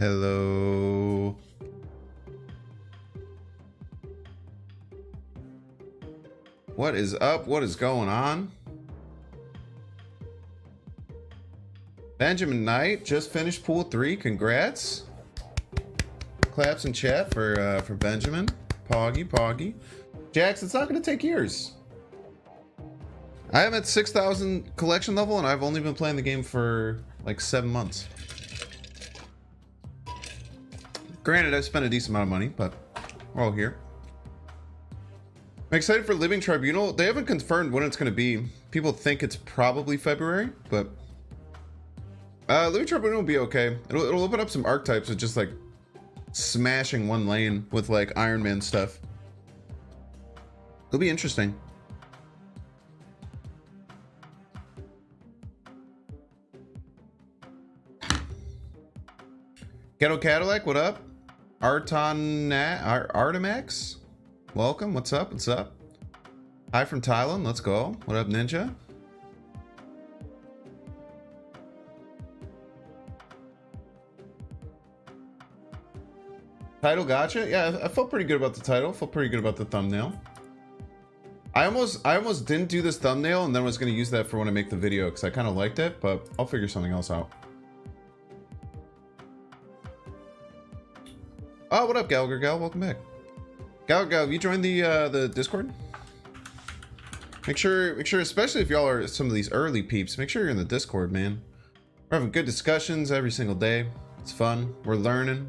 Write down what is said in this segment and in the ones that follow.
Hello. What is up? What is going on? Benjamin Knight just finished pool 3. Congrats. Claps in chat for Benjamin. Poggy. Jax, it's not going to take years. I am at 6,000 collection level and I've only been playing the game for like 7 months. Granted, I've spent a decent amount of money, but we're all here. I'm excited for Living Tribunal. They haven't confirmed when it's going to be. People think it's probably February, but Living Tribunal will be okay. It'll open up some archetypes with just like smashing one lane with like Iron Man stuff. It'll be interesting. Ghetto Cadillac, what up? Artemax, welcome. What's up? What's up? Hi from Thailand. Let's go. What up, Ninja? Title gotcha. Yeah, I felt pretty good about the title. Felt pretty good about the thumbnail. I almost didn't do this thumbnail and then was going to use that for when I make the video because I kind of liked it, but I'll figure something else out. Oh, what up, Gallagher Gal? Welcome back. Gallagher Gal, have you joined the Discord? Make sure, especially if y'all are some of these early peeps, make sure you're in the Discord, man. We're having good discussions every single day. It's fun. We're learning.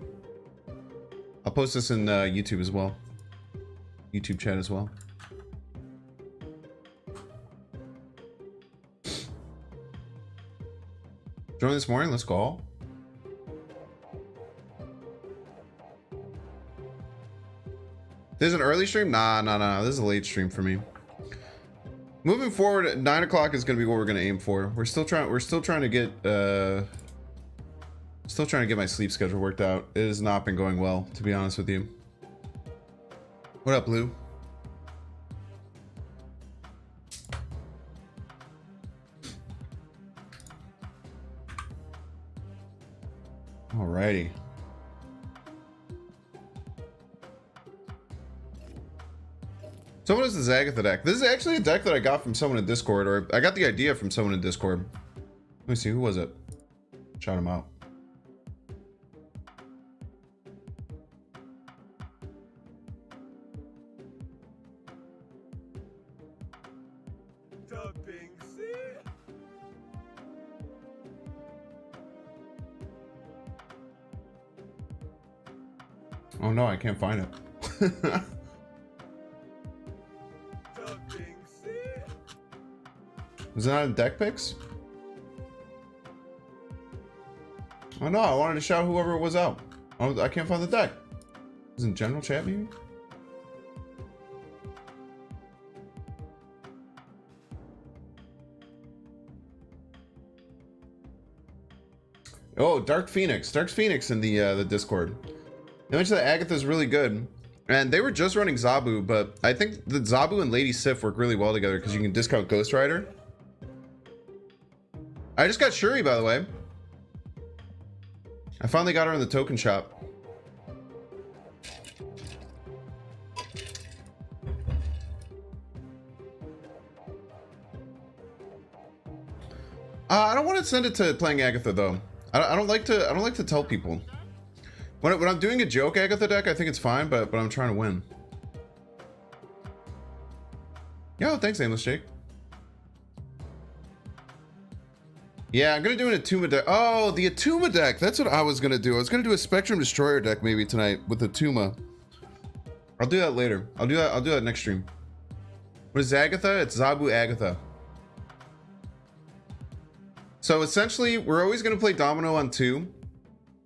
I'll post this in YouTube as well. YouTube chat as well. Join this morning. Let's go. This is an early stream? Nah. This is a late stream for me. Moving forward, at 9 o'clock is going to be what we're going to aim for. We're still trying to get my sleep schedule worked out. It has not been going well, to be honest with you. What up, Lou? Alrighty. So what is the Zagatha deck? This is actually a deck that I got from someone in Discord, or I got the idea from someone in Discord. Let me see, who was it? Shout him out. Oh no, I can't find it. Was it not in deck picks? Oh no, I wanted to shout whoever it was out. Oh, I can't find the deck. Is it in general chat maybe? Oh, Dark Phoenix in the Discord. They mentioned that Agatha is really good. And they were just running Zabu, but I think the Zabu and Lady Sif work really well together because you can discount Ghost Rider. I just got Shuri, by the way. I finally got her in the token shop. I don't want to send it to playing Agatha though. I don't like to tell people. When I'm doing a joke Agatha deck, I think it's fine, but I'm trying to win. Yo, thanks, Aimless Jake. Yeah, I'm gonna do an Atuma deck. Oh, the Atuma deck. That's what I was gonna do. I was gonna do a Spectrum Destroyer deck maybe tonight with Atuma. I'll do that later. I'll do that next stream. What is Agatha? It's Zabu Agatha. So essentially, we're always gonna play Domino on 2.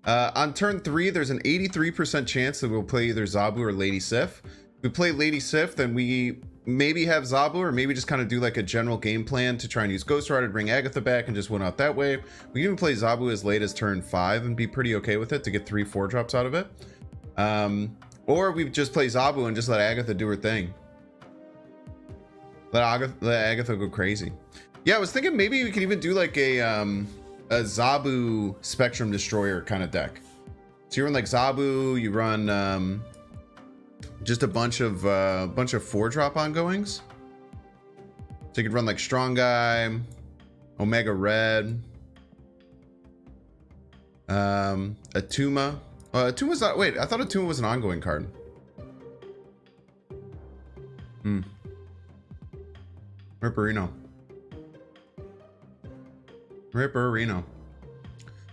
On turn 3, there's an 83% chance that we'll play either Zabu or Lady Sif. If we play Lady Sif, then we maybe have Zabu, or maybe just kind of do like a general game plan to try and use Ghost Rider to bring Agatha back and just win out that way. We can even play Zabu as late as turn 5 and be pretty okay with it to get 3 4-drops out of it. Or we just play Zabu and just let Agatha do her thing. Let Agatha go crazy. Yeah, I was thinking maybe we could even do like a Zabu Spectrum Destroyer kind of deck. So you run like Zabu, you run just a bunch of 4-drop ongoings. So you could run like Strong Guy, Omega Red, Atuma. Atuma's not. Wait, I thought Atuma was an ongoing card. Ripperino.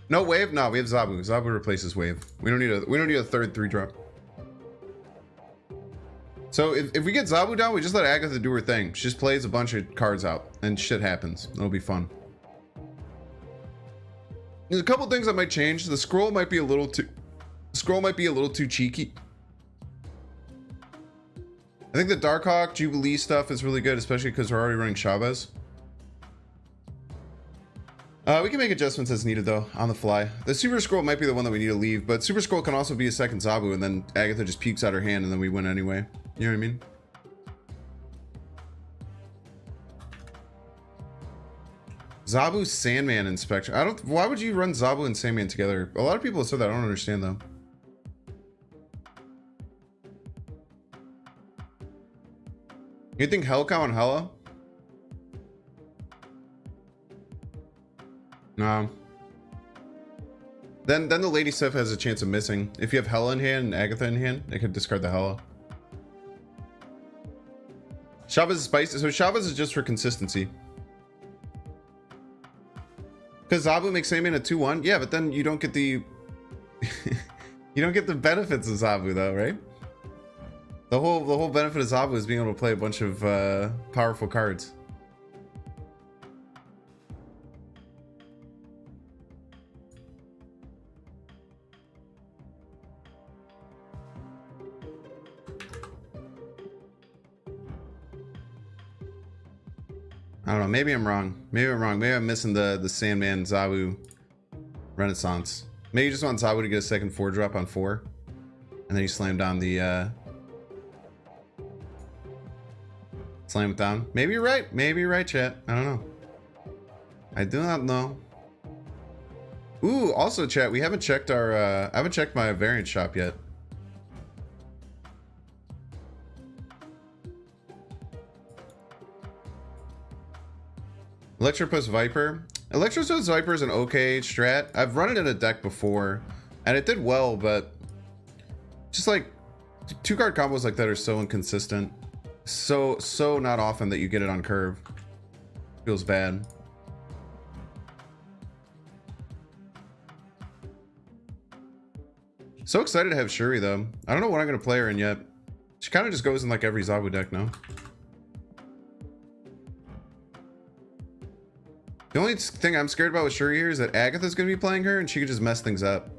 No wave. No, we have Zabu. Zabu replaces wave. We don't need a third 3-drop. So if we get Zabu down, we just let Agatha do her thing. She just plays a bunch of cards out, and shit happens. It'll be fun. There's a couple things that might change. The scroll might be a little too cheeky. I think the Darkhawk Jubilee stuff is really good, especially because we're already running Chavez. We can make adjustments as needed though, on the fly. The Super Scroll might be the one that we need to leave, but Super Scroll can also be a second Zabu, and then Agatha just pukes out her hand, and then we win anyway. You know what I mean? Zabu, Sandman, and Spectre. Why would you run Zabu and Sandman together? A lot of people have said that. I don't understand though. You think Hellcow and Hella? No. Then the Lady Sif has a chance of missing. If you have Hella in hand and Agatha in hand, they could discard the Hella. Chavez is spicy. So Chavez is just for consistency. Because Zabu makes Sandman a 2-1. Yeah, but then you don't get the you don't get the benefits of Zabu though, right? The whole benefit of Zabu is being able to play a bunch of powerful cards. I don't know. Maybe I'm wrong. Maybe I'm missing the Sandman Zabu Renaissance. Maybe you just want Zabu to get a second 4-drop on 4, and then you slam down the slam it down. Maybe you're right. Maybe you're right, chat. I don't know. I do not know. Ooh, also chat, we haven't checked our I haven't checked my variant shop yet. Electro plus Viper. Electro plus Viper is an okay strat. I've run it in a deck before, and it did well, but just like 2-card combos like that are so inconsistent. So not often that you get it on curve. Feels bad. So excited to have Shuri though. I don't know what I'm gonna play her in yet. She kind of just goes in like every Zabu deck now. The only thing I'm scared about with Shuri here is that Agatha's gonna be playing her, and she could just mess things up.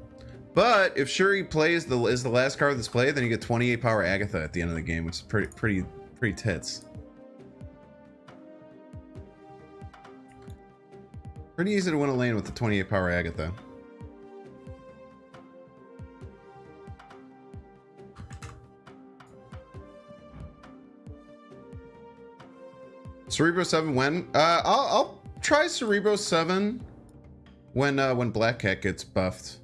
But if Shuri plays is the last card of this play, then you get 28 power Agatha at the end of the game, which is pretty tits. Pretty easy to win a lane with the 28 power Agatha. Cerebro 7 when? I'll try Cerebro 7 when Black Cat gets buffed.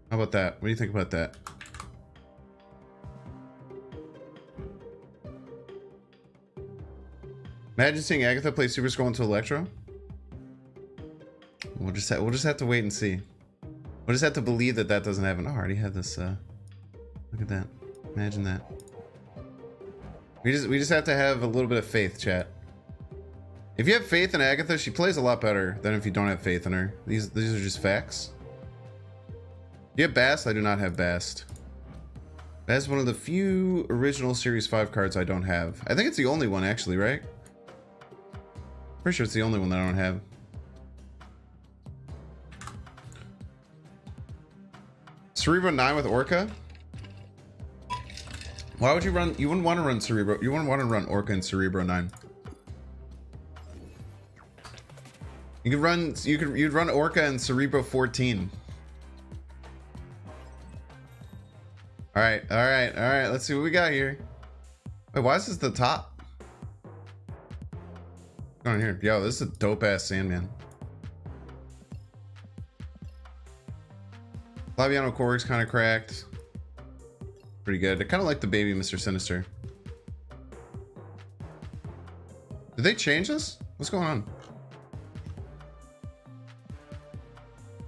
How about that? What do you think about that? Imagine seeing Agatha play Super Scroll into Electro. We'll just have to wait and see. We'll just have to believe that doesn't happen. Oh, I already have this. Look at that. Imagine that. We just have to have a little bit of faith, chat. If you have faith in Agatha, she plays a lot better than if you don't have faith in her. These are just facts. Do you have Bast? I do not have Bast. That's one of the few original Series 5 cards I don't have. I think it's the only one actually, right? Pretty sure it's the only one that I don't have. Cerebro 9 with Orca? Why would you run? You wouldn't want to run Cerebro. You wouldn't want to run Orca and Cerebro 9. You could run. You'd run Orca and Cerebro 14. All right. Let's see what we got here. Wait, why is this the top? going on here? Yo, this is a dope ass Sandman. Laviano Corey's kind of cracked. Pretty good. I kind of like the baby Mr. Sinister. Did they change this? What's going on?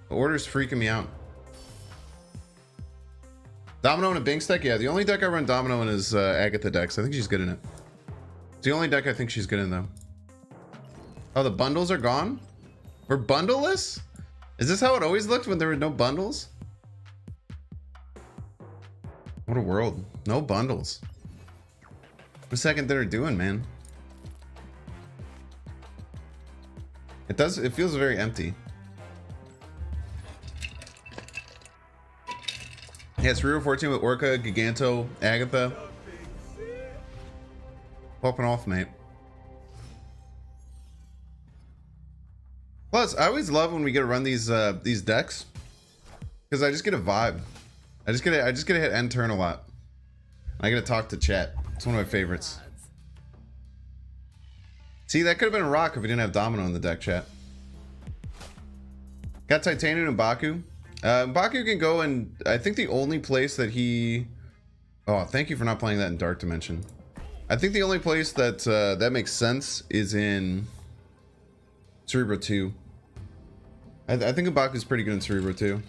The order's freaking me out. Domino in a Binks deck? Yeah, the only deck I run Domino in is Agatha decks. I think she's good in it. It's the only deck I think she's good in, though. Oh, the bundles are gone? We're bundleless? Is this how it always looked when there were no bundles? What a world. No bundles. What's second dinner doing, man? It feels very empty. Yeah, it's Real 14 with Orca, Giganto, Agatha. Popping off, mate. Plus, I always love when we get to run these decks, because I just get a vibe. I just get to hit end turn a lot. I get to talk to chat. It's one of my favorites. See, that could have been a rock if we didn't have Domino in the deck, chat. Got Titanium and Baku. Baku can go, and I think the only place that he... Oh, thank you for not playing that in Dark Dimension. I think the only place that that makes sense is in Cerebro 2. I think Baku's pretty good in Cerebro 2.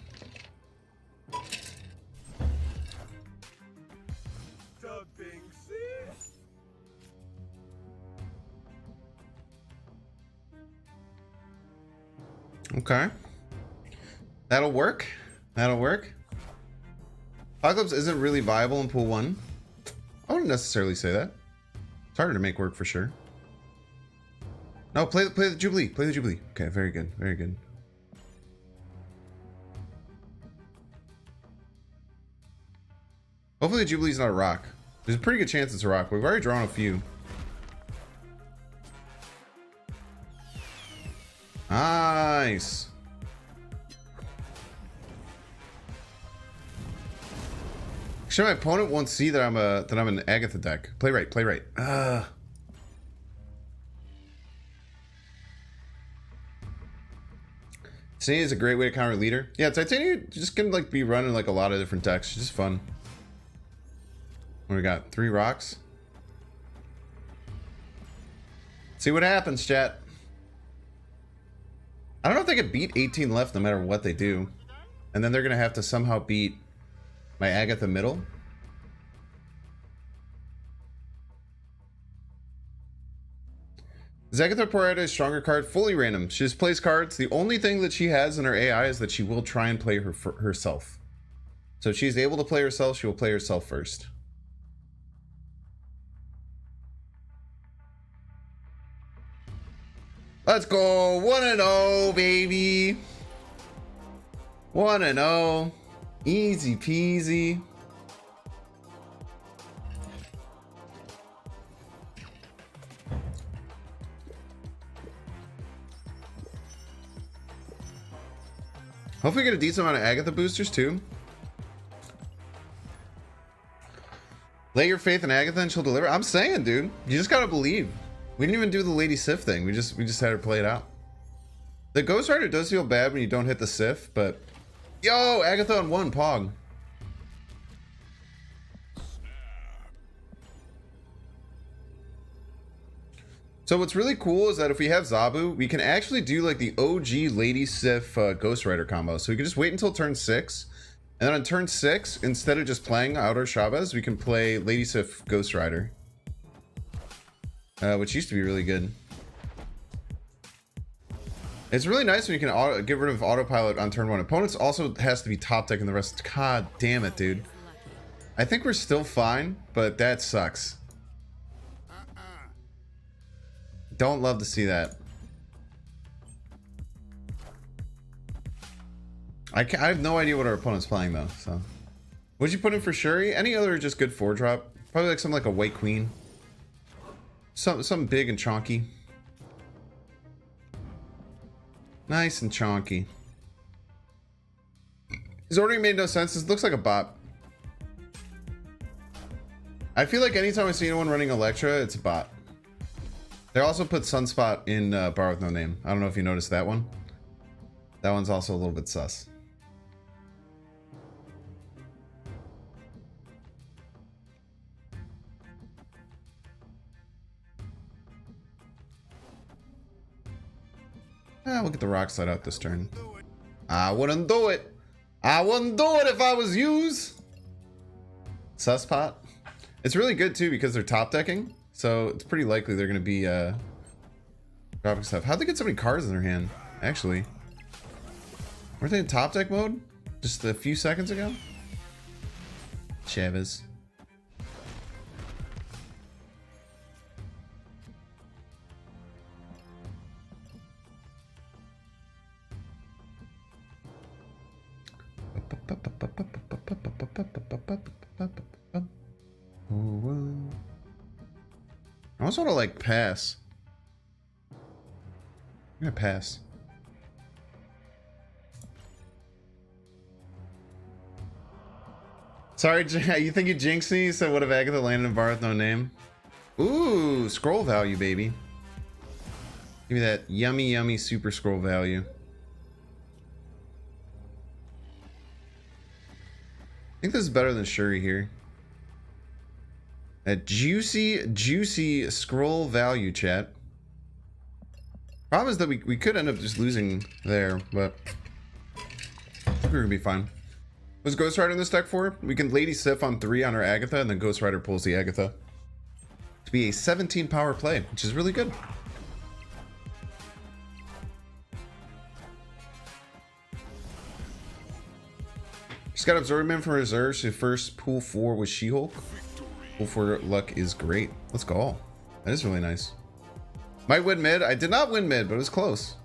Okay. That'll work. That'll work. Apocalypse isn't really viable in pool 1. I wouldn't necessarily say that. It's harder to make work for sure. No, play the Jubilee. Play the Jubilee. Okay, very good. Very good. Hopefully the Jubilee's not a rock. There's a pretty good chance it's a rock. We've already drawn a few. Nice. Actually, my opponent won't see that I'm an Agatha deck. Play right, play right. Titania is a great way to counter leader. Yeah, Titania just can like be running like a lot of different decks. It's just fun. What do we got? 3 rocks. See what happens, chat. I don't know if they could beat 18 left no matter what they do. And then they're gonna have to somehow beat my Agatha middle. Zagatha Porretta is stronger card, fully random. She just plays cards. The only thing that she has in her AI is that she will try and play herself. So if she's able to play herself, she will play herself first. Let's go 1-0, baby. 1-0. Easy peasy. Hopefully get a decent amount of Agatha boosters too. Lay your faith in Agatha and she'll deliver. I'm saying, dude, you just gotta believe. We didn't even do the Lady Sif thing. We just had her play it out. The Ghost Rider does feel bad when you don't hit the Sif, but yo, Agatha on 1 Pog. So what's really cool is that if we have Zabu, we can actually do like the OG Lady Sif Ghost Rider combo. So we can just wait until turn 6, and then on turn 6, instead of just playing Outer Chavez, we can play Lady Sif Ghost Rider, which used to be really good. It's really nice when you can get rid of autopilot on turn 1. Opponents also has to be top deck and the rest. God damn it, dude. I think we're still fine, but that sucks. Don't love to see that. I have no idea what our opponent's playing though. So, what'd you put in for Shuri? Any other just good 4-drop? Probably like something like a White Queen. Something big and chonky. Nice and chonky. His ordering made no sense. This looks like a bot. I feel like anytime I see anyone running Electra, it's a bot. They also put Sunspot in Bar with No Name. I don't know if you noticed that one. That one's also a little bit sus. We'll get the rock slide out this turn. I wouldn't do it. I wouldn't do it if I was yous. Susspot. It's really good too because they're top decking, so it's pretty likely they're going to be dropping stuff. How'd they get so many cards in their hand? Actually, weren't they in top deck mode just a few seconds ago? Chavez. I almost want to like pass. I'm gonna pass. Sorry, you think you jinxed me? So what if Agatha landed in Bar with No Name? Ooh, scroll value, baby. Give me that yummy, yummy super scroll value. I think this is better than Shuri here. That juicy, juicy scroll value, chat. Problem is that we could end up just losing there, but we're gonna be fine. What's Ghost Rider in this deck for? We can Lady Sif on 3 on our Agatha, and then Ghost Rider pulls the Agatha. To be a 17 power play, which is really good. Just got Absorbman from reserve, so first pool 4 was She-Hulk. Pool 4 luck is great. Let's go. That is really nice. Might win mid. I did not win mid, but it was close.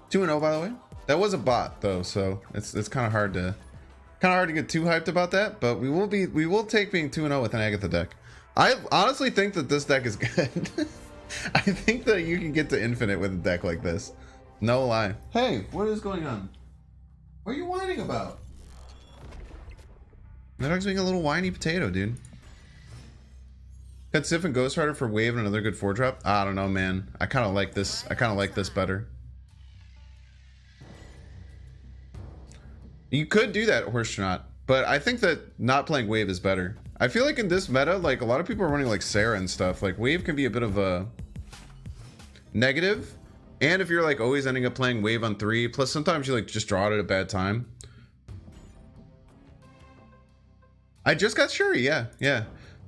2-0 by the way. That was a bot though, so it's kind of hard to get too hyped about that. But we will take being 2-0 with an Agatha deck. I honestly think that this deck is good. I think that you can get to infinite with a deck like this. No lie. Hey, what is going on? What are you whining about? That dog's being a little whiny potato, dude. Cut Sif and Ghost Rider for wave and another good 4-drop. I don't know, man. I kind of like this. I kind of like this better. You could do that, Horseshoe, but I think that not playing wave is better. I feel like in this meta, like a lot of people are running like Sarah and stuff. Like wave can be a bit of a negative. And if you're like always ending up playing wave on 3, plus sometimes you like just draw it at a bad time. I just got Shuri, yeah.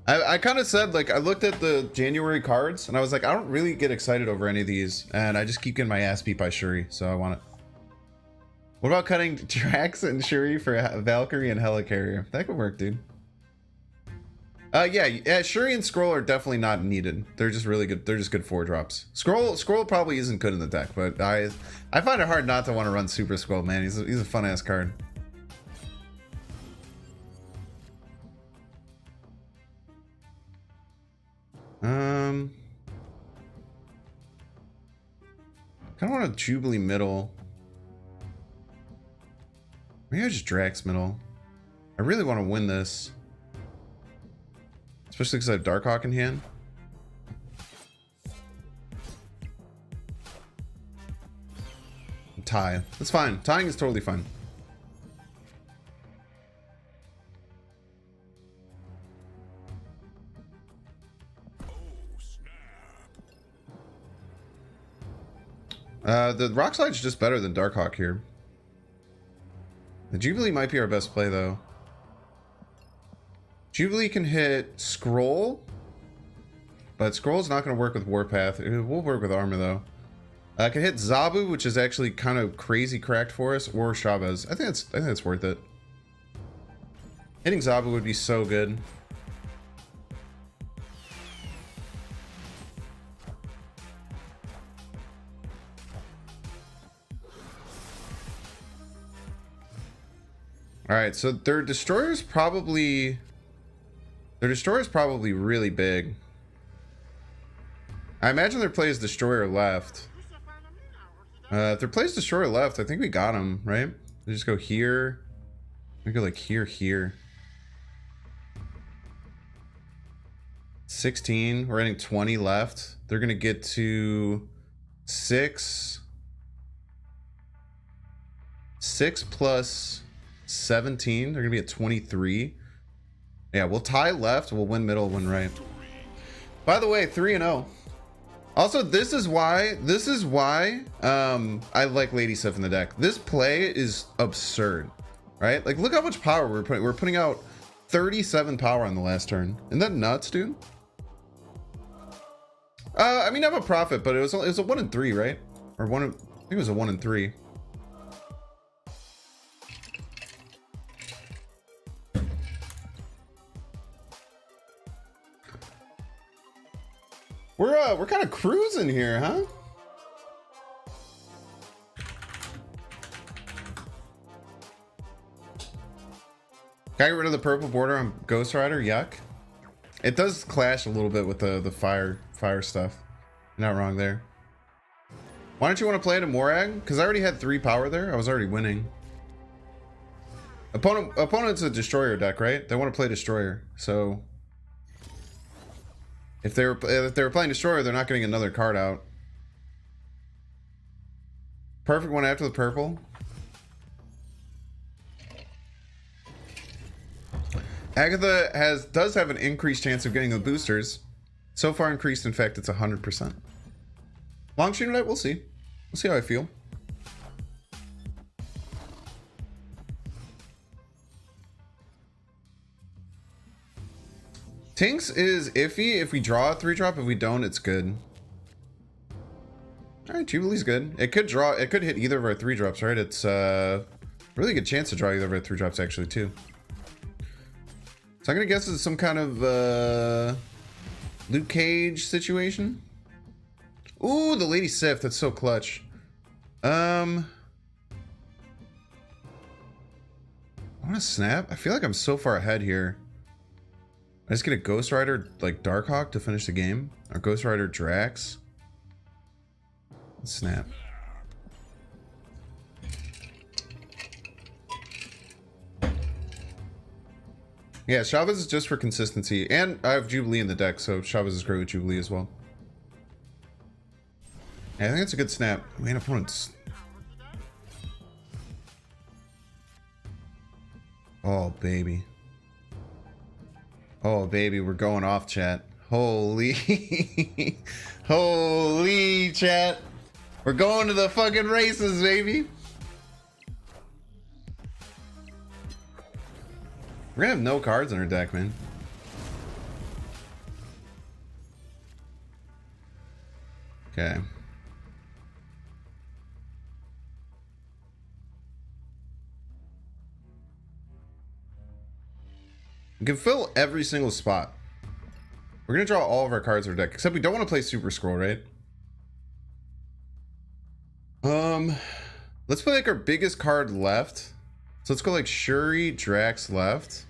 I kind of said, like, I looked at the January cards and I was like, I don't really get excited over any of these, and I just keep getting my ass beat by Shuri, so I want it. What about cutting Drax and Shuri for Valkyrie and Helicarrier? That could work, dude. Yeah, Shuri and Scroll are definitely not needed. They're just really good. They're just good 4-drops. Scroll probably isn't good in the deck, but I find it hard not to want to run Super Scroll, man. He's a fun ass card. Kind of want a Jubilee middle. Maybe I just Drax middle. I really want to win this. Especially because I have Darkhawk in hand. Tie. That's fine. Tying is totally fine. The Rock Slide's just better than Darkhawk here. The Jubilee might be our best play though. Jubilee can hit Scroll, but Scroll's not going to work with Warpath. It will work with Armor though. I can hit Zabu, which is actually kind of crazy cracked for us, or Chavez. I think it's worth it. Hitting Zabu would be so good. All right, so their destroyer's probably really big. I imagine their play is destroyer left. If their play is destroyer left, I think we got him, right? We just go here. We go like here. 16. We're adding 20 left. They're gonna get to 6. 6 plus 17. They're gonna be at 23. Yeah, we'll tie left. We'll win middle. Win right. By the way, 3-0. Also, this is why I like Lady Sif in the deck. This play is absurd, right? Like, look how much power we're putting. We're putting out 37 power on the last turn. Isn't that nuts, dude? I mean, I have a profit, but it was a 1 in 3, right? Or I think it was a 1 in 3. We're kind of cruising here, huh? Can I get rid of the purple border on Ghost Rider? Yuck. It does clash a little bit with the fire stuff. You're not wrong there. Why don't you want to play it in Morag? Because I already had 3 power there. I was already winning. Opponent's a destroyer deck, right? They want to play destroyer. So if they were playing destroyer, they're not getting another card out. Perfect one after the purple. Agatha does have an increased chance of getting the boosters. So far increased, in fact, it's 100%. Long stream tonight, we'll see. We'll see how I feel. Tinks is iffy if we draw a 3-drop. If we don't, it's good. Alright, Jubilee's good. It could hit either of our 3-drops, right? It's a really good chance to draw either of our 3-drops actually too. So I'm gonna guess it's some kind of Luke Cage situation. Ooh, the Lady Sif, that's so clutch. I wanna snap. I feel like I'm so far ahead here. I just get a Ghost Rider like Darkhawk to finish the game. Or Ghost Rider Drax. Let's snap. Yeah, Chavez is just for consistency. And I have Jubilee in the deck, so Chavez is great with Jubilee as well. Yeah, I think it's a good snap. Man, opponents. Oh, baby. Oh, baby, we're going off, chat. Holy. Holy, chat. We're going to the fucking races, baby. We're gonna have no cards in our deck, man. Okay. We can fill every single spot. We're gonna draw all of our cards in our deck, except we don't want to play Super Scroll, right? Let's play like our biggest card left. So let's go like Shuri, Drax left.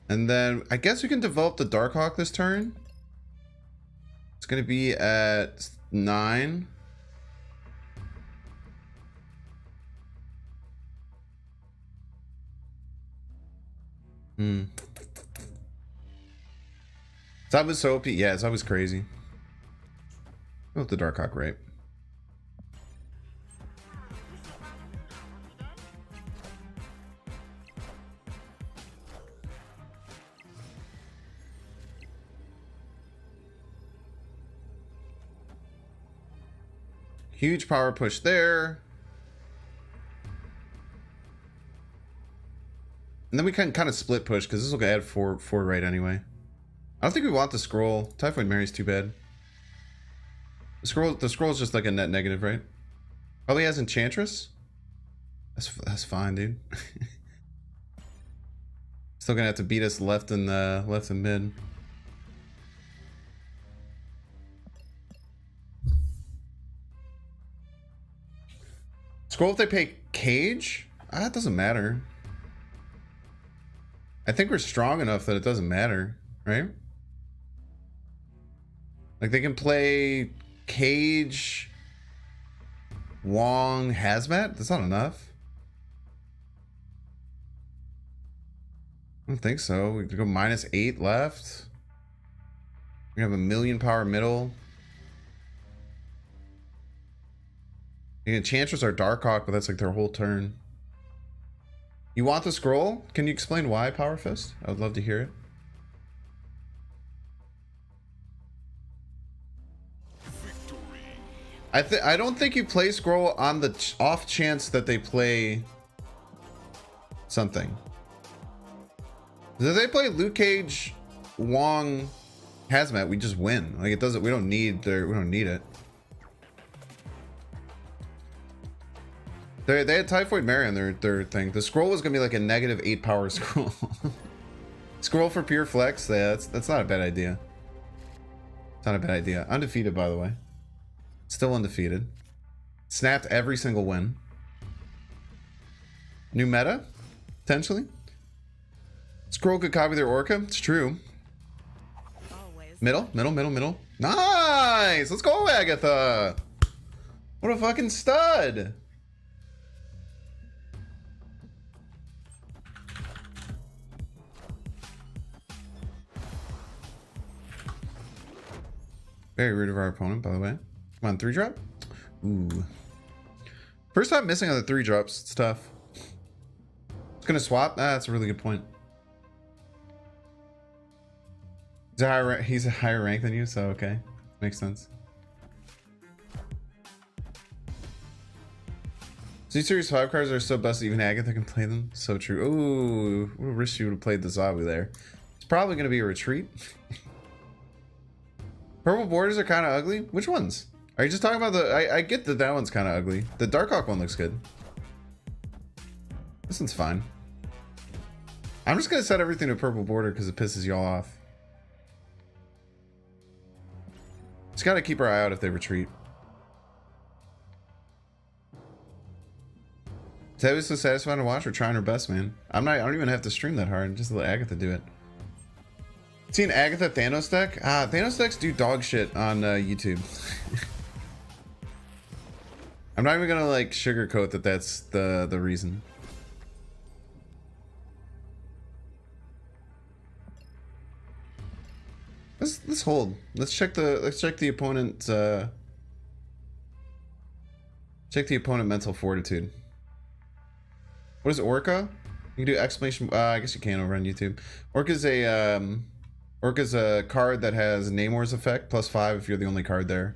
And then I guess we can develop the Darkhawk this turn. It's gonna be at 9. That was so OP. Yeah, it's always crazy. Go with the Darkhawk, right? Huge power push there. And then we can kind of split push because this will add 4 right anyway. I don't think we want the scroll. Typhoid Mary's too bad. The scroll is just like a net negative, right? Probably has Enchantress. That's fine, dude. Still gonna have to beat us left and mid. Scroll if they pay Cage? That doesn't matter. I think we're strong enough that it doesn't matter, right? Like they can play Cage, Wong, Hazmat? That's not enough. I don't think so. We could go -8 left. We have a million power middle. The Enchantress are Darkhawk, but that's like their whole turn. You want the scroll? Can you explain why, Power Fist? I would love to hear it. I don't think you play scroll on the off chance that they play something. If they play Luke Cage, Wong, Hazmat, we just win. Like it doesn't. We don't need it. They had Typhoid Mary on their thing. The scroll was gonna be like a -8 power scroll. Scroll for pure flex. Yeah, that's not a bad idea. It's not a bad idea. Undefeated, by the way. Still undefeated. Snapped every single win. New meta? Potentially? Scroll could copy their Orca. It's true. Middle. Nice! Let's go, Agatha! What a fucking stud! Very rude of our opponent, by the way. Come on, 3-drop? Ooh. First time missing on the 3-drops. It's tough. It's gonna swap? Ah, that's a really good point. He's a higher rank than you, so okay. Makes sense. Z-Series 5 cards are so busted even Agatha can play them. So true. Ooh, what a risk you would have played the Zabu there. It's probably gonna be a retreat. Purple borders are kind of ugly. Which ones? Are you just talking about the... I get that one's kind of ugly. The Darkhawk one looks good. This one's fine. I'm just going to set everything to purple border because it pisses y'all off. Just got to keep our eye out if they retreat. Is that so satisfying to watch? We're trying our best, man. I don't even have to stream that hard. Just let Agatha do it. Seen Agatha Thanos deck? Ah, Thanos decks do dog shit on YouTube. I'm not even gonna like sugarcoat that that's the reason. Let's hold. Let's check the opponent check the opponent mental fortitude. What is Orca? You can do exclamation I guess you can over on YouTube. Orca's a card that has Namor's effect +5 if you're the only card there.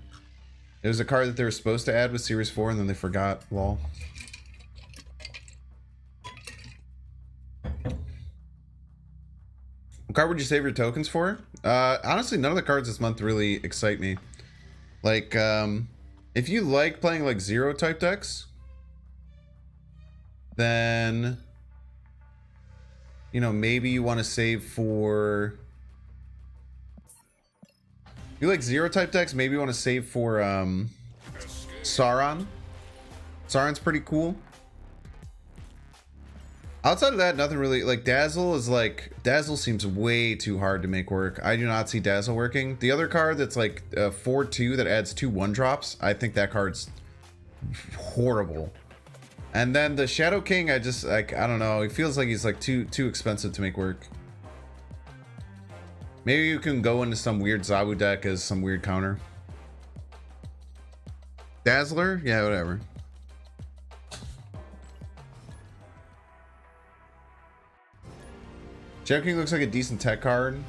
It was a card that they were supposed to add with Series 4 and then they forgot. Lol. What card would you save your tokens for? Honestly, none of the cards this month really excite me. Like, if you like playing like 0 type decks, then, you know, maybe you want to save for... You like 0 type decks, maybe you want to save for Sauron. Sauron's pretty cool. Outside of that, nothing really. Like Dazzle seems way too hard to make work. I do not see Dazzle working. The other card that's like 4/2 that adds 2 1-drops, I think that card's horrible. And then the Shadow King, I just like, I don't know. It feels like he's like too expensive to make work. Maybe you can go into some weird Zabu deck as some weird counter. Dazzler? Yeah, whatever. Shadow King looks like a decent tech card.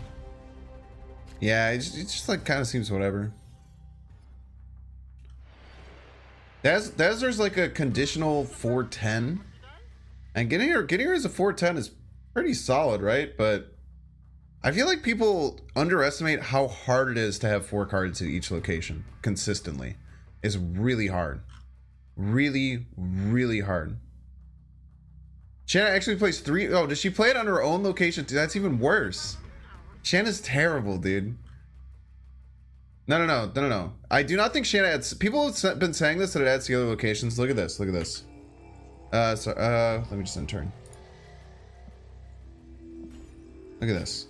Yeah, it just like kind of seems whatever. Dazzler's like a conditional 4/10. And getting her as a 4/10 is pretty solid, right? But I feel like people underestimate how hard it is to have 4 cards at each location consistently. It's really hard. Really, really hard. Shanna actually plays 3. Oh, does she play it on her own location? That's even worse. Shanna's terrible, dude. No. I do not think Shanna adds... People have been saying this, that it adds to the other locations. Look at this. Look at this. Let me just turn. Look at this.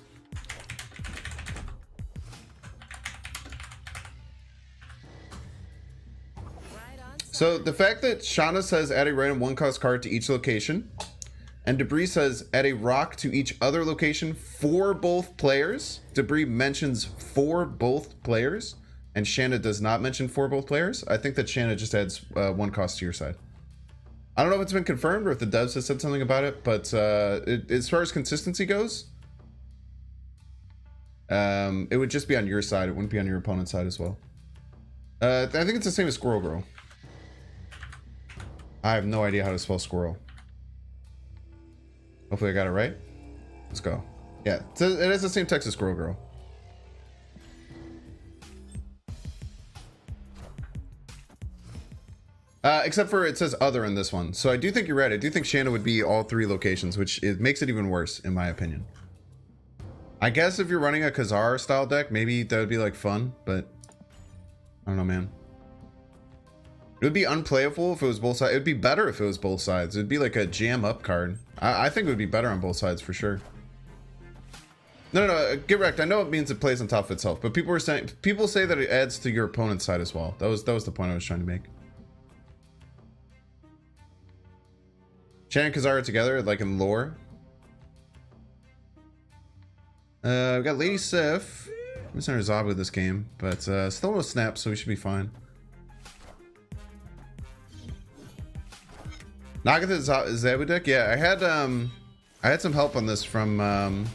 So the fact that Shauna says add a random 1-cost card to each location And Debris says, add a rock to each other location for both players. Debris mentions for both players. And Shanna does not mention for both players. I think that Shanna just adds 1 cost to your side. I don't know if it's been confirmed or if the devs have said something about it, but as far as consistency goes, it would just be on your side. It wouldn't be on your opponent's side as well. I think it's the same as Squirrel Girl. I have no idea how to spell squirrel. Hopefully I got it right. Let's go. Yeah, it has the same text as Squirrel Girl. Except for it says other in this one. So I do think you're right. I do think Shanna would be all 3 locations, which makes it even worse, in my opinion. I guess if you're running a Khazar style deck, maybe that would be like fun, but I don't know, man. It would be unplayable if it was both sides. It would be better if it was both sides. It would be like a jam up card. I think it would be better on both sides for sure. No, get wrecked. I know it means it plays on top of itself, but people say that it adds to your opponent's side as well. That was the point I was trying to make. Shanna and Khazar together, like in lore. We got Lady Sif. I'm missing her Zabu this game, but still no snap, so we should be fine. Agatha Zabu deck, yeah. I had some help on this from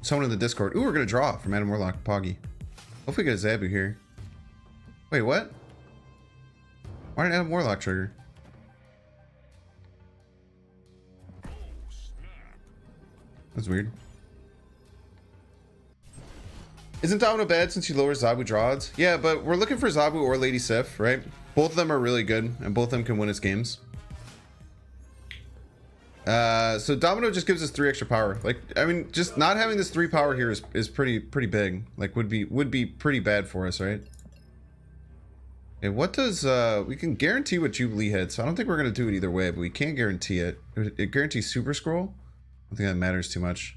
someone in the Discord. Ooh, we're gonna draw from Adam Warlock Poggy. Hopefully we get a Zabu here. Wait, what? Why didn't Adam Warlock trigger? That's weird. Isn't Domino bad since you lower Zabu draw odds? Yeah, but we're looking for Zabu or Lady Sif, right? Both of them are really good, and both of them can win us games. So Domino just gives us 3 extra power. Like, I mean, just not having this 3 power here is pretty big. Like, would be pretty bad for us, right? Okay, what does we can guarantee what Jubilee hits. I don't think we're gonna do it either way, but we can guarantee it. It guarantees Super Scroll. I don't think that matters too much.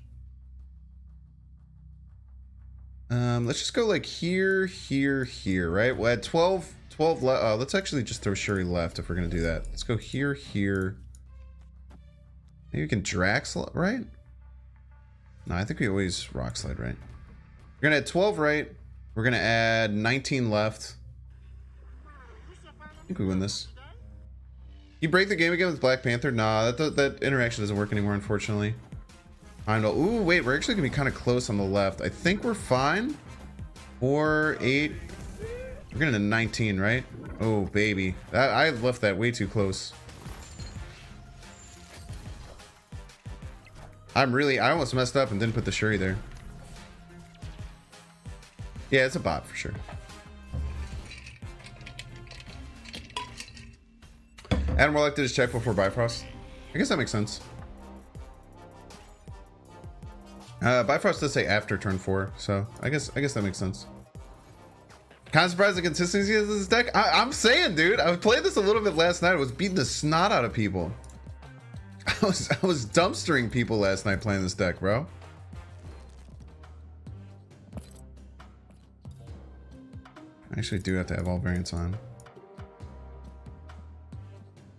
Let's just go like here, right? Well, at 12 let's actually just throw Shuri left if we're gonna do that. Let's go here. Maybe we can Drax, right? No, I think we always Rock Slide, right? We're gonna add 12 right. We're gonna add 19 left. I think we win this. You break the game again with Black Panther? Nah, that interaction doesn't work anymore, unfortunately. I know. Ooh, wait, we're actually gonna be kind of close on the left. I think we're fine. 4, 8. We're getting to 19, right? Oh, baby. I left that way too close. I almost messed up and didn't put the Shuri there. Yeah, it's a bot for sure. Adam Warlock did his check before Bifrost. I guess that makes sense. Bifrost does say after turn 4, so I guess that makes sense. Kind of surprised the consistency of this deck. I'm saying, dude, I played this a little bit last night. I was beating the snot out of people. I was dumpstering people last night playing this deck, bro. I actually do have to have all variants on.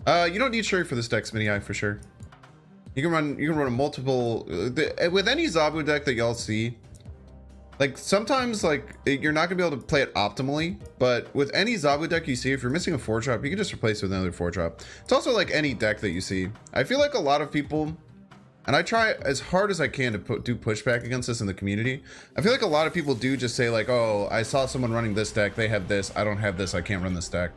You don't need Shuri for this deck, Smitty Eye, for sure. You can run a multiple with any Zabu deck that y'all see. Like sometimes, like you're not gonna be able to play it optimally, but with any Zabu deck you see, if you're missing a 4-drop, you can just replace it with another 4-drop. It's also like any deck that you see. I feel like a lot of people, and I try as hard as I can to do pushback against this in the community. I feel like a lot of people do just say like, oh, I saw someone running this deck, they have this, I don't have this, I can't run this deck.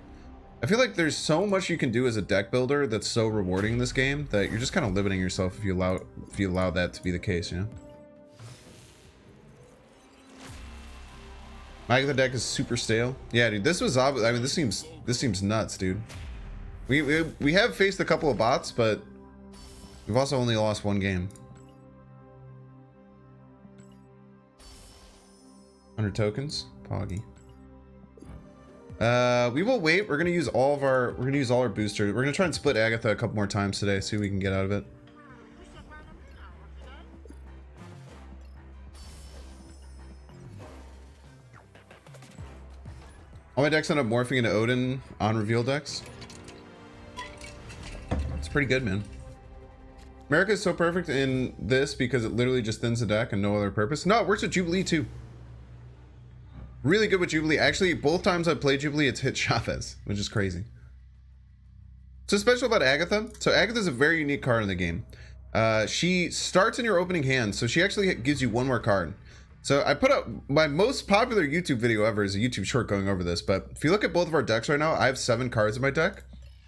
I feel like there's so much you can do as a deck builder that's so rewarding in this game that you're just kind of limiting yourself if you allow that to be the case, you know? My Agatha deck is super stale. Yeah, dude, this was I mean, this seems nuts, dude. We have faced a couple of bots, but we've also only lost 1 game. 100 tokens, Poggy. We will wait. We're gonna use all our boosters. We're gonna try and split Agatha a couple more times today, see what we can get out of it. All my decks end up morphing into Odin on reveal decks. It's pretty good, man. America is so perfect in this because it literally just thins the deck and no other purpose. No, it works with Jubilee too. Really good with Jubilee. Actually, both times I've played Jubilee, it's hit Chavez, which is crazy. So special about Agatha. So Agatha is a very unique card in the game. She starts in your opening hand, so she actually gives you one more card. So I put up my most popular YouTube video ever is a YouTube short going over this, but if you look at both of our decks right now, I have 7 cards in my deck.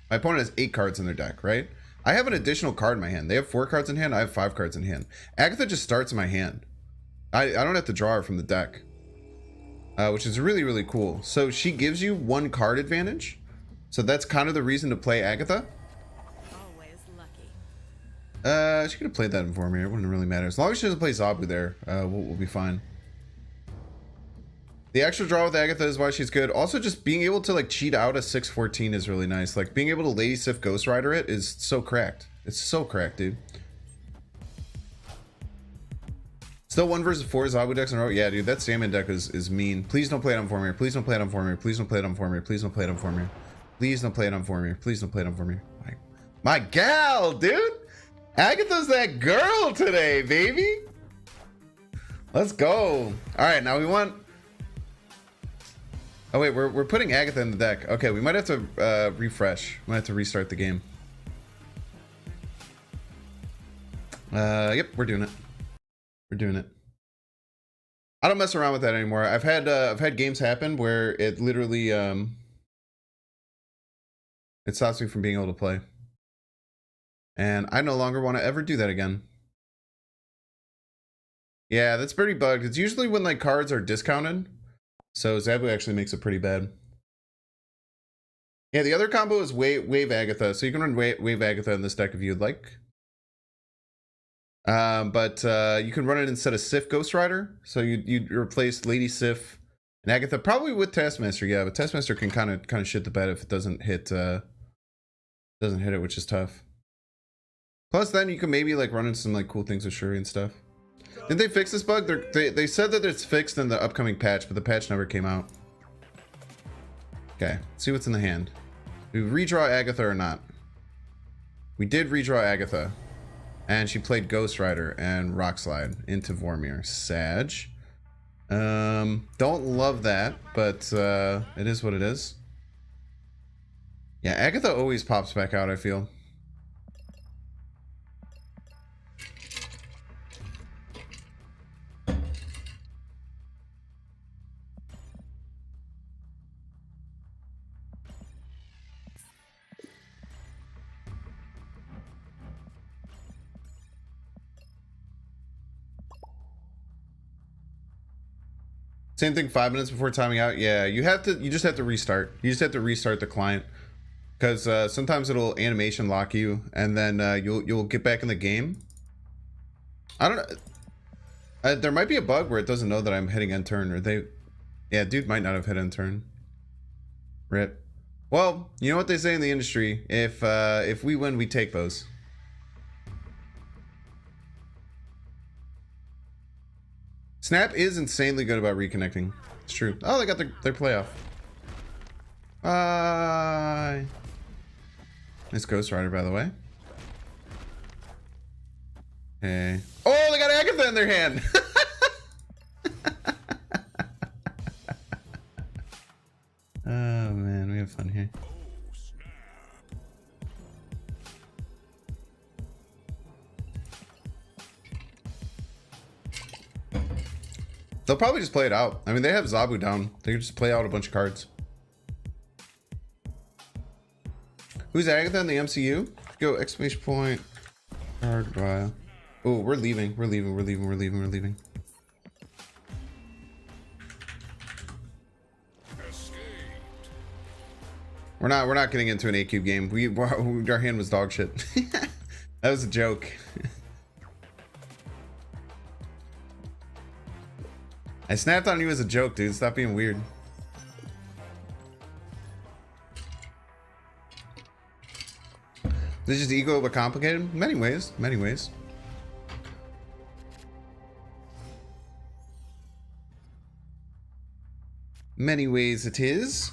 My opponent has 8 cards in their deck, right? I have an additional card in my hand. They have 4 cards in hand, I have 5 cards in hand. Agatha just starts in my hand. I don't have to draw her from the deck, which is really, really cool. So she gives you 1 card advantage. So that's kind of the reason to play Agatha. Always lucky. She could have played that in Vormir. It wouldn't really matter. As long as she doesn't play Zabu there, we'll be fine. The extra draw with Agatha is why she's good. Also, just being able to like cheat out a 6/14 is really nice. Like being able to Lady Sif Ghost Rider it is so cracked. It's so cracked, dude. Still 1 versus 4 Zabu decks in a row. Yeah, dude, that Salmon deck is mean. Please don't play it on Vormir. Please don't play it on Vormir. Please don't play it on Vormir. Please don't play it on Vormir. Please don't play it on Vormir. Please don't play it on Vormir. My gal, dude. Agatha's that girl today, baby. Let's go. All right, now we want... Oh, wait, we're putting Agatha in the deck. Okay, we might have to refresh. We might have to restart the game. Yep, we're doing it. We're doing it. I don't mess around with that anymore. I've had games happen where it literally... It stops me from being able to play. And I no longer want to ever do that again. Yeah, that's pretty bugged. It's usually when like cards are discounted. So Zabu actually makes it pretty bad. Yeah, the other combo is Wave Agatha. So you can run Wave Agatha in this deck if you'd like. But you can run it instead of Sif Ghost Rider. So you'd replace Lady Sif and Agatha, probably with Taskmaster. Yeah, but Taskmaster can kind of shit the bed if it doesn't hit it, which is tough. Plus, then you can maybe like run into some like cool things with Shuri and stuff. Did they fix this bug? They said that it's fixed in the upcoming patch, but the patch never came out. Okay, let's see what's in the hand. Do we redraw Agatha or not? We did redraw Agatha, and she played Ghost Rider and Rock Slide into Vormir. Sag. Don't love that, but it is what it is. Yeah, Agatha always pops back out, I feel. Same thing 5 minutes before timing out. Yeah, you just have to restart. You just have to restart the client. Because sometimes it'll animation lock you, and then you'll get back in the game. I don't know. There might be a bug where it doesn't know that I'm hitting end turn, or they... Yeah, dude might not have hit end turn. Rip. Well, you know what they say in the industry. If we win, we take those. Snap is insanely good about reconnecting. It's true. Oh, they got their playoff. Bye. Nice Ghost Rider, by the way. Okay. Oh, they got Agatha in their hand. Oh man, we have fun here. They'll probably just play it out. I mean, they have Zabu down. They can just play out a bunch of cards. Who's Agatha in the MCU? Go exclamation point. Card draw. Oh, we're leaving. We're leaving. We're leaving. We're leaving. We're leaving. We're not getting into an 8-cube game. Our hand was dog shit. That was a joke. I snapped on you as a joke, dude. Stop being weird. This is just ego but complicated? Many ways. Many ways. Many ways it is.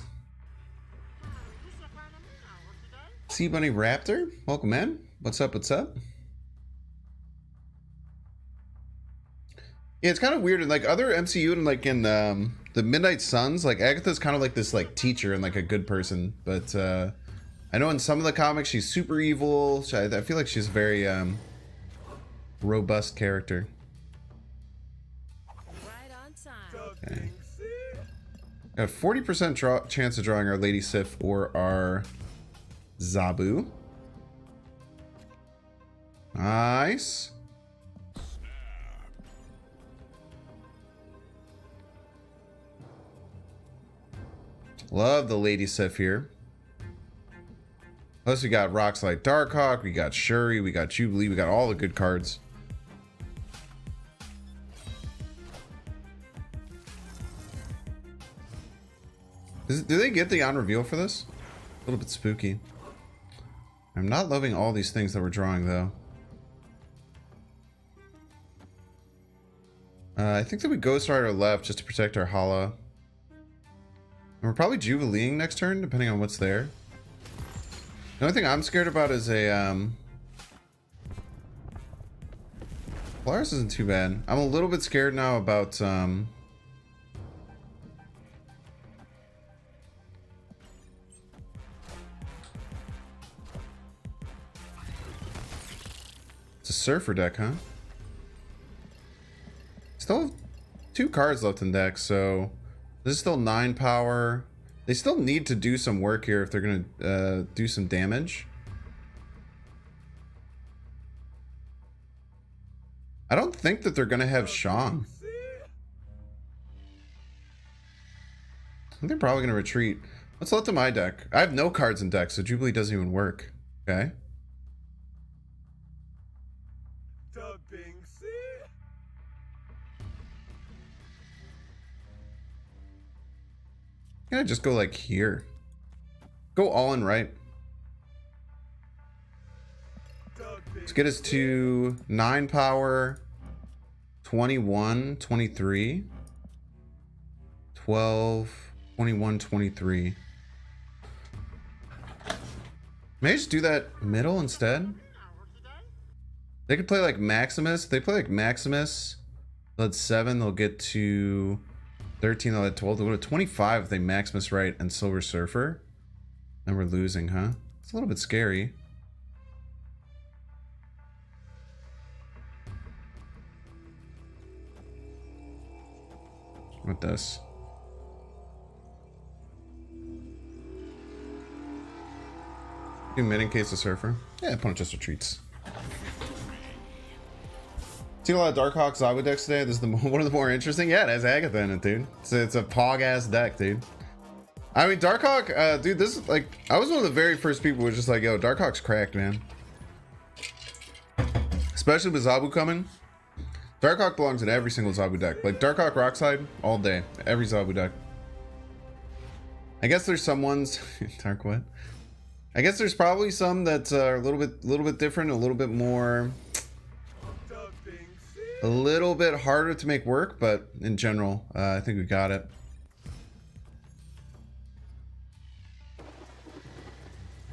Sea Bunny Raptor? Welcome, man. What's up? What's up? Yeah, it's kind of weird in like other MCU and like in the Midnight Suns, like Agatha's kind of like this like teacher and like a good person, but I know in some of the comics she's super evil. I feel like she's a very robust character. Right on time. Okay. Got a 40% chance of drawing our Lady Sif or our Zabu. Nice. Love the Lady Sif here. Plus we got rocks like Darkhawk, we got Shuri, we got Jubilee, we got all the good cards. Do they get the on reveal for this? A little bit spooky. I'm not loving all these things that we're drawing though. I think that we Ghost Rider left just to protect our Hala. And we're probably Jubileeing next turn, depending on what's there. The only thing I'm scared about is a Polaris isn't too bad. I'm a little bit scared now about it's a Surfer deck, huh? Still have 2 cards left in deck, so this is still 9 power. They still need to do some work here if they're gonna do some damage. I don't think that they're gonna have Sean. I think they're probably gonna retreat. Let's let them my deck. I have no cards in deck, so Jubilee doesn't even work. Okay. Can I just go like here? Go all in right. Let's get us to 9 power, 21, 23, 12, 21, 23. May I just do that middle instead? They could play like Maximus. If they play like Maximus, they'll at 7, they'll get to 13, they'll at 12, they'll go to 25 if they Maximus right and Silver Surfer. Then we're losing, huh? It's a little bit scary. With this. Do mid in case of Surfer. Yeah, opponent just retreats. Seen a lot of Darkhawk Zabu decks today. This is one of the more interesting. Yeah, it has Agatha in it, dude. It's a pog ass deck, dude. I mean, Darkhawk, dude, this is like, I was one of the very first people who was just like, yo, Darkhawk's cracked, man. Especially with Zabu coming. Darkhawk belongs in every single Zabu deck. Like Darkhawk Rockside, all day. Every Zabu deck. I guess there's some ones. Dark what? I guess there's probably some that are a little bit different, a little bit more. A little bit harder to make work, but in general, I think we got it.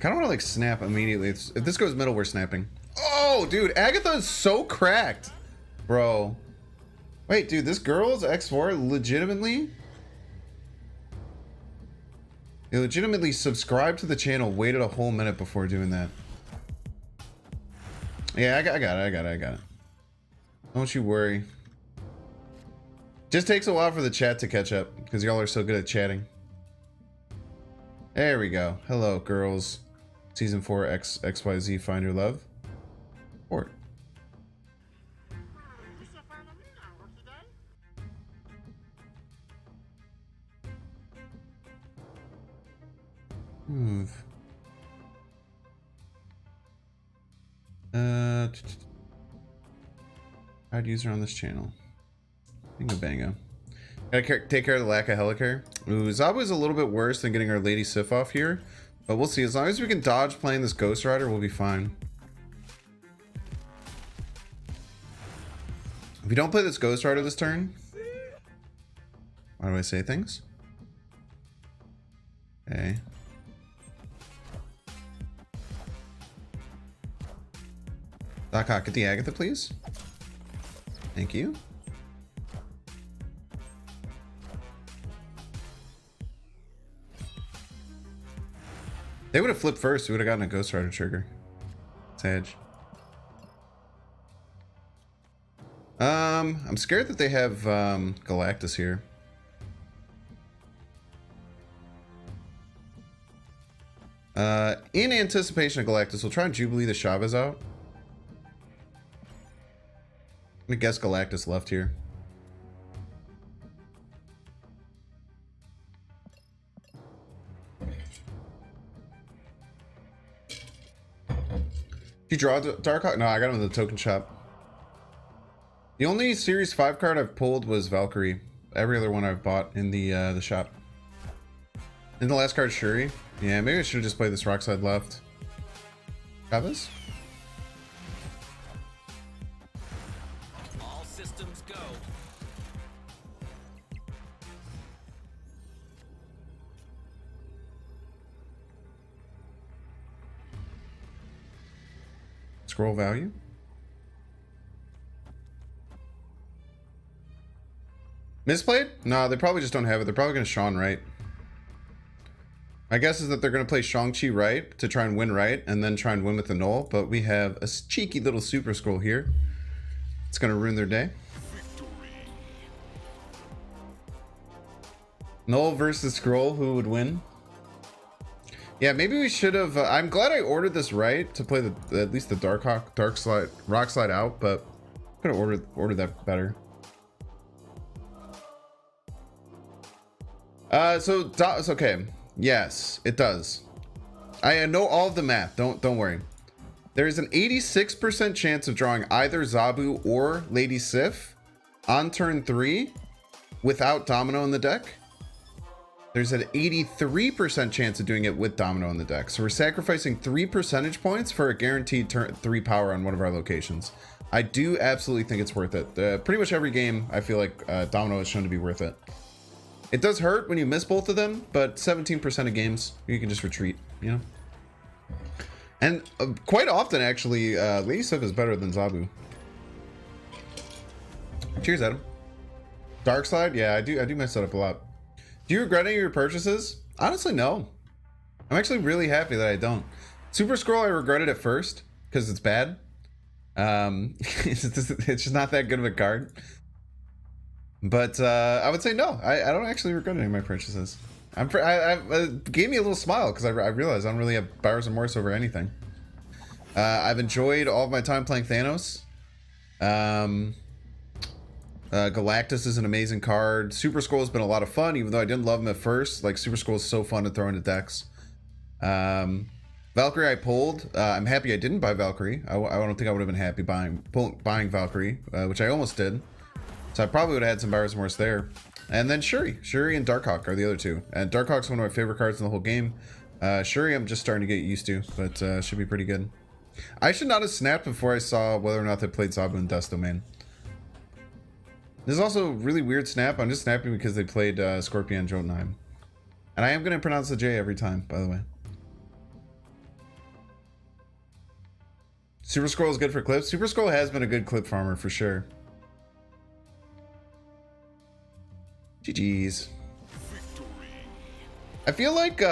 Kind of want to like snap immediately. If this goes middle, we're snapping. Oh, dude, Agatha is so cracked, bro. Wait, dude, this girl's X4 legitimately. They legitimately subscribed to the channel, waited a whole minute before doing that. Yeah, I got it. Don't you worry. Just takes a while for the chat to catch up because y'all are so good at chatting. There we go. Hello, girls. Season 4 XYZ Find Your Love. Port. Move. Hard user on this channel. Bingo bango. Gotta take care of the lack of Helicare. Ooh, Zabu is a little bit worse than getting our Lady Sif off here. But we'll see. As long as we can dodge playing this Ghost Rider, we'll be fine. If we don't play this Ghost Rider this turn... Why do I say things? Okay. Doc, get the Agatha, please. Thank you. They would have flipped first. We would have gotten a Ghost Rider trigger. Sage. I'm scared that they have Galactus here. In anticipation of Galactus, we'll try and Jubilee the Chavez out. I'm gonna guess Galactus left here. Did you draw Darkhawk? No, I got him in the token shop. The only Series 5 card I've pulled was Valkyrie. Every other one I've bought in the shop. And the last card, Shuri. Yeah, maybe I should have just played this Rockside left. Chavez? All systems go. Scroll value? Misplayed? No, they probably just don't have it. They're probably going to Sean right. My guess is that they're going to play Shang-Chi right to try and win right and then try and win with the null. But we have a cheeky little super scroll here. It's going to ruin their day. Null versus scroll. Who would win? Yeah, maybe we should have. I'm glad I ordered this right to play the at least the Rock Slide out, but could have ordered that better. So it's okay. Yes, it does. I know all of the math. Don't worry. There is an 86% chance of drawing either Zabu or Lady Sif on turn 3 without Domino in the deck. There's an 83% chance of doing it with Domino in the deck. So we're sacrificing 3 percentage points for a guaranteed turn 3 power on one of our locations. I do absolutely think it's worth it. Pretty much every game, I feel like Domino is shown to be worth it. It does hurt when you miss both of them, but 17% of games, you can just retreat, you know? And quite often, actually, Lady Sif is better than Zabu. Cheers, Adam. Dark Slide? Yeah, I do mess that up a lot. Do you regret any of your purchases? Honestly, no. I'm actually really happy that I don't. Super Scroll, I regretted at first, because it's bad. It's just not that good of a card. But I would say no. I don't actually regret any of my purchases. It gave me a little smile because I realized I don't really have buyer's remorse over anything. I've enjoyed all of my time playing Thanos. Galactus is an amazing card. Super Scroll has been a lot of fun, even though I didn't love him at first. Like, Super Scroll is so fun to throw into decks. Valkyrie I pulled. I'm happy I didn't buy Valkyrie. I don't think I would have been happy buying Valkyrie, which I almost did. So I probably would have had some buyer's remorse there. And then Shuri and Darkhawk are the other two. And Darkhawk's one of my favorite cards in the whole game. Shuri I'm just starting to get used to, but should be pretty good. I should not have snapped before I saw whether or not they played Zabu and Death Domain. This is also a really weird snap. I'm just snapping because they played Scorpion Jotunheim. And I am going to pronounce the J every time, by the way. Super Scroll is good for clips. Super Scroll has been a good clip farmer for sure. GG's. I feel like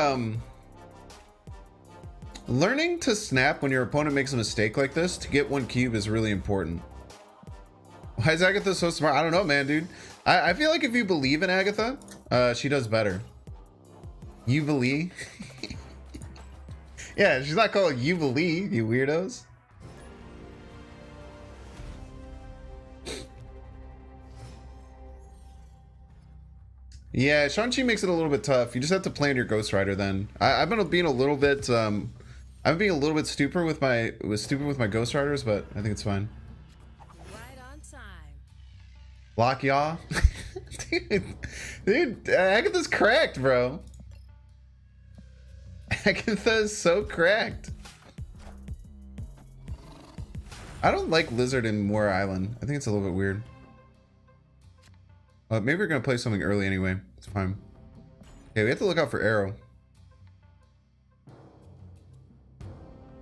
learning to snap when your opponent makes a mistake like this to get 1 cube is really important. Why is Agatha so smart? I don't know, man, dude. I feel like if you believe in Agatha, she does better. You believe? Yeah, she's not called You Believe, you weirdos. Yeah, Shang-Chi makes it a little bit tough. You just have to plan your Ghost Rider then. I've been being a little bit stupid with my Ghost Riders, but I think it's fine. Right on time. Lock yaw. dude, Agatha's cracked, bro. Agatha is so cracked. I don't like Lizard in Moor Island. I think it's a little bit weird. Maybe we're gonna play something early anyway. It's fine. Okay, we have to look out for Arrow.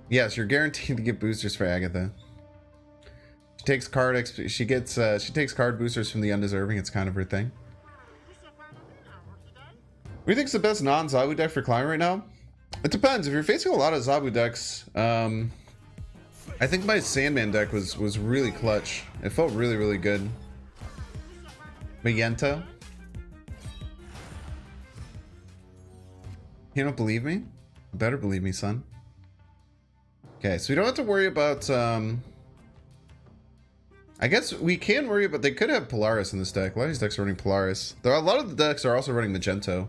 Yes, you're guaranteed to get boosters for Agatha. takes she takes card boosters from the undeserving. It's kind of her thing. What do you think's the best non-Zabu deck for Climber right now? It depends. If you're facing a lot of Zabu decks, I think my Sandman deck was really clutch. It felt really, really good. Magenta. You don't believe me? You better believe me, son. Okay, so we don't have to worry about, I guess we can worry about, they could have Polaris in this deck. A lot of these decks are running Polaris. There are a lot of the decks are also running Magento.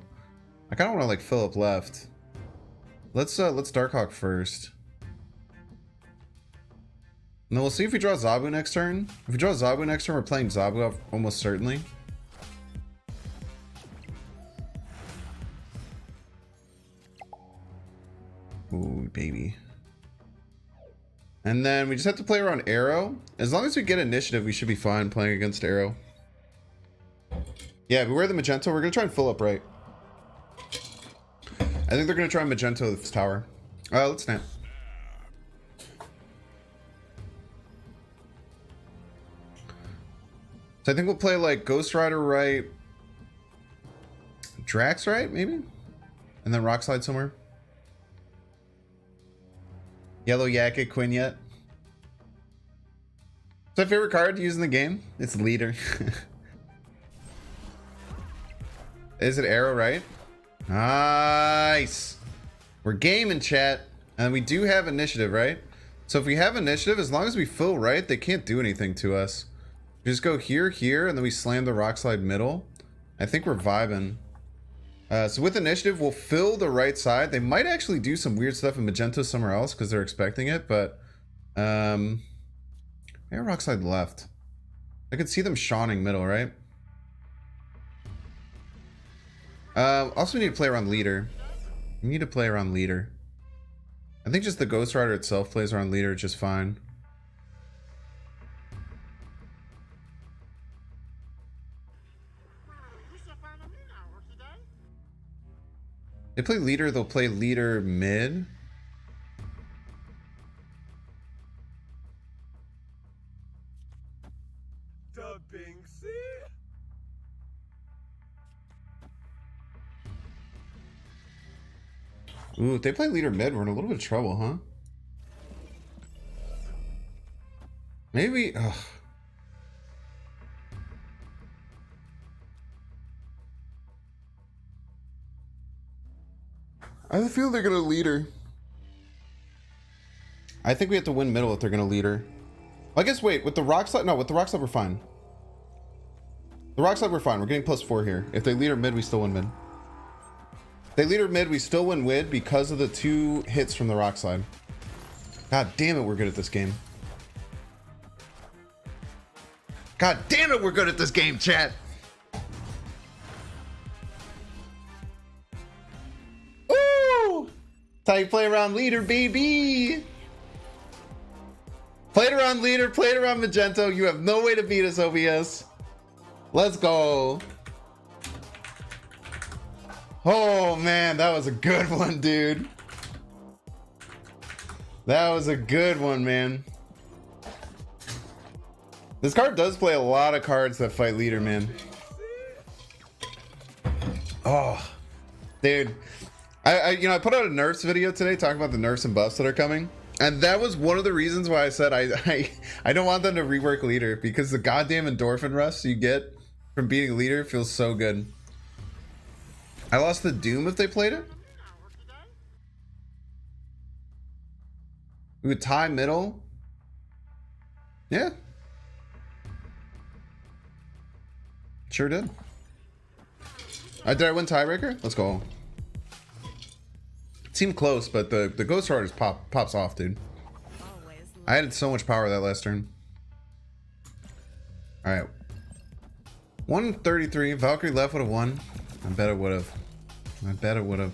I kind of want to like fill up left. Let's Darkhawk first. And then we'll see if we draw Zabu next turn. If we draw Zabu next turn, we're playing Zabu off almost certainly. Ooh, baby. And then we just have to play around Arrow. As long as we get initiative, we should be fine playing against Arrow. Yeah, beware the Magento. We're going to try and fill up right. I think they're going to try and Magento this tower. Let's snap. So I think we'll play like Ghost Rider right. Drax right, maybe? And then Rock Slide somewhere. Yellow Yakit Quinjet. It's my favorite card to use in the game. It's Leader. Is it Arrow right? Nice. We're gaming, chat. And we do have initiative, right? So if we have initiative, as long as we fill right, they can't do anything to us. We just go here, here, and then we slam the Rock Slide middle. I think we're vibing. So with initiative, we'll fill the right side. They might actually do some weird stuff in Magento somewhere else because they're expecting it, but maybe Rock Slide left. I could see them shawning middle, right? Also, we need to play around Leader. We need to play around Leader. I think just the Ghost Rider itself plays around Leader just fine. They play Leader, they'll play Leader mid. Ooh, if they play Leader mid, we're in a little bit of trouble, huh? Maybe. Ugh. I feel they're gonna Leader. I think we have to win middle if they're gonna Leader. I guess wait, with the Rock Slide, no, with the Rock Slide we're fine. The Rock Slide we're fine. We're getting +4 here. If they Leader mid, we still win mid. If they Leader mid, we still win mid because of the 2 hits from the Rock Slide. God damn it, we're good at this game. God damn it, we're good at this game, chat. Woo! That's how you play around Leader, baby. Play it around Leader, play it around Magento. You have no way to beat us, OBS. Let's go. Oh man, that was a good one, dude. That was a good one, man. This card does play a lot of cards that fight Leader, man. Oh, dude. I put out a nerfs video today talking about the nerfs and buffs that are coming. And that was one of the reasons why I said I don't want them to rework Leader, because the goddamn endorphin rush you get from beating Leader feels so good. I lost the Doom if they played it. We would tie middle. Yeah. Sure did. Did I win tiebreaker? Let's go. It seemed close, but the Ghost Riders pops off, dude. I added so much power that last turn. Alright. 133. Valkyrie left would have won. I bet it would have. I bet it would have.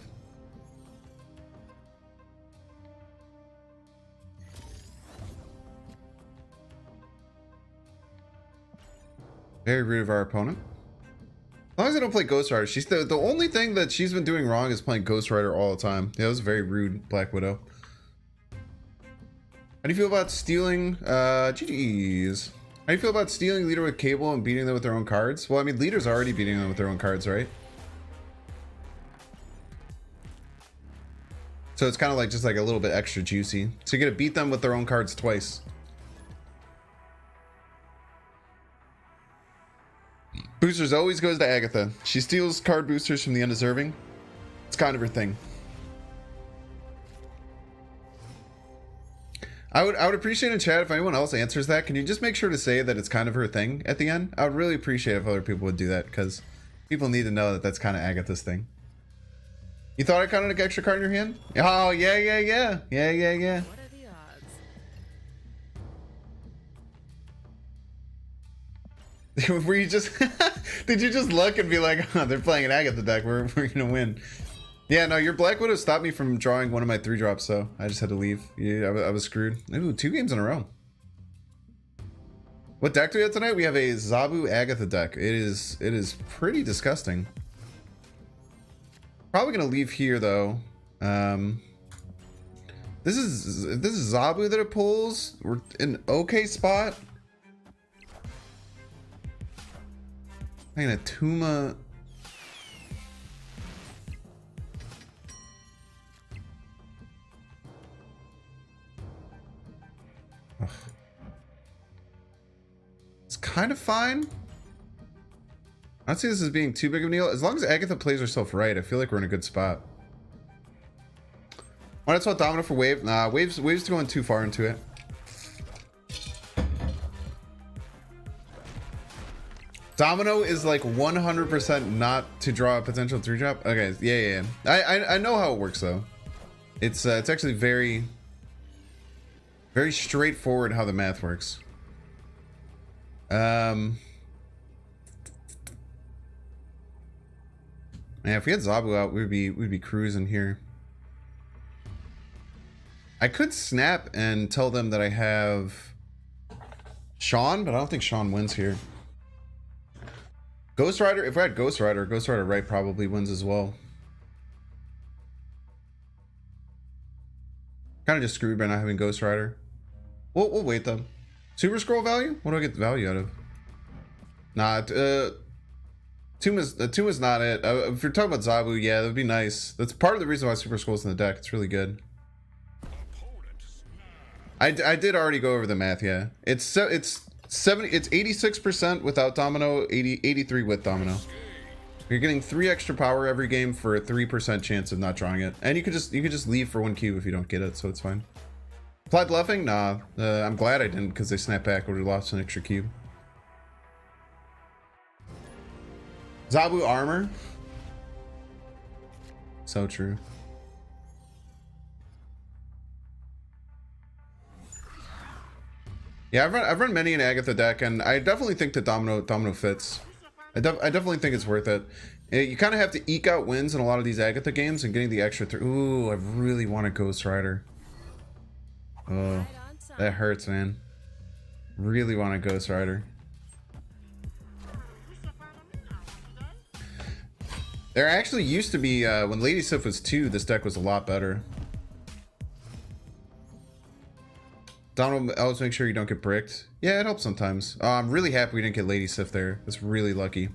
Very rude of our opponent. As long as I don't play Ghost Rider. She's the only thing that she's been doing wrong is playing Ghost Rider all the time. Yeah, that was very rude, Black Widow. do you feel about stealing, GG's. How do you feel about stealing leader with cable and beating them with their own cards? Well, I mean, leader's already beating them with their own cards, right? So it's kind of like just like a little bit extra juicy. So you get to beat them with their own cards twice. Boosters always goes to Agatha. She steals card boosters from the undeserving. It's kind of her thing. I would appreciate in chat if anyone else answers that. Can you just make sure to say that it's kind of her thing at the end? I would really appreciate if other people would do that, because people need to know that that's kind of Agatha's thing. You thought I counted an extra card in your hand? Oh, yeah. What are the odds? Were you just did you just look and be like, oh, they're playing an Agatha deck, we're gonna win? Yeah, no, your black would have stopped me from drawing one of my 3-drops, so I just had to leave. Yeah, I was screwed. Ooh, 2 games in a row. What deck do we have tonight? We have a Zabu Agatha deck. It is pretty disgusting. Probably gonna leave here though. This is Zabu that it pulls. We're in an okay spot. I'm gonna Tuma. Ugh. It's kind of fine. I don't see this as being too big of a deal. As long as Agatha plays herself right, I feel like we're in a good spot. Why not swap Domino for Wave? Nah, Wave's going too far into it. Domino is like 100% not to draw a potential 3-drop. Okay, yeah. I know how it works though. It's actually very straightforward how the math works. Yeah, if we had Zabu out, we'd be cruising here. I could snap and tell them that I have Sean, but I don't think Sean wins here. Ghost Rider, if I had Ghost Rider right probably wins as well. Kind of just screwed by not having Ghost Rider. We'll wait though. Super Scroll value? What do I get the value out of? Nah, Tuma's not it. If you're talking about Zabu, yeah, that'd be nice. That's part of the reason why Super Scroll's in the deck. It's really good. I did already go over the math, yeah. It's 86% without Domino, 83 with Domino. You're getting 3 extra power every game for a 3% chance of not drawing it. And you could just leave for 1 cube if you don't get it, so it's fine. Apply bluffing? Nah. I'm glad I didn't, because they snapped back. Would have lost an extra cube. Zabu armor. So true. Yeah, I've run many in Agatha deck, and I definitely think that Domino fits. I definitely think it's worth it. You kind of have to eke out wins in a lot of these Agatha games, and getting the extra through. Ooh, I really want a Ghost Rider. Oh, that hurts, man. Really want a Ghost Rider. There actually used to be, when Lady Sif was 2, this deck was a lot better. Donald, always make sure you don't get bricked. Yeah, it helps sometimes. I'm really happy we didn't get Lady Sif there. That's really lucky.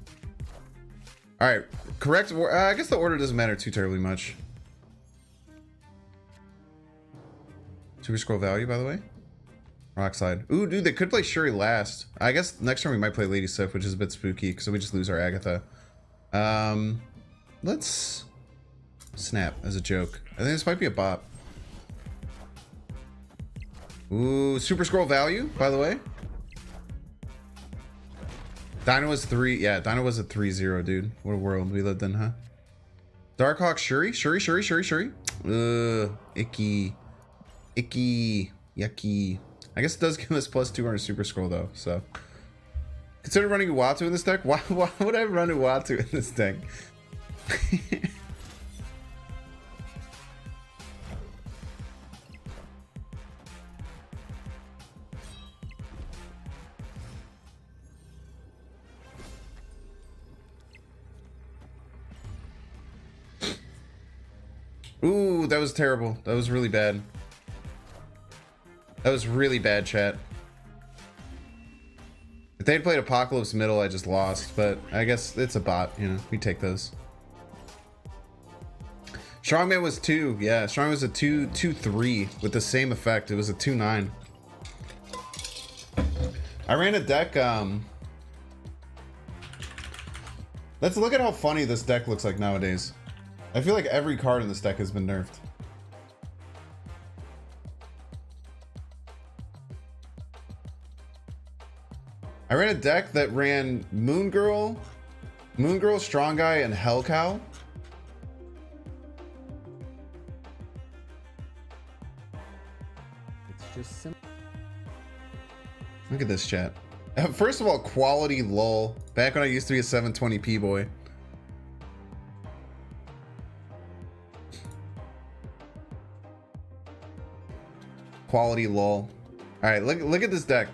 All right, correct. I guess the order doesn't matter too terribly much. Super Scroll value, by the way. Rockslide. Ooh, dude, they could play Shuri last. I guess next time we might play Lady Sif, which is a bit spooky because we just lose our Agatha. Let's snap as a joke. I think this might be a bot. Ooh, Super Scroll value, by the way. Dino was 3. Yeah, Dino was a 3-0, dude. What a world we lived in, huh? Darkhawk Shuri? Shuri. Ugh, icky. Yucky. I guess it does give us +2 on a Super Scroll, though, so. Consider running Uatu in this deck? Why would I run Uatu in this deck? Ooh, that was terrible. That was really bad. That was really bad, chat. If they'd played Apocalypse Middle, I just lost, but I guess it's a bot, you know, we take those. Strongman was 2, yeah, Strongman was a 2-3 with the same effect. It was a 2-9. I ran a deck, let's look at how funny this deck looks like nowadays. I feel like every card in this deck has been nerfed. I ran a deck that ran Moon Girl, Strong Guy, and Hell Cow. It's just simple. Look at this chat. First of all, quality lol. Back when I used to be a 720p boy. Quality lol. All right, look at this deck.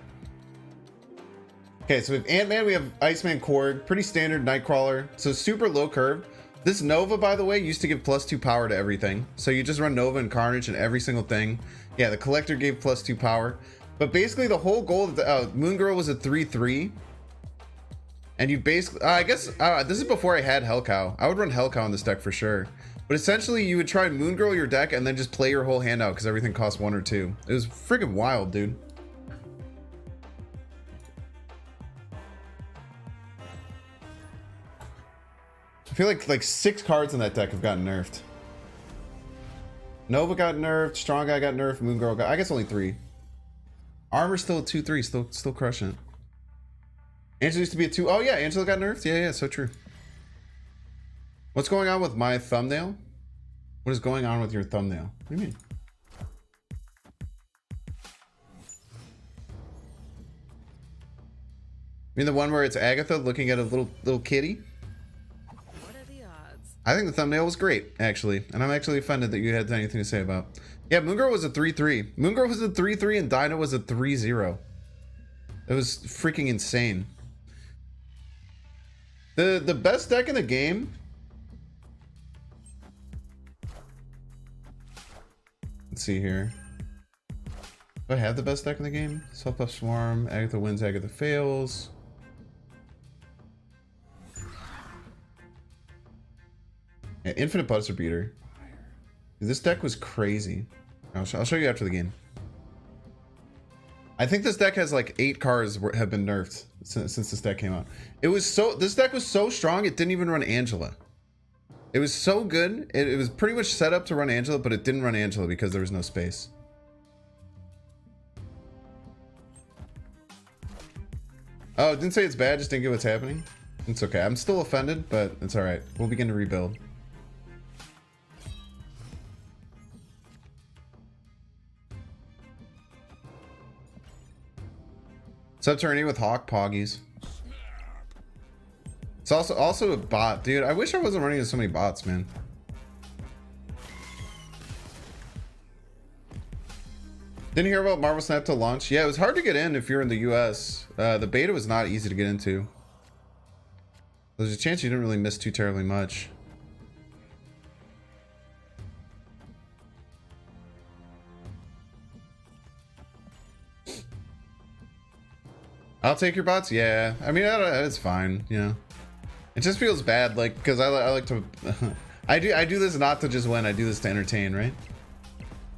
Okay, so we have Ant-Man, we have Iceman Korg, pretty standard Nightcrawler, so super low curve. This Nova, by the way, used to give +2 power to everything. So you just run Nova and Carnage and every single thing. Yeah, the Collector gave +2 power. But basically the whole goal of the Moon Girl was a 3-3. And you basically, I guess, this is before I had Hell Cow. I would run Hell Cow in this deck for sure. But essentially you would try and Moon Girl your deck and then just play your whole hand out because everything costs 1 or 2. It was freaking wild, dude. I feel like 6 cards in that deck have gotten nerfed. Nova got nerfed, Strong Guy got nerfed, Moon Girl got, I guess only 3. Armor's still a 2-3, still crushing it. Angela used to be a 2. Oh yeah, Angela got nerfed. Yeah, so true. What's going on with my thumbnail? What is going on with your thumbnail? What do you mean? You mean the one where it's Agatha looking at a little kitty? I think the thumbnail was great, actually. And I'm actually offended that you had anything to say about. Yeah, Moon Girl was a 3-3. Moon Girl was a 3-3 and Dinah was a 3-0. It was freaking insane. The best deck in the game. Let's see here. Do I have the best deck in the game? Self-Puff Swarm, Agatha wins, Agatha fails. Yeah, Infinite Buzzer Beater. This deck was crazy. I'll show you after the game. I think this deck has like 8 cards have been nerfed since this deck came out. This deck was so strong it didn't even run Angela. It was so good. It was pretty much set up to run Angela, but it didn't run Angela because there was no space. Oh, it didn't say it's bad, just didn't get what's happening. It's okay. I'm still offended, but it's all right. We'll begin to rebuild. Subterranean with Hawk Poggies. It's also a bot, dude. I wish I wasn't running into so many bots, man. Didn't hear about Marvel Snap till launch. Yeah, it was hard to get in if you're in the US. The beta was not easy to get into. There's a chance you didn't really miss too terribly much. I'll take your bots. Yeah, I mean it's fine. You know, it just feels bad, like because I like to. I do this not to just win. I do this to entertain, right?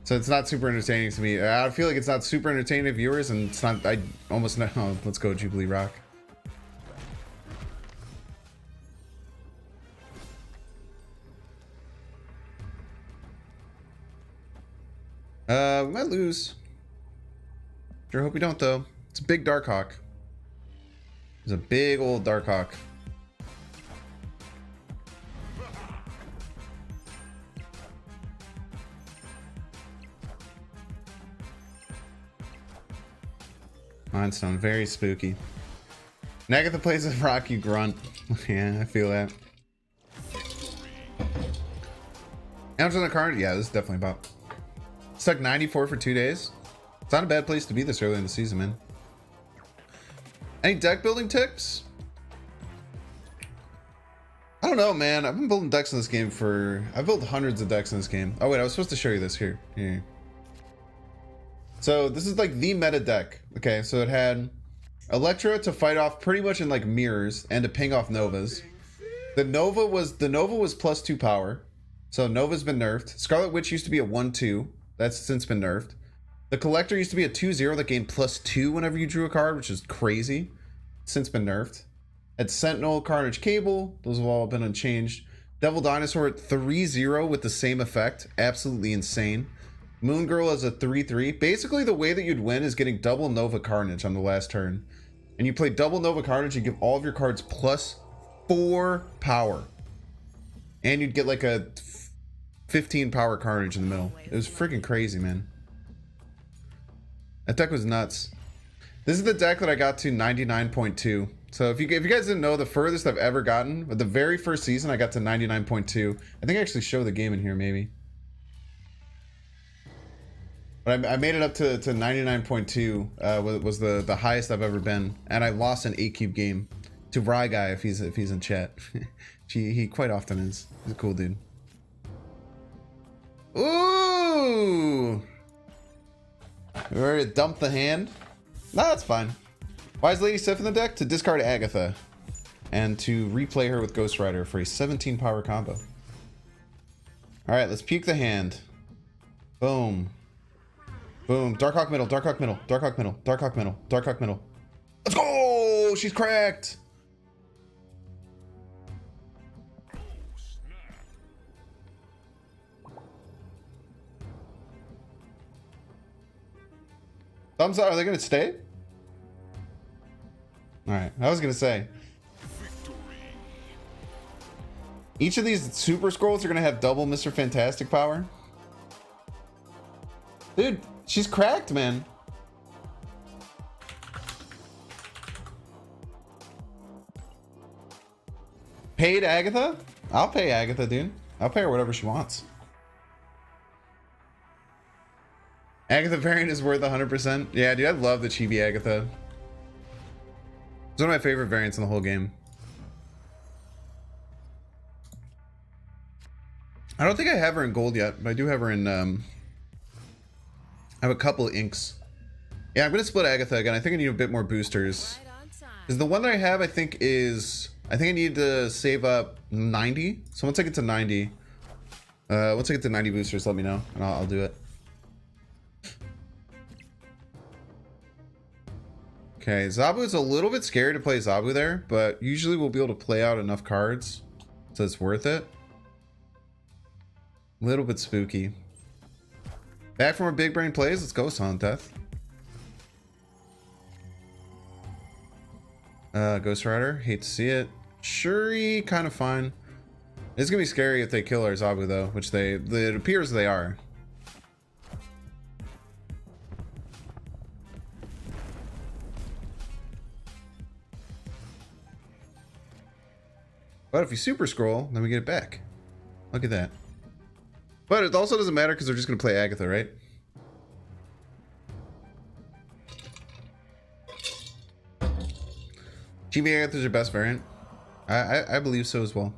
So it's not super entertaining to me. I feel like it's not super entertaining to viewers, and it's not. I almost know. Oh, let's go Jubilee Rock. We might lose. Sure hope we don't though. It's a big Darkhawk. It's a big old Darkhawk. Mindstone, very spooky. Agatha plays a Rocky Grunt. Yeah, I feel that. Amazon on the card? Yeah, this is definitely about. Stuck 94 for 2 days. It's not a bad place to be this early in the season, man. Any deck building tips? I don't know, man. I've been building decks in this game I've built hundreds of decks in this game. Oh wait, I was supposed to show you this here. Here. So this is like the meta deck. Okay, so it had Electra to fight off pretty much in like mirrors and to ping off Novas. The Nova was +2 power. So Nova's been nerfed. Scarlet Witch used to be a 1/2. That's since been nerfed. The Collector used to be a 2/0 that gained +2 whenever you drew a card, which is crazy. Since been nerfed. Had Sentinel, Carnage Cable. Those have all been unchanged. Devil Dinosaur at 3/0 with the same effect. Absolutely insane. Moon Girl as a 3/3. Basically, the way that you'd win is getting double Nova Carnage on the last turn. And you play double Nova Carnage, you give all of your cards +4 power. And you'd get like a 15 power Carnage in the middle. It was freaking crazy, man. That deck was nuts. This is the deck that I got to 99.2. So if you guys didn't know, the furthest I've ever gotten, but the very first season I got to 99.2. I think I actually show the game in here maybe. But I made it up to 99.2. Was the highest I've ever been, and I lost an 8-cube game to Rye Guy if he's in chat. he quite often is. He's a cool dude. Ooh! We ready to dump the hand? No, that's fine. Why is Lady Sif in the deck? To discard Agatha. And to replay her with Ghost Rider for a 17 power combo. Alright, let's puke the hand. Boom. Boom. Darkhawk middle, Darkhawk middle, Darkhawk middle, Darkhawk middle, Darkhawk middle. Let's go! She's cracked! Thumbs up. Are they going to stay? Alright. I was going to say. Each of these super scrolls are going to have double Mr. Fantastic power. Dude, she's cracked, man. Paid Agatha? I'll pay Agatha, dude. I'll pay her whatever she wants. Agatha variant is worth 100%. Yeah, dude, I love the Chibi Agatha. It's one of my favorite variants in the whole game. I don't think I have her in gold yet, but I do have her in, I have a couple of inks. Yeah, I'm gonna split Agatha again. I think I need a bit more boosters. Because the one that I have, I think I need to save up 90. So once I get to 90, once I get to 90 boosters, let me know, and I'll do it. Okay, Zabu is a little bit scary to play Zabu there, but usually we'll be able to play out enough cards so it's worth it. A little bit spooky. Back from our big brain plays, let's go, Silent Death. Ghost Rider, hate to see it. Shuri, kind of fine. It's gonna be scary if they kill our Zabu though, which it appears they are. But if you super scroll, then we get it back. Look at that. But it also doesn't matter because they're just going to play Agatha, right? Chibi Agatha is your best variant. I believe so as well.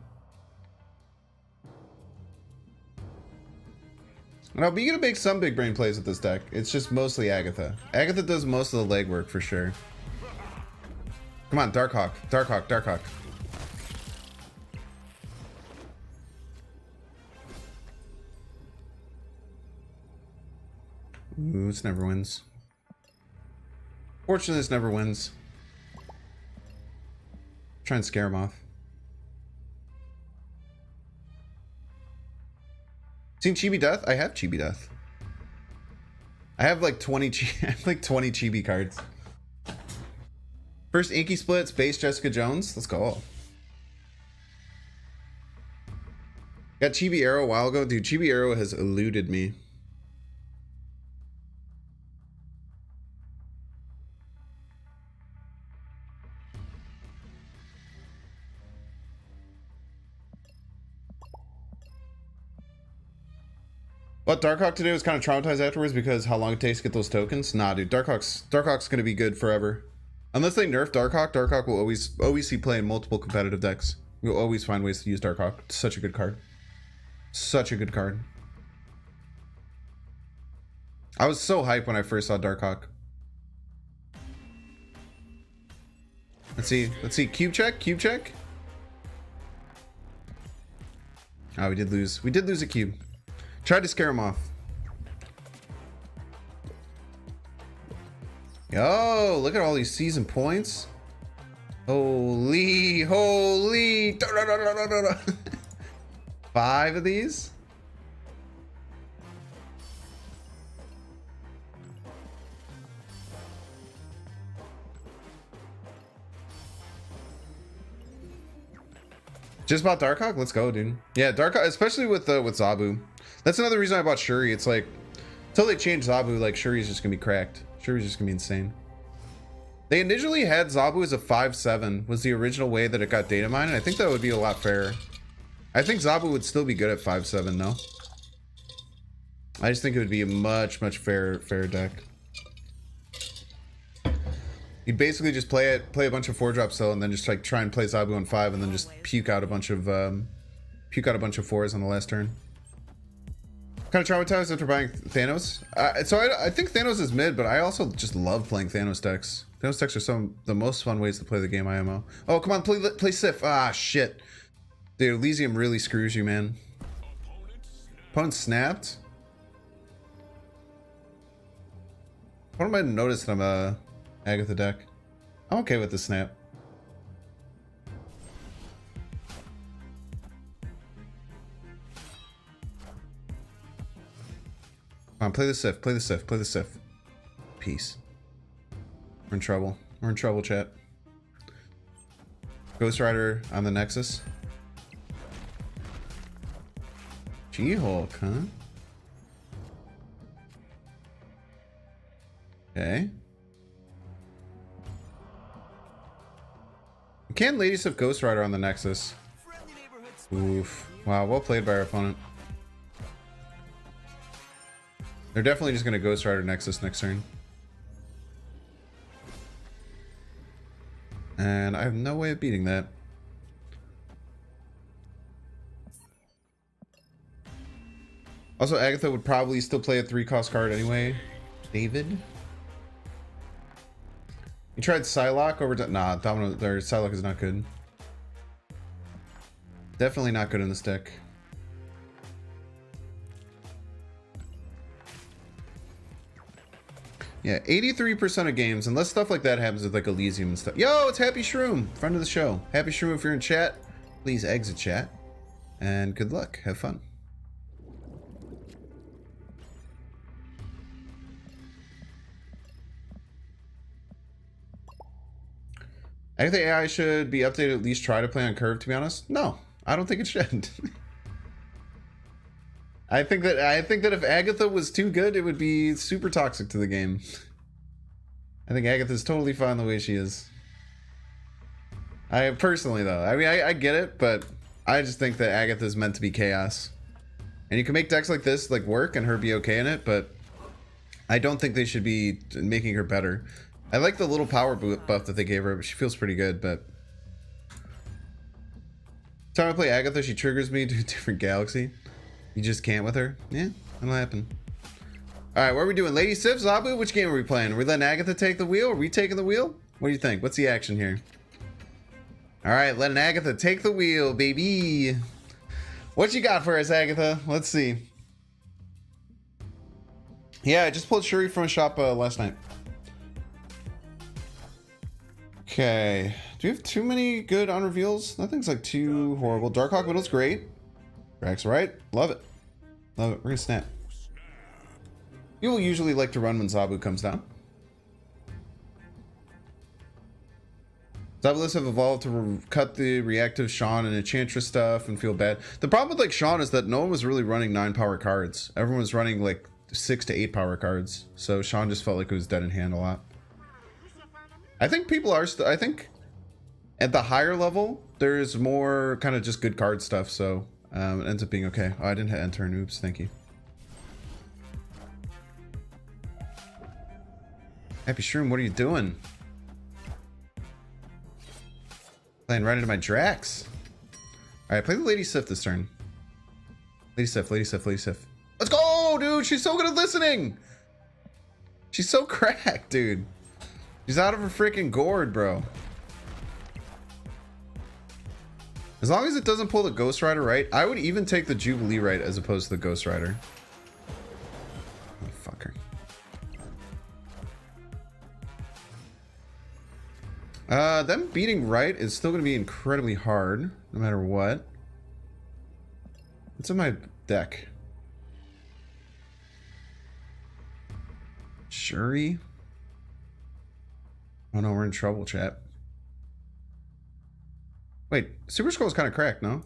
Now, but you're going to make some big brain plays with this deck. It's just mostly Agatha. Agatha does most of the legwork for sure. Come on, Darkhawk. Darkhawk, Darkhawk. Ooh, this never wins. Fortunately, this never wins. Try and scare him off. Seen Chibi Death? I have Chibi Death. I have like 20 Chibi cards. First Inky split, Space Jessica Jones. Let's go. Got Chibi Arrow a while ago. Dude, Chibi Arrow has eluded me. But Darkhawk today was kind of traumatized afterwards because how long it takes to get those tokens. Nah, dude, Darkhawk's gonna be good forever. Unless they nerf Darkhawk, Darkhawk will always see play in multiple competitive decks. You'll always find ways to use Darkhawk. It's such a good card. Such a good card. I was so hyped when I first saw Darkhawk. Let's see. Cube check. Oh, we did lose. We did lose a cube. Tried to scare him off. Yo, look at all these season points. Holy. 5 of these. Just bought Darkhawk? Let's go, dude. Yeah, Darkhawk, especially with Zabu. That's another reason I bought Shuri. It's like, until they change Zabu, like, Shuri's just gonna be cracked. Shuri's just gonna be insane. They initially had Zabu as a 5/7, was the original way that it got data mined, and I think that would be a lot fairer. I think Zabu would still be good at 5/7, though. I just think it would be a much fairer deck. You'd basically just play a bunch of 4-drop still, and then just like try and play Zabu on 5, and then just puke out a bunch of 4s on the last turn. Kind of traumatized after buying Thanos. So I think Thanos is mid, but I also just love playing Thanos decks. Thanos decks are some of the most fun ways to play the game IMO. Oh, come on, play Sif. Ah, shit. Dude, Elysium really screws you, man. Opponent snapped. Opponent might have noticed that I'm a Agatha deck. I'm okay with the snap. Come on, play the Sif. Peace. We're in trouble, chat. Ghost Rider on the Nexus. She-Hulk, huh? Okay. Can Lady Sif Ghost Rider on the Nexus? Oof. Wow, well played by our opponent. They're definitely just going to Ghost Rider Nexus next turn. And I have no way of beating that. Also, Agatha would probably still play a 3-cost card anyway. David? You tried Psylocke over... Nah, Psylocke is not good. Definitely not good in this deck. Yeah, 83% of games, unless stuff like that happens with like Elysium and stuff. Yo, it's Happy Shroom, friend of the show. Happy Shroom, if you're in chat, please exit chat. And good luck. Have fun. Agatha AI should be updated, at least try to play on curve, to be honest. No, I don't think it should. I think that if Agatha was too good, it would be super toxic to the game. I think Agatha's totally fine the way she is. I personally though, I mean, I get it, but I just think that Agatha's meant to be chaos. And you can make decks like this like work and her be okay in it, but I don't think they should be making her better. I like the little power buff that they gave her, but she feels pretty good, but time I play Agatha, she triggers me to a different galaxy. You just can't with her? Yeah, that'll happen. Alright, what are we doing? Lady Sif, Zabu? Which game are we playing? Are we letting Agatha take the wheel? Are we taking the wheel? What do you think? What's the action here? Alright, letting Agatha take the wheel, baby. What you got for us, Agatha? Let's see. Yeah, I just pulled Shuri from a shop last night. Okay. Do we have too many good on reveals? Nothing's like too horrible. Darkhawk Widow's great. Rack's right. Love it. Love it. We're gonna snap. People usually like to run when Zabu comes down. Zabulists have evolved to cut the reactive Sean and Enchantress stuff and feel bad. The problem with like Sean is that no one was really running 9 power cards. Everyone was running like 6 to 8 power cards. So Sean just felt like it was dead in hand a lot. I think people are I think at the higher level there's more kind of just good card stuff, so it ends up being okay. Oh, I didn't hit enter. Oops, thank you. Happy Shroom, what are you doing? Playing right into my Drax. Alright, play the Lady Sif this turn. Lady Sif, Lady Sif, Lady Sif. Let's go, dude! She's so good at listening! She's so cracked, dude. She's out of her freaking gourd, bro. As long as it doesn't pull the Ghost Rider right, I would even take the Jubilee right as opposed to the Ghost Rider. Oh, fucker. Them beating right is still going to be incredibly hard, no matter what. What's in my deck? Shuri? Oh no, we're in trouble, chat. Wait, Super Scroll is kind of cracked, no?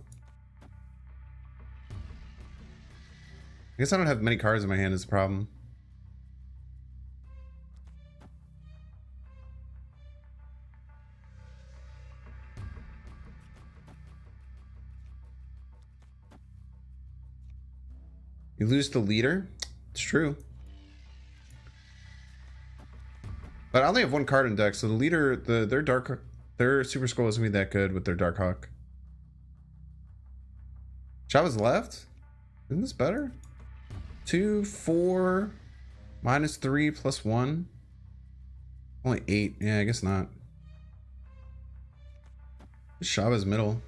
I guess I don't have many cards in my hand is the problem. You lose the leader? It's true. But I only have one card in deck, so the leader, their Super Scroll isn't gonna be that good with their Dark Hawk. Chava's left? Isn't this better? 2, 4, -3, +1. Only 8. Yeah, I guess not. Chava's middle.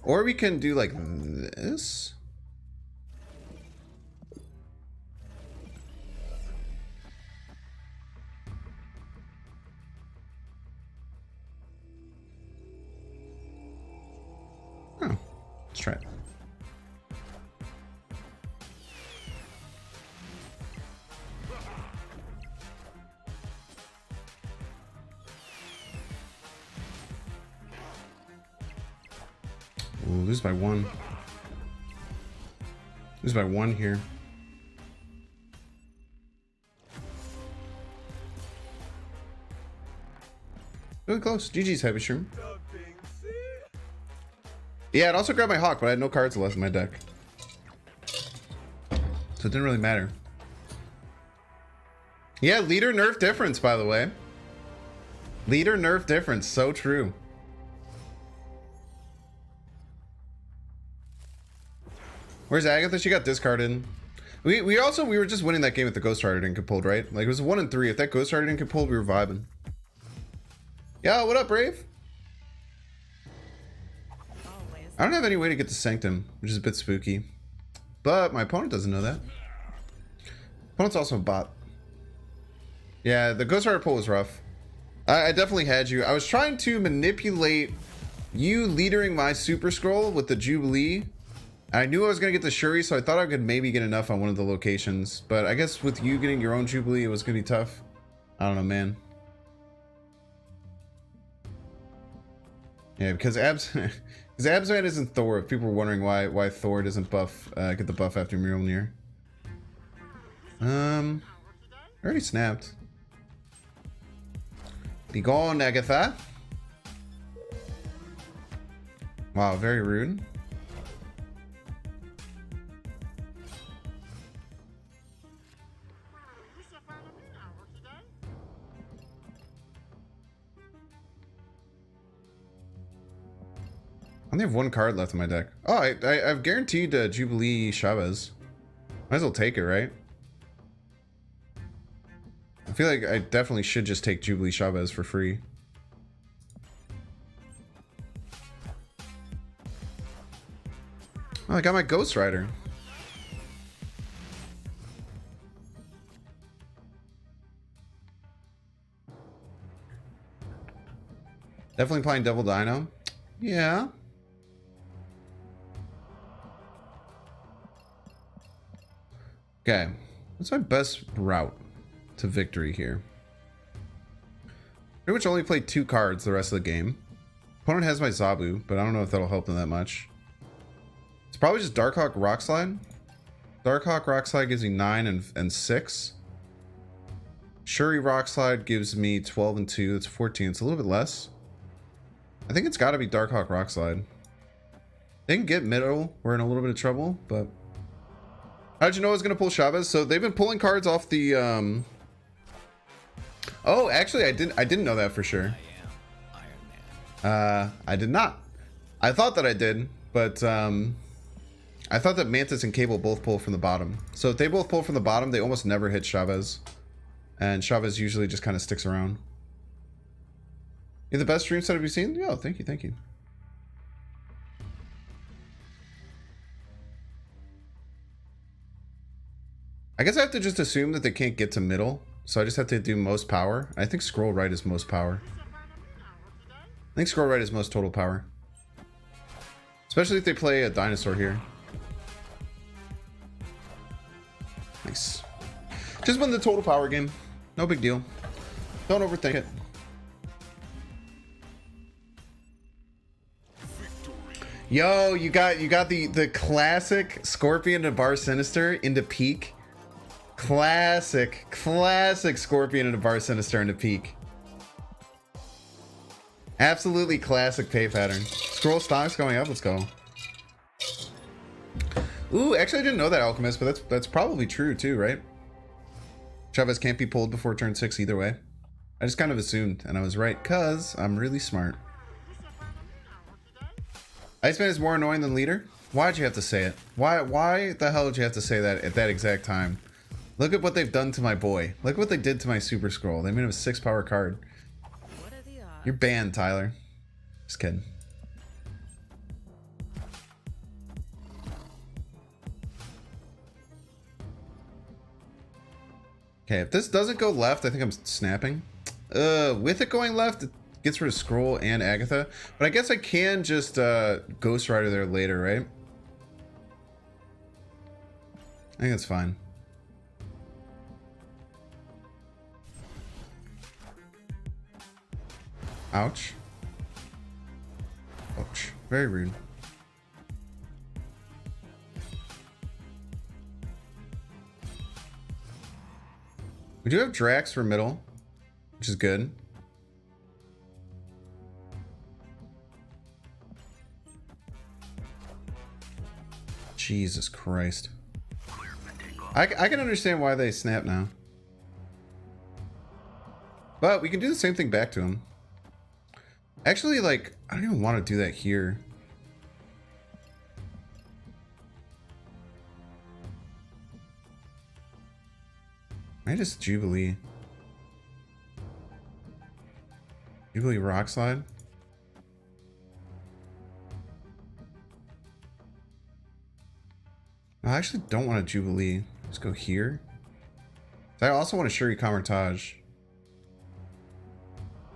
Or we can do like this. Oh, let's try it. We'll lose by 1. Lose by 1 here. Really close. GG's, Heavy Shroom. Yeah, it also grabbed my Hawk, but I had no cards left in my deck. So it didn't really matter. Yeah, leader nerf difference, by the way. Leader nerf difference, so true. Where's Agatha? She got discarded. We were just winning that game if the Ghost Rider didn't get pulled, right? Like it was 1 and 3. If that Ghost Rider didn't get pulled, we were vibing. Yo, what up, Brave? I don't have any way to get to Sanctum, which is a bit spooky. But my opponent doesn't know that. Opponent's also a bot. Yeah, the Ghost Rider pull was rough. I definitely had you. I was trying to manipulate you leadering my Super Scroll with the Jubilee. I knew I was going to get the Shuri, so I thought I could maybe get enough on one of the locations. But I guess with you getting your own Jubilee, it was going to be tough. I don't know, man. Yeah, because Absman isn't Thor. If people were wondering why Thor doesn't buff, get the buff after Mjolnir. I already snapped. Be gone, Agatha. Wow, very rude. I only have 1 card left in my deck. Oh, I've guaranteed Jubilee Chavez. Might as well take it, right? I feel like I definitely should just take Jubilee Chavez for free. Oh, I got my Ghost Rider. Definitely playing Devil Dino. Yeah. Okay, what's my best route to victory here? Pretty much only played 2 cards the rest of the game. Opponent has my Zabu, but I don't know if that'll help them that much. It's probably just Darkhawk Rockslide. Darkhawk Rockslide gives me 9 and 6. Shuri Rockslide gives me 12 and 2. That's 14. It's a little bit less. I think it's got to be Darkhawk Rockslide. They can get middle. We're in a little bit of trouble, but... How'd you know I was going to pull Chavez? So they've been pulling cards off the... Oh, actually, I didn't know that for sure. I did not. I thought that I did, but I I thought that Mantis and Cable both pull from the bottom. So if they both pull from the bottom, they almost never hit Chavez. And Chavez usually just kind of sticks around. You're the best stream setup you've seen? Yeah, thank you, thank you. I guess I have to just assume that they can't get to middle. So I just have to do most power. I think scroll right is most power. I think scroll right is most total power. Especially if they play a dinosaur here. Nice. Just win the total power game. No big deal. Don't overthink it. Yo, you got the classic Scorpion to Bar Sinister into peak. Classic Scorpion into Bar Sinister into peak. Absolutely classic pay pattern. Scroll stocks going up. Let's go. Ooh, actually I didn't know that, Alchemist, but that's probably true too, right? Chavez can't be pulled before turn 6 either way. I just kind of assumed, and I was right, cause I'm really smart. Iceman is more annoying than leader? Why'd you have to say it? Why the hell did you have to say that at that exact time? Look at what they've done to my boy. Look what they did to my super scroll. They made him a 6 power card. You're banned, Tyler. Just kidding. Okay, if this doesn't go left, I think I'm snapping. With it going left, it gets rid of Scroll and Agatha. But I guess I can just Ghost Rider there later, right? I think that's fine. Ouch. Ouch. Very rude. We do have Drax for middle, which is good. Jesus Christ. I can understand why they snap now. But we can do the same thing back to him. Actually, like, I don't even want to do that here. I just Jubilee. Jubilee Rock Slide. I actually don't want a Jubilee. Let's go here. I also want a Shuri Kamertage.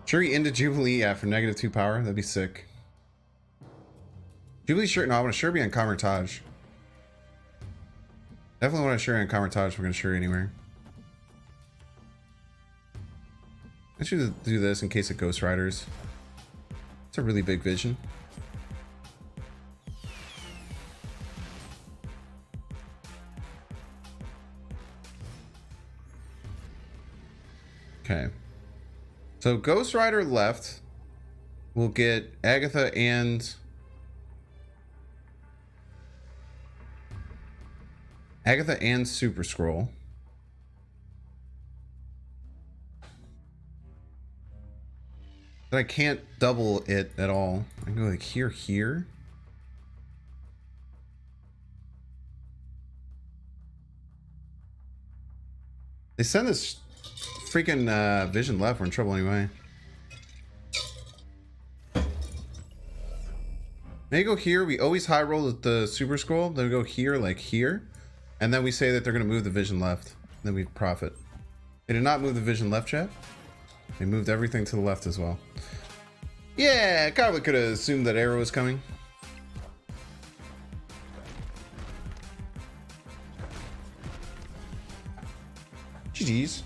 Shuri into Jubilee, yeah, for -2 power. That'd be sick. Jubilee Shuri. No, I want a Shuri on Kamertage. Definitely want a Shuri on Kamertage. We're gonna Shuri anywhere. I should do this in case of Ghost Riders. It's a really big vision. Okay. So Ghost Rider left. We'll get Agatha and Super Scroll. But I can't double it at all. I can go like here. They send this freaking vision left. We're in trouble anyway. They go here. We always high roll the Super Scroll. Then we go here, like here. And then we say that they're going to move the vision left. Then we profit. They did not move the vision left, chat. They moved everything to the left as well. Yeah, probably could have assumed that Arrow was coming. GG's.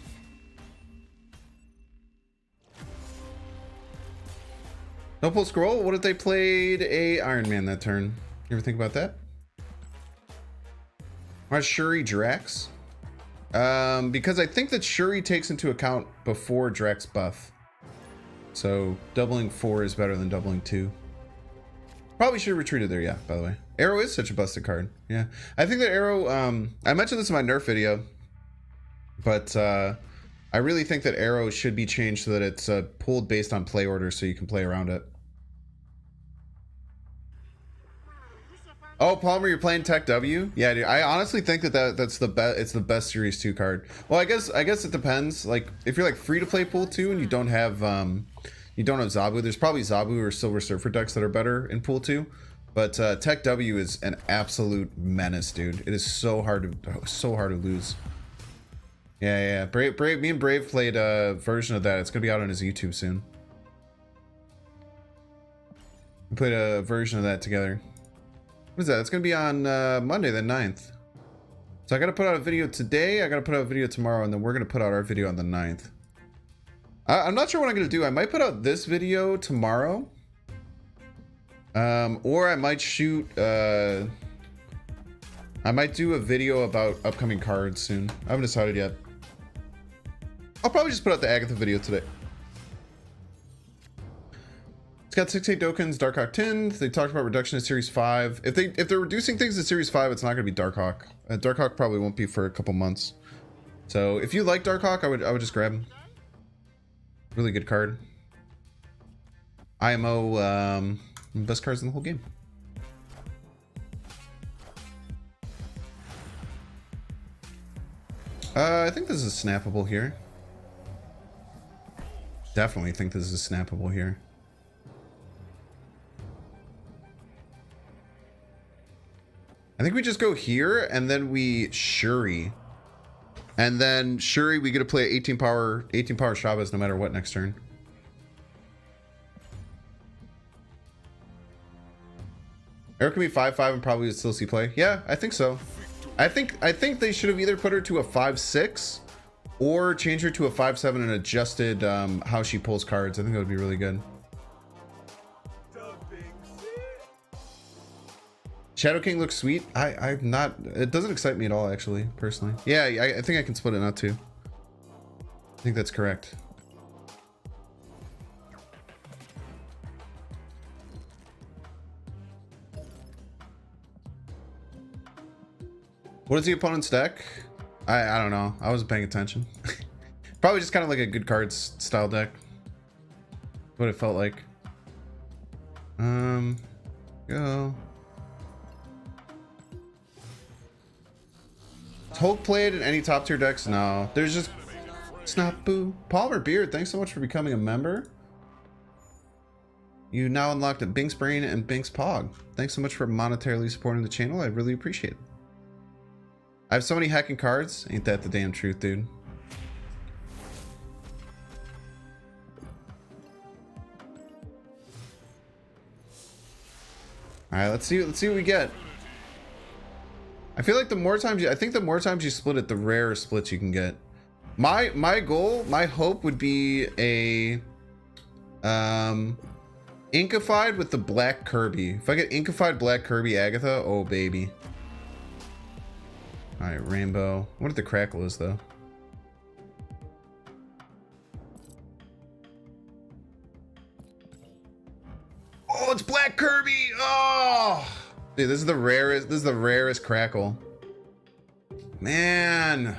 No pull scroll. What if they played a Iron Man that turn? You ever think about that? Why Shuri Drax? Because I think that Shuri takes into account before Drax buff. So doubling 4 is better than doubling 2. Probably should have retreated there, yeah, by the way. Arrow is such a busted card. Yeah. I think that Arrow, I mentioned this in my nerf video, but I really think that Arrow should be changed so that it's pulled based on play order so you can play around it. Oh, Palmer, you're playing Tech W? Yeah, dude. I honestly think that's the best. It's the best Series 2 card. Well, I guess it depends. Like, if you're like free to play Pool 2 and you don't have Zabu, there's probably Zabu or Silver Surfer decks that are better in Pool 2. But Tech W is an absolute menace, dude. It is so hard to lose. Yeah. Brave, me and Brave played a version of that. It's gonna be out on his YouTube soon. We played a version of that together. What is that? It's gonna be on Monday the 9th. So I gotta put out a video today, I gotta put out a video tomorrow, and then we're gonna put out our video on the 9th. I'm not sure what I'm gonna do. I might put out this video tomorrow. Or I might shoot, I might do a video about upcoming cards soon. I haven't decided yet. I'll probably just put out the Agatha video today. It's got 6-8 Dokens, Darkhawk Tins. They talked about reduction in Series 5. If they're reducing things in Series 5, it's not going to be Darkhawk. Darkhawk probably won't be for a couple months. So if you like Darkhawk, I would just grab him. Really good card. IMO, best cards in the whole game. I think this is snappable here. Definitely think this is snappable here. I think we just go here and then we Shuri. And then Shuri, we get to play 18 power Shabas no matter what next turn. Eric can be 5-5 and probably still see play. Yeah, I think so. I think they should have either put her to a 5-6 or change her to a 5-7 and adjusted how she pulls cards. I think that would be really good. Shadow King looks sweet. I'm not. It doesn't excite me at all, actually, personally. Yeah, I think I can split it out too. I think that's correct. What is the opponent's deck? I don't know. I wasn't paying attention. Probably just kind of like a good cards style deck. What it felt like. Go. Hulk played in any top tier decks? No. There's just Snap-boo. Palmer Beard, thanks so much for becoming a member. You now unlocked a Bink's Brain and Bink's Pog. Thanks so much for monetarily supporting the channel. I really appreciate it. I have so many hacking cards. Ain't that the damn truth, dude? All right, let's see what we get. I feel like the more times you split it, the rarer splits you can get. My goal, my hope would be a Inkified with the Black Kirby. If I get Inkified Black Kirby Agatha, oh baby. All right, Rainbow. I wonder what the crackle is though. Oh, it's Black Kirby. Oh, dude, this is the rarest. This is the rarest crackle. Man,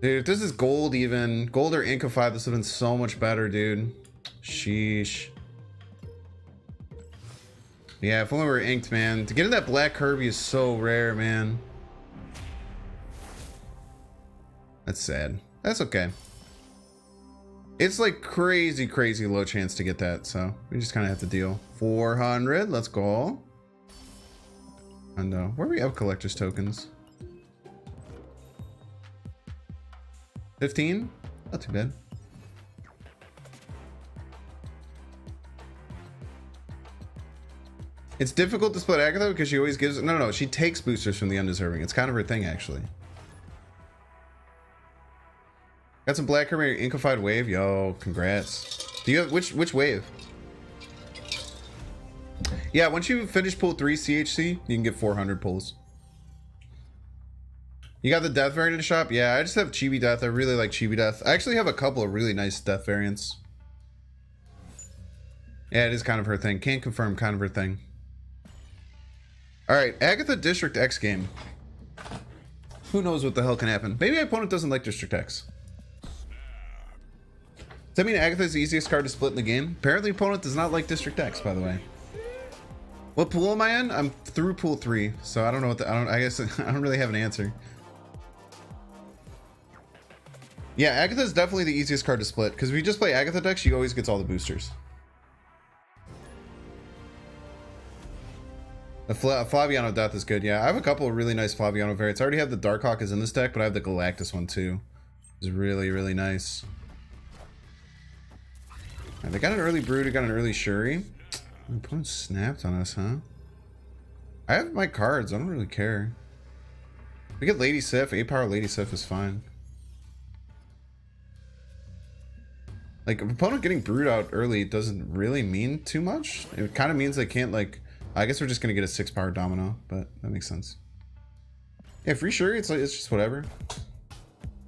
dude, if this is gold, even gold or Inkified, this would have been so much better, dude. Sheesh. Yeah, if only we were inked, man. To get in that Black Kirby is so rare, man. That's sad. That's okay. It's like crazy low chance to get that, so we just kind of have to deal. 400, let's go. And where we have collector's tokens? 15? Not too bad. It's difficult to split Agatha because she always gives... No, she takes boosters from the undeserving. It's kind of her thing, actually. Got some Black Kirby Inkified wave. Yo, congrats. Do you have which wave? Yeah, once you finish pull 3 CHC, you can get 400 pulls. You got the death variant in the shop? Yeah, I just have Chibi Death. I really like Chibi Death. I actually have a couple of really nice death variants. Yeah, it is kind of her thing. Can't confirm, kind of her thing. All right, Agatha District X game. Who knows what the hell can happen? Maybe my opponent doesn't like District X. Does that mean Agatha is the easiest card to split in the game? Apparently, opponent does not like District X, by the way. What pool am I in? I'm through pool 3, so I don't know what I guess I don't really have an answer. Yeah, Agatha is definitely the easiest card to split, because if you just play Agatha deck, she always gets all the boosters. A Flaviano Death is good, yeah. I have a couple of really nice Flaviano variants. I already have the Darkhawk is in this deck, but I have the Galactus one too. It's really, really nice. Right, they got an early Brood, they got an early Shuri. Opponent snapped on us, huh? I have my cards, I don't really care. We get Lady Sif, 8-power Lady Sif is fine. Like, if opponent getting Brood out early doesn't really mean too much. It kind of means they can't, like... I guess we're just going to get a 6-power Domino, but that makes sense. Yeah, free Shuri, it's just whatever.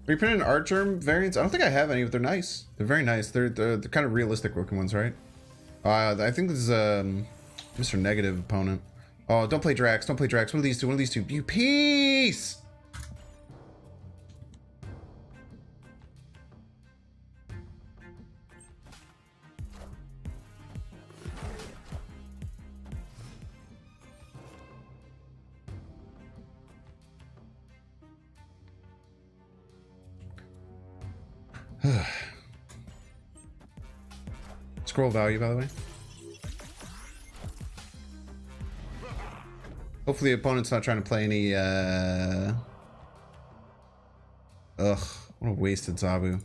Reprinted Archerm variants, I don't think I have any, but they're nice. They're very nice. They're kind of realistic looking ones, right? I think this is Mr. Negative opponent. Oh, don't play Drax, don't play Drax. One of these two, one of these two. You peace! Scroll value, by the way. Hopefully the opponent's not trying to play any ugh, what a wasted Zabu.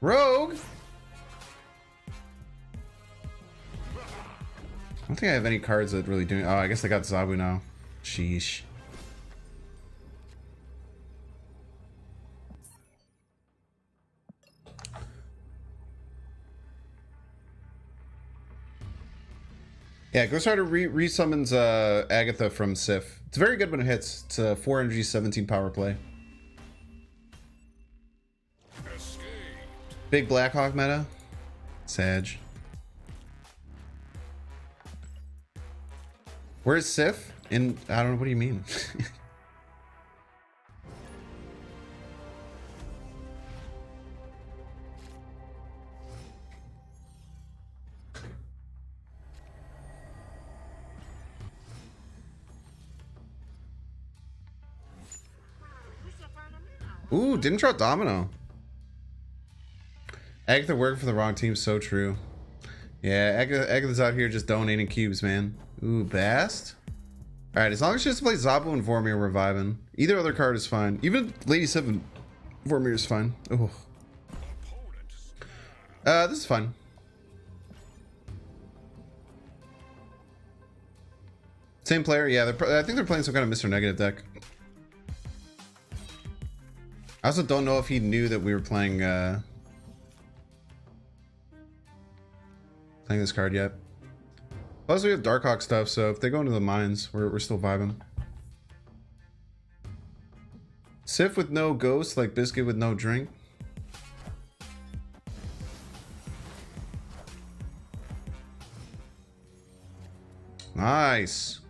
Rogue! I don't think I have any cards that really do. Oh, I guess I got Zabu now. Sheesh. Yeah, Ghost Rider resummons Agatha from Sif. It's very good when it hits. It's a 4 energy, 17 power play. Escaped. Big Blackhawk meta. Sag. Where's Sif? In I don't know, what do you mean? Ooh, didn't draw Domino. Agatha working for the wrong team, so true. Yeah, Agatha's out here just donating cubes, man. Ooh, Bast. Alright, as long as she doesn't play Zabu and Vormir, we're vibing. Either other card is fine. Even Lady 7 Vormir is fine. Oh. This is fun. Same player, yeah. I think they're playing some kind of Mr. Negative deck. I also don't know if he knew that we were playing this card yet. Plus we have Darkhawk stuff, so if they go into the mines, we're still vibing. Sif with no ghost, like Biscuit with no drink. Nice.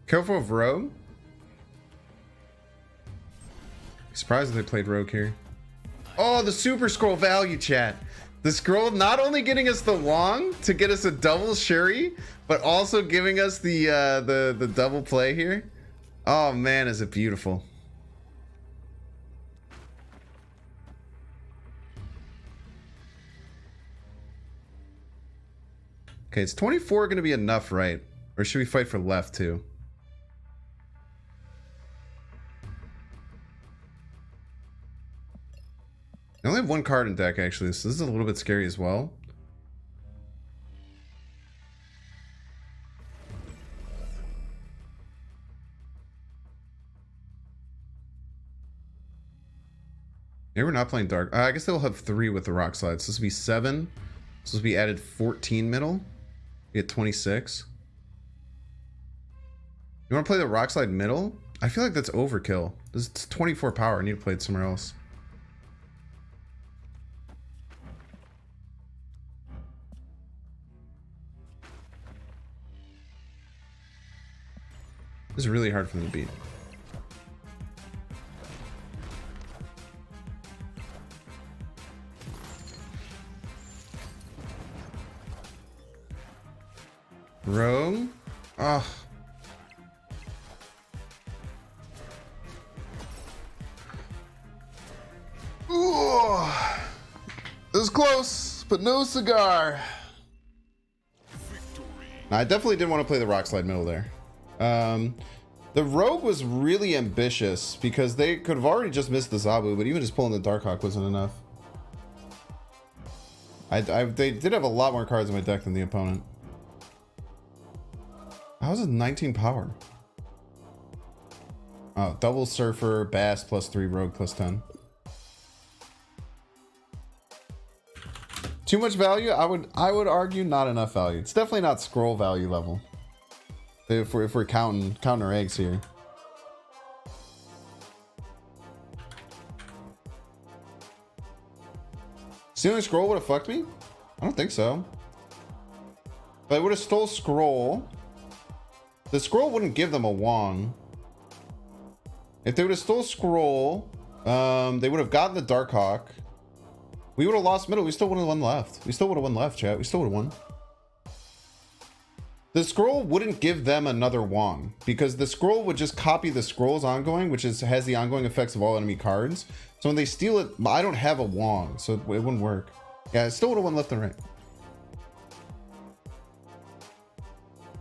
Careful of Rogue. Surprised if they played Rogue here. Oh, the super scroll value, chat. The scroll not only getting us the Wong to get us a double Shuri, but also giving us the double play here. Oh man, is it beautiful. Okay, is 24 going to be enough, right? Or should we fight for left too? I only have one card in deck, actually, so this is a little bit scary as well. Yeah, we're not playing dark. I guess they'll have 3 with the rock slide. So this will be 7. So this will be added 14 middle. We get 26. You want to play the rock slide middle? I feel like that's overkill. This is 24 power. I need to play it somewhere else. This is really hard for them to beat. Rogue? Oh. Ooh. This is close, but no cigar. I definitely didn't want to play the rock slide middle there. The Rogue was really ambitious because they could have already just missed the Zabu, but even just pulling the Darkhawk wasn't enough. They did have a lot more cards in my deck than the opponent. How is it 19 power? Oh, double Surfer, Bass +3, Rogue +10. Too much value? I would argue not enough value. It's definitely not scroll value level. If we're counting our eggs here. Stealing scroll would have fucked me? I don't think so. If I would have stole scroll, the scroll wouldn't give them a Wong. If they would have stole scroll, they would have gotten the Darkhawk. We would have lost middle. We still would have won left. We still would have won left, chat. We still would have won. The scroll wouldn't give them another Wong because the scroll would just copy the scroll's ongoing, which has the ongoing effects of all enemy cards. So when they steal it, I don't have a Wong, so it wouldn't work. Yeah, I still would have won left and right.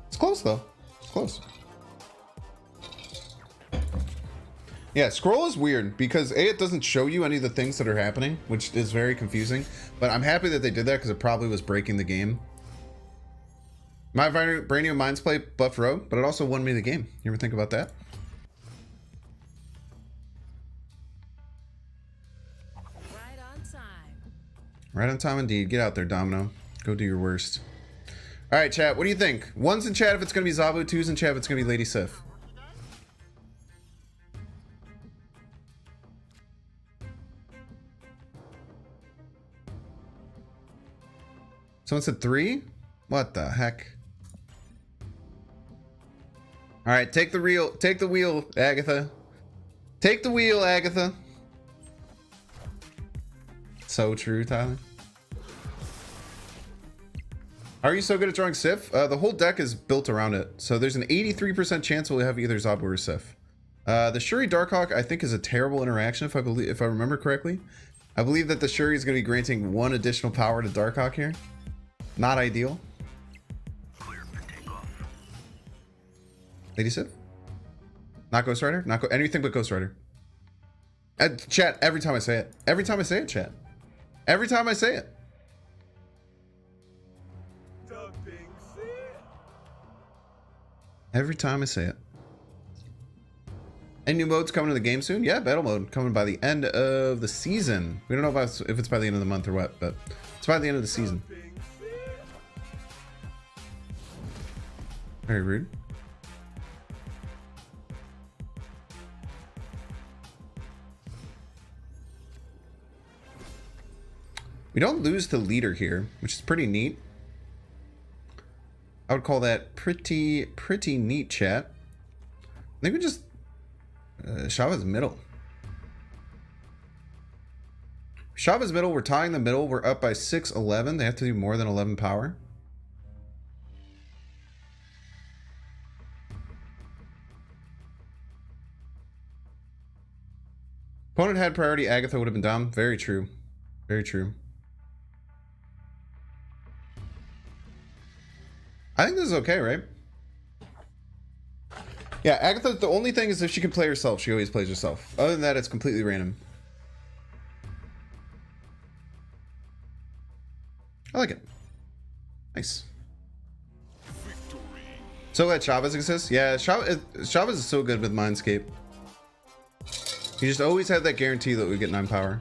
It's close though. It's close. Yeah, scroll is weird because A, it doesn't show you any of the things that are happening, which is very confusing. But I'm happy that they did that because it probably was breaking the game. My Brainium Minds play buffed Rogue, but it also won me the game. You ever think about that? Right on time. Right on time indeed. Get out there, Domino. Go do your worst. All right, chat. What do you think? One's in chat if it's going to be Zabu. Two's in chat if it's going to be Lady Sif. Someone said 3? What the heck? All right, take the wheel, Agatha. Take the wheel, Agatha. So true, Tyler. How are you so good at drawing Sif? The whole deck is built around it. So there's an 83% chance we'll have either Zabu or Sif. The Shuri Darkhawk, I think, is a terrible interaction if I remember correctly. I believe that the Shuri is going to be granting 1 additional power to Darkhawk here. Not ideal. Lady Sif? Not Ghost Rider? Not anything but Ghost Rider. Chat, every time I say it. Every time I say it, chat. Every time I say it. Every time I say it. Any new modes coming to the game soon? Yeah, battle mode coming by the end of the season. We don't know if it's by the end of the month or what, but it's by the end of the season. Very rude. We don't lose the leader here, which is pretty neat. I would call that pretty neat, chat. I think we just Shava's middle. Shava's middle. We're tying the middle. We're up by 6-11. They have to do more than 11 power. Opponent had priority. Agatha would have been down. Very true. Very true. I think this is okay, right? Yeah, Agatha, the only thing is if she can play herself, she always plays herself. Other than that, it's completely random. I like it. Nice. So glad Chavez exists. Yeah, Chavez is so good with Mindscape. You just always have that guarantee that we get 9 power.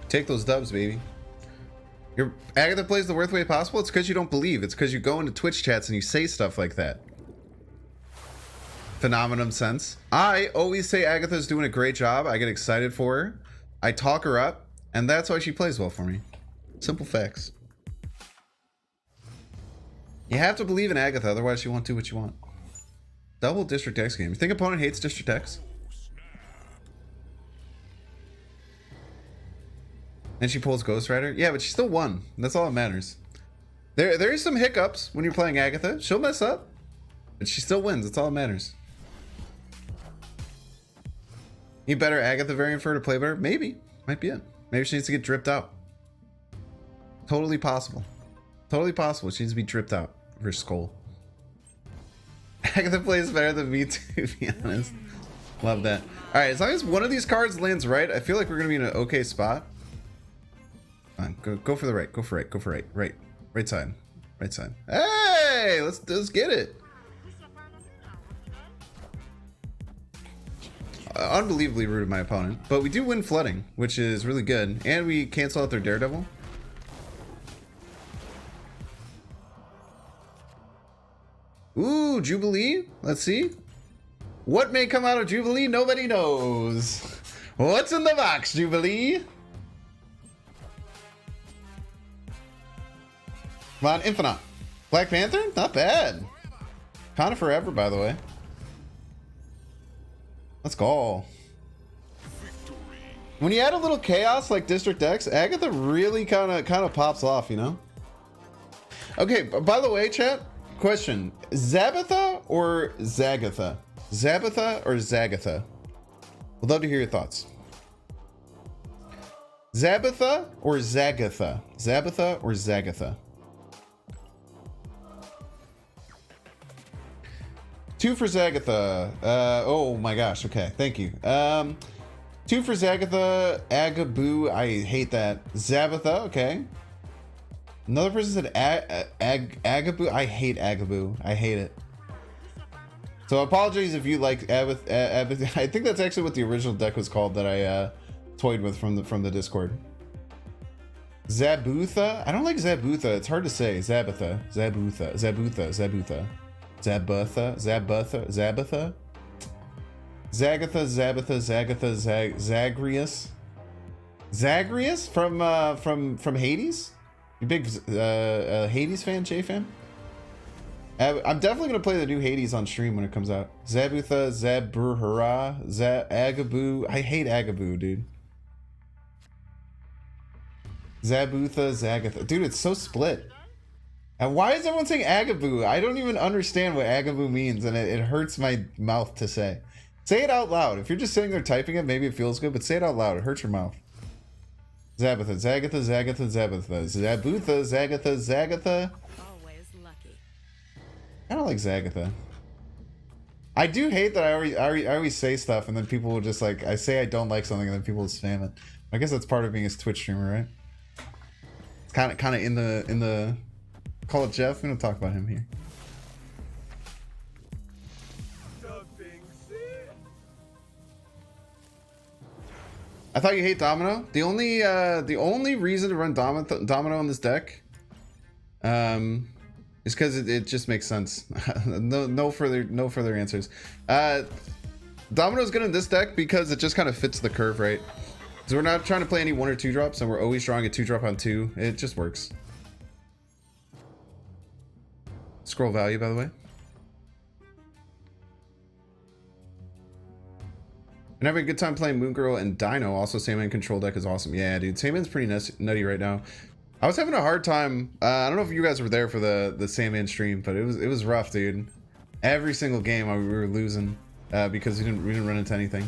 Take those dubs, baby. Your Agatha plays the worst way possible. It's because you don't believe. It's because you go into Twitch chats and you say stuff like that. Phenomenon sense. I always say Agatha's doing a great job. I get excited for her. I talk her up, and that's why she plays well for me. Simple facts. You have to believe in Agatha, otherwise she won't do what you want. Double District X game. You think opponent hates District X? And she pulls Ghost Rider? Yeah, but she still won. That's all that matters. There is some hiccups when you're playing Agatha. She'll mess up, but she still wins. That's all that matters. Need better Agatha variant for her to play better? Maybe. Might be it. Maybe she needs to get dripped out. Totally possible. Totally possible. She needs to be dripped out of her skull. Agatha plays better than me too, to be honest. Love that. Alright, as long as one of these cards lands right, I feel like we're going to be in an okay spot. Fine, go for the right. Go for right. Go for right. Right side. Right side. Hey! Let's get it. Unbelievably rude of my opponent. But we do win flooding, which is really good. And we cancel out their Daredevil. Ooh, Jubilee. Let's see. What may come out of Jubilee? Nobody knows. What's in the box, Jubilee? Come on, Infinite. Black Panther? Not bad. Kind of forever, by the way. Let's go. When you add a little chaos like District X, Agatha really kind of pops off, you know? Okay, by the way, chat, question. Zabatha or Zagatha? Zabatha or Zagatha? Would love to hear your thoughts. Zabatha or Zagatha? Zabatha or Zagatha? 2 for Zagatha. Oh my gosh. Okay, thank you. 2 for Zagatha. Agaboo. I hate that. Zabatha. Okay. Another person said Agaboo. I hate Agaboo. I hate it. So apologies if you like I think that's actually what the original deck was called that I toyed with from the Discord. Zabutha. I don't like Zabutha. It's hard to say. Zabatha. Zabutha. Zabutha. Zabutha. Zabatha, Zabatha, Zabatha, Zagatha, Zabatha, Zagatha, Zagreus, Zagreus from Hades. You big Hades fan, J fan? I'm definitely gonna play the new Hades on stream when it comes out. Zabutha, Zaburhara, Agaboo. I hate Agaboo, dude. Zabutha, Zagatha, dude. It's so split. And why is everyone saying Agaboo? I don't even understand what Agaboo means, and it hurts my mouth to say. Say it out loud. If you're just sitting there typing it, maybe it feels good, but say it out loud. It hurts your mouth. Zabatha, Zagatha, Zagatha, Zabatha, Zabutha, Zagatha, Zagatha. Always lucky. I don't like Zagatha. I do hate that I always say stuff, and then people will just like, I say I don't like something, and then people will spam it. I guess that's part of being a Twitch streamer, right? It's kind of in the. Call it Jeff. We don't talk about him here. I thought you hate Domino. The only reason to run Domino in this deck, is because it just makes sense. no further answers. Domino's good in this deck because it just kind of fits the curve, right? So we're not trying to play any 1 or 2 drops, and we're always drawing a 2-drop on 2. It just works. Scroll value, by the way. And having a good time playing Moon Girl and Dino. Also, Sandman control deck is awesome. Yeah, dude, Sandman's pretty nutty right now. I was having a hard time. I don't know if you guys were there for the Sandman stream, but it was rough, dude. Every single game we were losing because we didn't run into anything.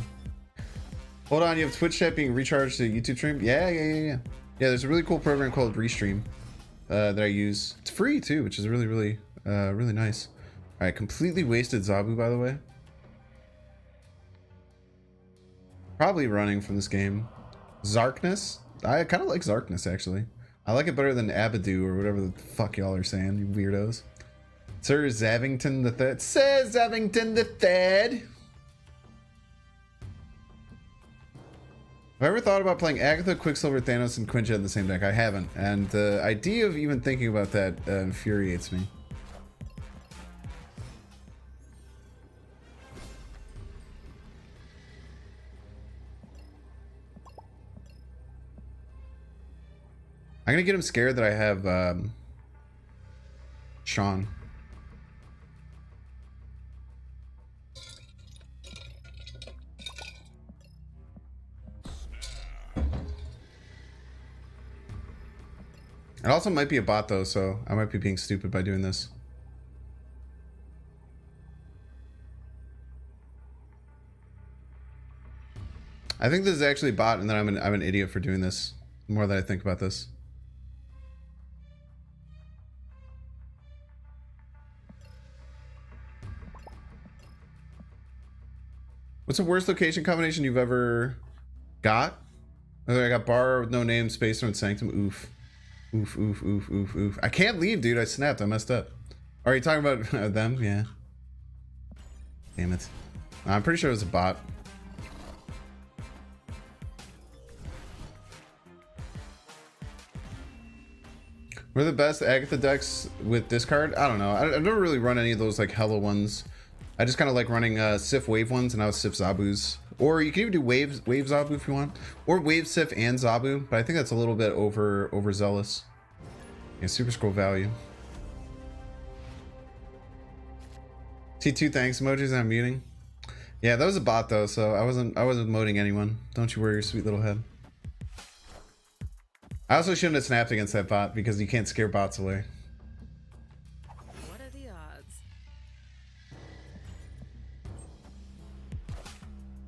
Hold on, you have Twitch chat being recharged to YouTube stream? Yeah. Yeah, there's a really cool program called Restream that I use. It's free too, which is really nice. All right, completely wasted Zabu, by the way. Probably running from this game. Zarkness. I kind of like Zarkness, actually. I like it better than Abadu or whatever the fuck y'all are saying, you weirdos. Sir Zavington the Third. Sir Zavington the Third. Have I ever thought about playing Agatha, Quicksilver, Thanos, and Quinjet in the same deck? I haven't. And the idea of even thinking about that infuriates me. I'm gonna get him scared that I have Sean. It also might be a bot though, so I might be being stupid by doing this. I think this is actually a bot, and then I'm an idiot for doing this. The more that I think about this. What's the worst location combination you've ever got? I got bar with no name, space and sanctum. Oof. Oof, oof, oof, oof, oof. I can't leave, dude. I snapped. I messed up. Are you talking about them? Yeah. Damn it. I'm pretty sure it was a bot. What are the best Agatha decks with discard? I don't know. I've never really run any of those like hella ones. I just kind of like running Sif Wave ones, and I was Sif Zabus. Or you can even do Wave Zabu if you want. Or Wave Sif and Zabu, but I think that's a little bit overzealous. Yeah, Super Scroll value. T2 thanks emojis, I'm muting. Yeah, that was a bot though, so I wasn't emoting anyone. Don't you worry your sweet little head. I also shouldn't have snapped against that bot because you can't scare bots away. What are the odds?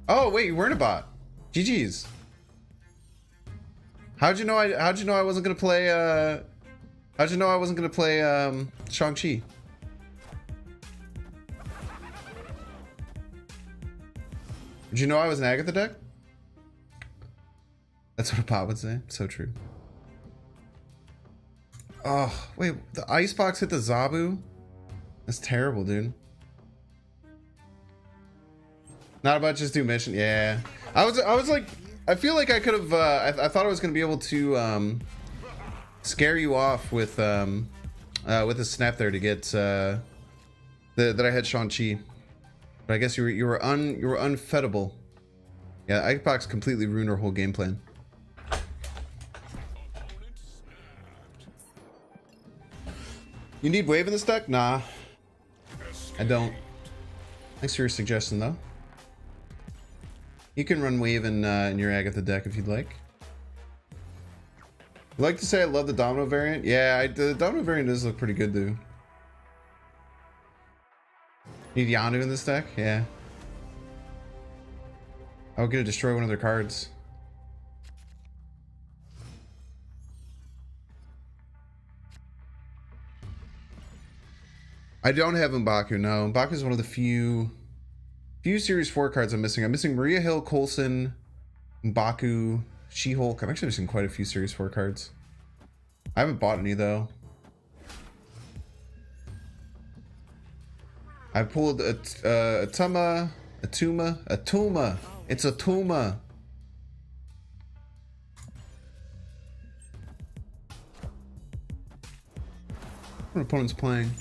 Oh wait, you weren't a bot. GG's. How'd you know I wasn't gonna play how'd you know I wasn't gonna play Shang-Chi? Did you know I was an Agatha deck? That's what a bot would say. So true. Oh, wait, the icebox hit the Zabu? That's terrible, dude. Not about just do mission. Yeah. I was like, I feel like I could have I thought I was gonna be able to scare you off with a snap there to get that I had Shang-Chi. But I guess you were unfettable. Yeah, icebox completely ruined our whole game plan. You need wave in this deck? Nah. I don't. Thanks for your suggestion though. You can run wave in your Agatha deck if you'd like. You like to say I love the Domino variant? Yeah, the Domino variant does look pretty good dude. Need Yanu in this deck? Yeah. I would get to destroy one of their cards. I don't have M'Baku, no. M'Baku is one of the few Series 4 cards I'm missing. I'm missing Maria Hill, Coulson, M'Baku, She-Hulk. I'm actually missing quite a few Series 4 cards. I haven't bought any, though. I pulled a Tuma. It's a Tuma. What opponent's playing?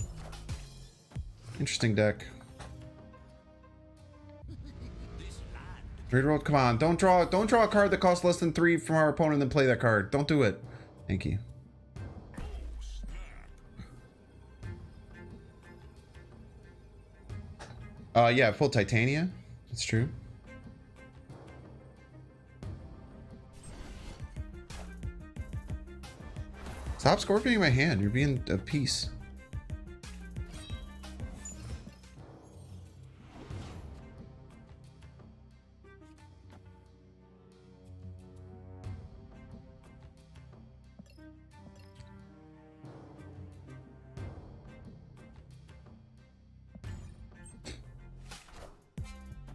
Interesting deck. Reroll, come on. Don't draw a card that costs less than 3 from our opponent and then play that card. Don't do it. Thank you. Yeah, I pulled Titania. That's true. Stop scorpioning my hand. You're being a piece.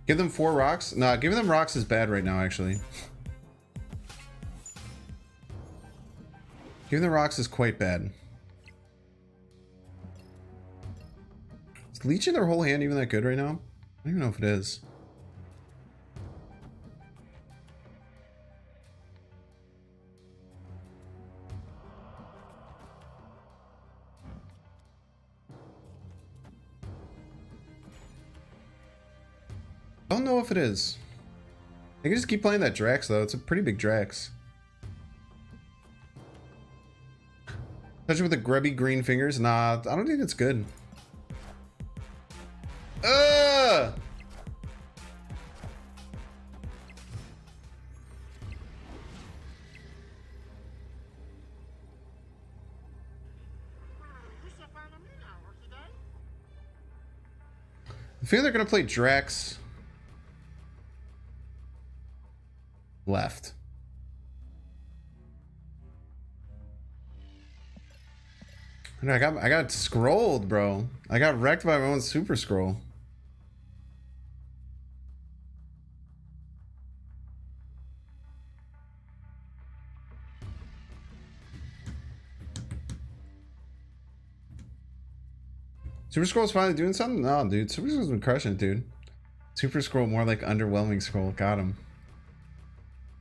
Give them 4 rocks? Nah, giving them rocks is bad right now, actually. Giving them rocks is quite bad. Is leeching their whole hand even that good right now? I don't even know if it is. Don't know if it is. I can just keep playing that Drax though. It's a pretty big Drax. Touch it with the grubby green fingers? Nah, I don't think it's good. Ugh! I feel they're gonna play Drax left. And I got scrolled, bro. I got wrecked by my own super scroll. Super Scroll's finally doing something? No, dude. Super Scroll's been crushing it, dude. Super Scroll, more like underwhelming scroll. Got him.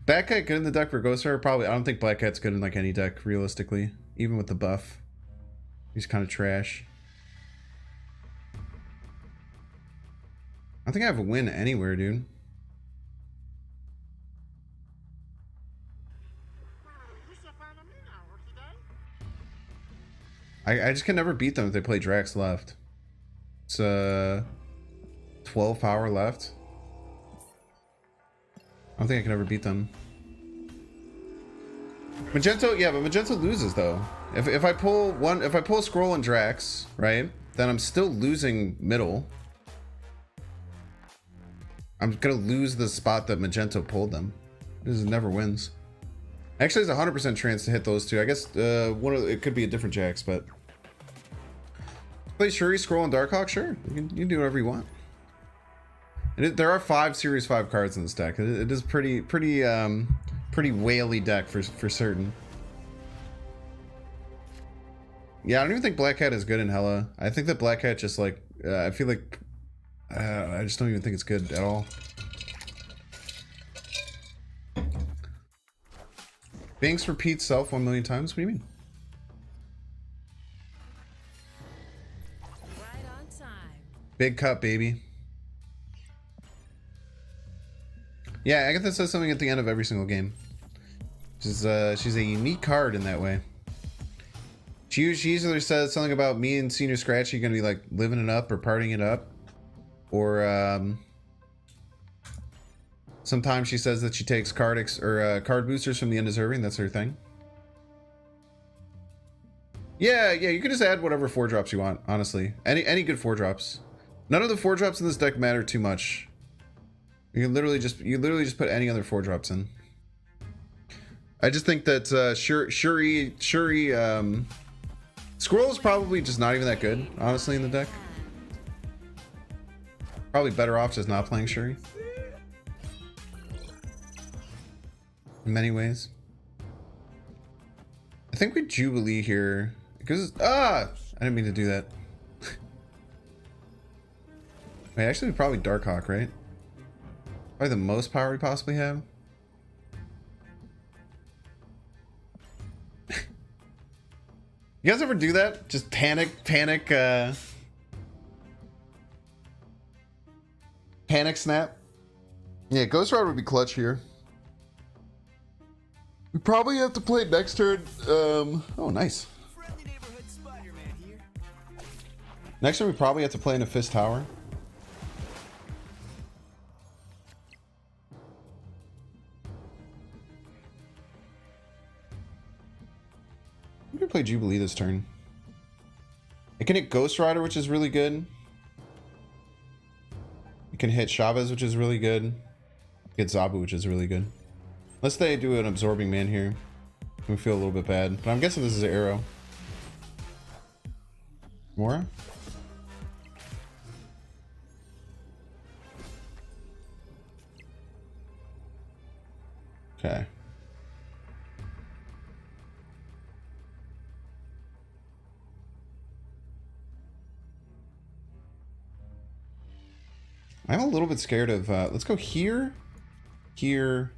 Black Cat good in the deck for Ghost Rider? Probably. I don't think Black Cat's good in like any deck, realistically. Even with the buff. He's kind of trash. I don't think I have a win anywhere, dude. I just can never beat them if they play Drax left. It's 12 power left. I don't think I can ever beat them. Magento, yeah, but Magento loses though. If I pull a scroll and Drax, right, then I'm still losing middle. I'm gonna lose the spot that Magento pulled them. This never wins. Actually, there's a 100% chance to hit those two. I guess it could be a different Jax, but play Shuri, Scroll, and Darkhawk. Sure, you can do whatever you want. And there are 5 Series 5 cards in this deck. It is pretty whaley deck for certain. Yeah, I don't even think Black Cat is good in Hella. I think that Black Cat just like I feel like I just don't even think it's good at all. Banks repeats self 1 million times. What do you mean? Right on time. Big cut, baby. Yeah, Agatha says something at the end of every single game. She's a unique card in that way. She usually says something about me and Senior Scratchy gonna be like living it up or partying it up, or sometimes she says that she takes card boosters from the undeserving. That's her thing. Yeah, you can just add whatever 4-drops you want. Honestly, any good 4-drops. None of the 4-drops in this deck matter too much. You literally just put any other 4-drops in. I just think that Shuri Squirrel is probably just not even that good, honestly, in the deck. Probably better off just not playing Shuri. In many ways. I think we Jubilee here. Because I didn't mean to do that. Wait, actually probably Darkhawk, right? Probably the most power we possibly have. You guys ever do that? Just panic snap? Yeah, Ghost Rider would be clutch here. We probably have to play next turn. Oh, nice. Next turn we probably have to play in a Fist Tower. I'm gonna play Jubilee this turn. It can hit Ghost Rider, which is really good. It can hit Chavez, which is really good. Get Zabu, which is really good. Unless they do an Absorbing Man here. We feel a little bit bad. But I'm guessing this is an Arrow. Mora? Okay. I'm a little bit scared of, let's go here, here.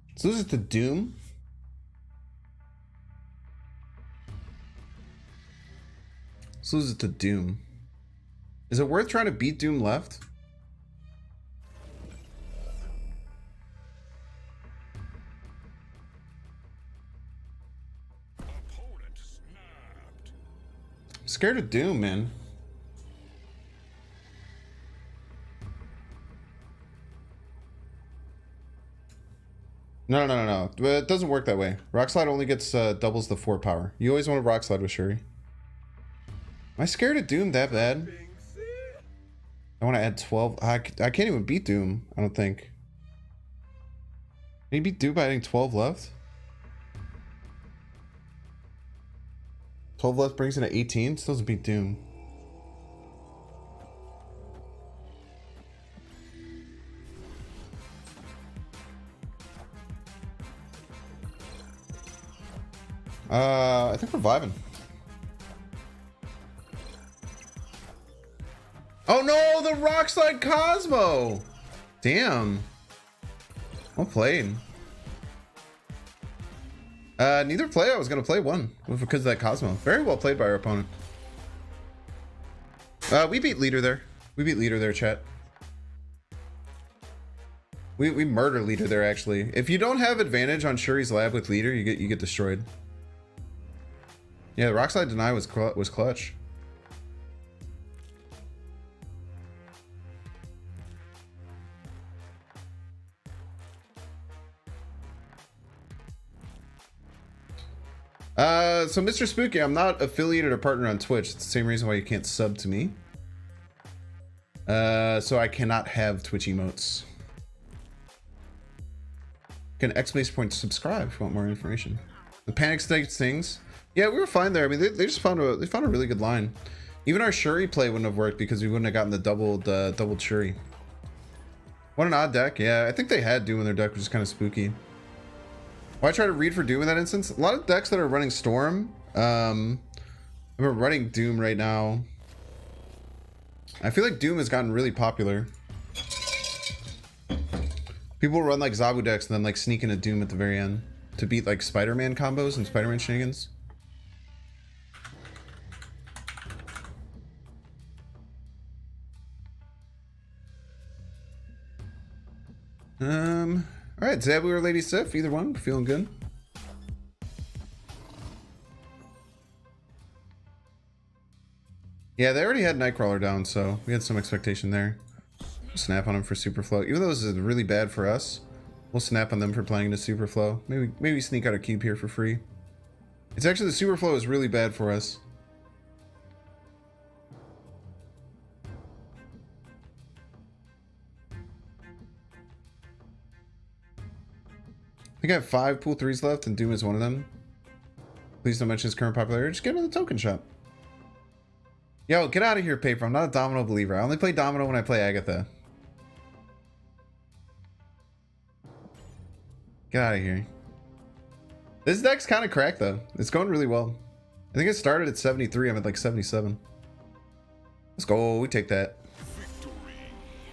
Let's lose it to Doom. Let's lose it to Doom. Is it worth trying to beat Doom left? scared of Doom, man. No. It doesn't work that way. Rock Slide only gets doubles the 4 power. You always want to Rock Slide with Shuri. Am I scared of Doom that bad? I want to add 12. I can't even beat Doom, I don't think. Can you beat Doom by adding 12 left? 12 left brings it to 18. Still doesn't beat Doom. I think we're vibing. Oh no, the Rock Slide Cosmo! Damn. Well played. Neither play I was gonna play one because of that Cosmo. Very well played by our opponent. We beat leader there. We beat leader there, chat. We murder leader there actually. If you don't have advantage on Shuri's lab with leader, you get destroyed. Yeah, the Rock Slide deny was clutch. So Mr. Spooky, I'm not affiliated or partnered on Twitch. It's the same reason why you can't sub to me. So I cannot have Twitch emotes. Can exclamation point subscribe if you want more information. The panic state things. Yeah, we were fine there. I mean, they just found a really good line. Even our Shuri play wouldn't have worked because we wouldn't have gotten the doubled Shuri. What an odd deck. Yeah, I think they had Doom in their deck, which is kind of spooky. Why try to read for Doom in that instance? A lot of decks that are running Storm, we're running Doom right now. I feel like Doom has gotten really popular. People run like Zabu decks and then like sneak into Doom at the very end to beat like Spider-Man combos and Spider-Man shenanigans. All right, Zabu or Lady Sif, either one, feeling good. Yeah, they already had Nightcrawler down, so we had some expectation there. Snap on him for Superflow. Even though this is really bad for us, we'll snap on them for playing into Superflow. Maybe sneak out a cube here for free. It's actually the Superflow is really bad for us. I think I have 5 pool 3s left and Doom is one of them. Please don't mention his current popularity. Just get him in the token shop. Yo, get out of here, Paper. I'm not a Domino believer. I only play Domino when I play Agatha. Get out of here. This deck's kind of cracked though. It's going really well. I think it started at 73. I'm at like 77. Let's go. We take that.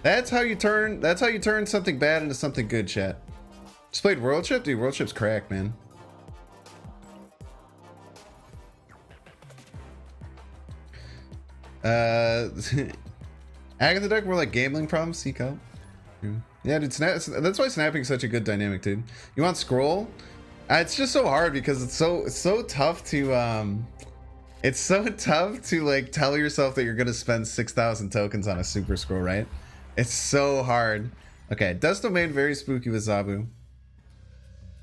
That's how you turn something bad into something good, chat. Just played World Ship? Dude, World Ship's cracked, man. Agatha deck, we're like gambling problems. Seek out. Yeah, dude, that's why snapping is such a good dynamic, dude. You want scroll? It's just so hard because it's so tough to it's so tough to like tell yourself that you're gonna spend 6,000 tokens on a super scroll, right? It's so hard. Okay, Dust Domain, very spooky with Zabu.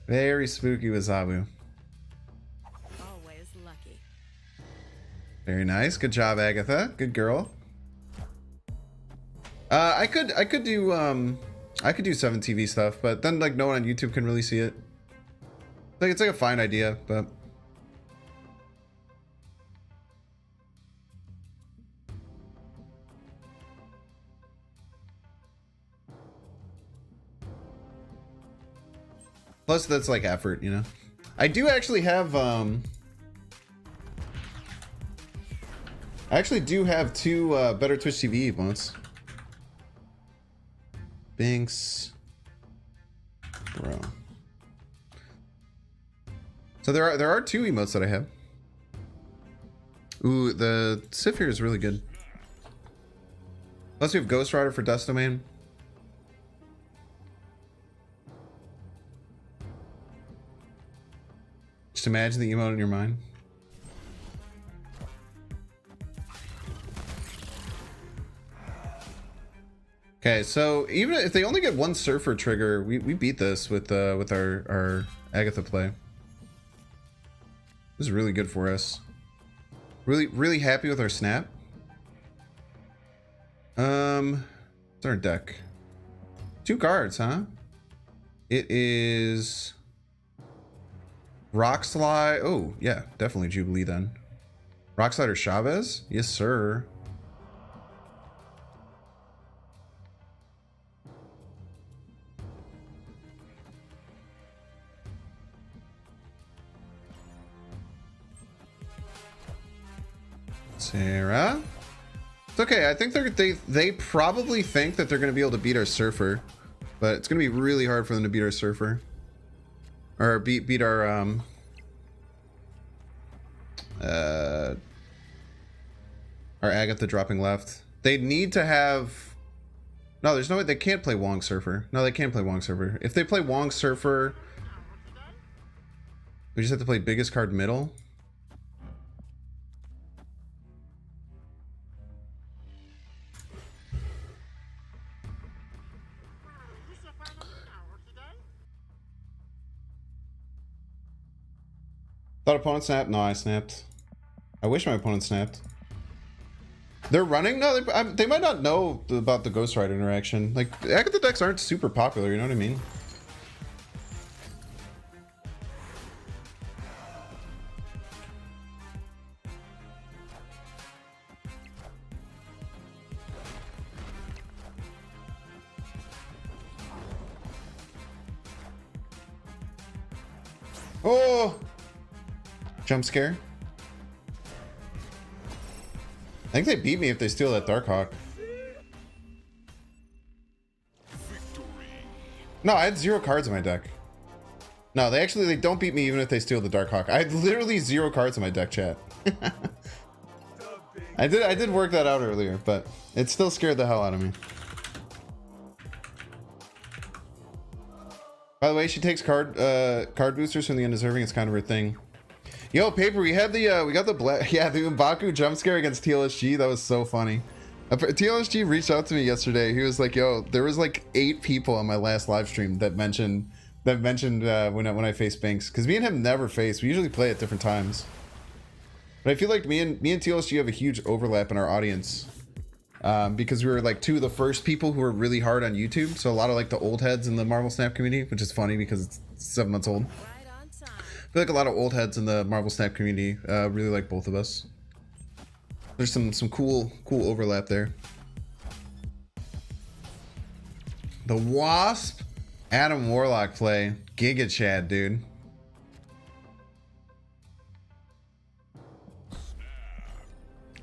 Very spooky with Zabu. Always lucky. Very nice. Good job, Agatha. Good girl. I could do 7 TV stuff, but then like no one on YouTube can really see it. Like it's like a fine idea, but plus that's like effort, you know. I do actually have I actually do have 2 better Twitch TV emotes. Binks, bro. So there are 2 emotes that I have. Ooh, the Sif here is really good. Plus we have Ghost Rider for Dust Domain. Just imagine the emote in your mind. Okay, so even if they only get one Surfer trigger, we beat this with our Agatha play. This is really good for us. Really happy with our snap. It's our deck. 2 cards, huh? It is Rock Slide. Oh, yeah, definitely Jubilee then. Rock Slider Chavez? Yes, sir. Sarah. It's okay. I think they probably think that they're going to be able to beat our Surfer, but it's going to be really hard for them to beat our Surfer, or beat our Agatha dropping left. They need to have. No, there's no way they can't play Wong Surfer. No, they can't play Wong Surfer. If they play Wong Surfer, we just have to play biggest card middle. Thought opponent snapped? No, I snapped. I wish my opponent snapped. They're running? No, they might not know about the Ghost Rider interaction. Like, Agatha decks aren't super popular, you know what I mean? Oh! Jump scare. I think they beat me if they steal that Darkhawk. No, I had 0 cards in my deck. No, they don't beat me even if they steal the Darkhawk. I had literally 0 cards in my deck, chat. I did work that out earlier, but it still scared the hell out of me. By the way, she takes card boosters from the undeserving. It's kind of her thing. Yo, Paper, we got the M'Baku jump scare against TLSG. That was so funny. TLSG reached out to me yesterday. He was like, yo, there was like 8 people on my last live stream that mentioned when I face Binks, because me and him never face. We usually play at different times. But I feel like me and TLSG have a huge overlap in our audience. Because we were like 2 of the first people who were really hard on YouTube. So a lot of like the old heads in the Marvel Snap community, which is funny because it's 7 months old. I feel like a lot of old heads in the Marvel Snap community really like both of us. There's some cool overlap there. The Wasp Adam Warlock play. Giga Chad, dude.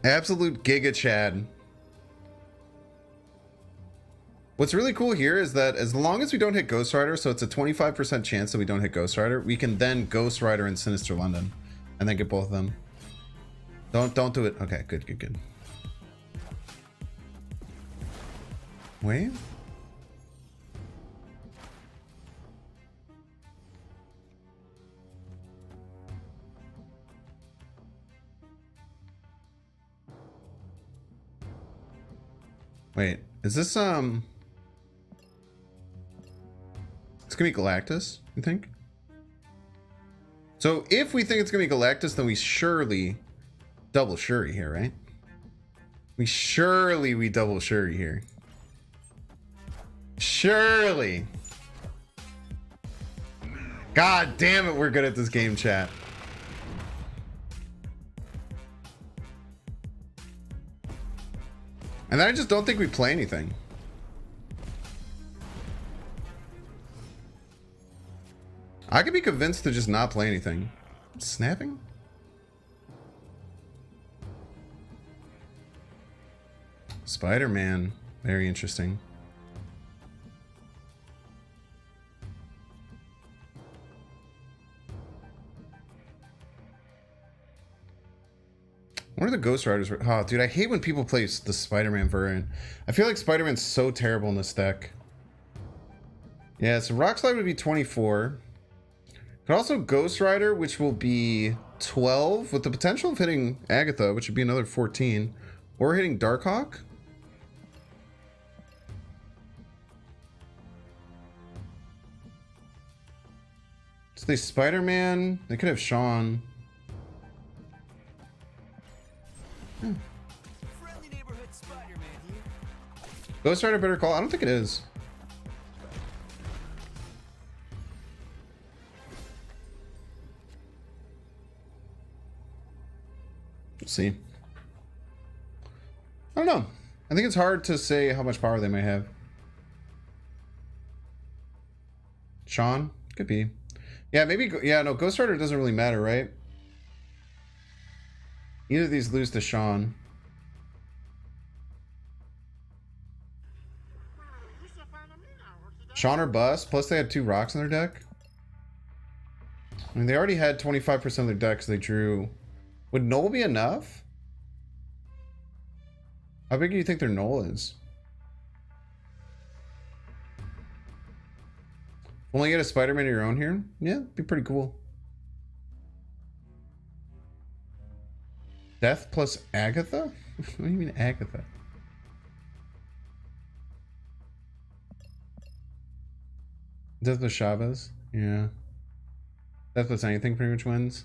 Absolute Giga Chad. What's really cool here is that as long as we don't hit Ghost Rider, so it's a 25% chance that we don't hit Ghost Rider, we can then Ghost Rider and Sinister London and then get both of them. Don't do it. Okay, good. Wave? Wait, is this it's gonna be Galactus, you think? So if we think it's gonna be Galactus, then we surely double Shuri here, right? We double Shuri here. Surely. God damn it, we're good at this game, chat. And then I just don't think we play anything. I could be convinced to just not play anything. Snapping? Spider-Man. Very interesting. What are the Ghost Riders? Oh, dude, I hate when people play the Spider-Man variant. I feel like Spider-Man's so terrible in this deck. Yeah, so Rock Slide would be 24. But also Ghost Rider, which will be 12, with the potential of hitting Agatha, which would be another 14. Or hitting Darkhawk. So they Spider-Man. They could have Sean. Friendly neighborhood Spider-Man here. Ghost Rider Better Call? I don't think it is. We'll see. I don't know. I think it's hard to say how much power they may have. Sean? Could be. Yeah, maybe. Yeah, no, Ghost Rider doesn't really matter, right? Either of these lose to Sean. Sean or Bust. Plus they had 2 rocks in their deck. I mean, they already had 25% of their decks they drew. Would Null be enough? How big do you think their Null is? Only get a Spider-Man of your own here? Yeah, be pretty cool. Death plus Agatha? What do you mean Agatha? Death plus Chavez? Yeah. Death plus anything pretty much wins.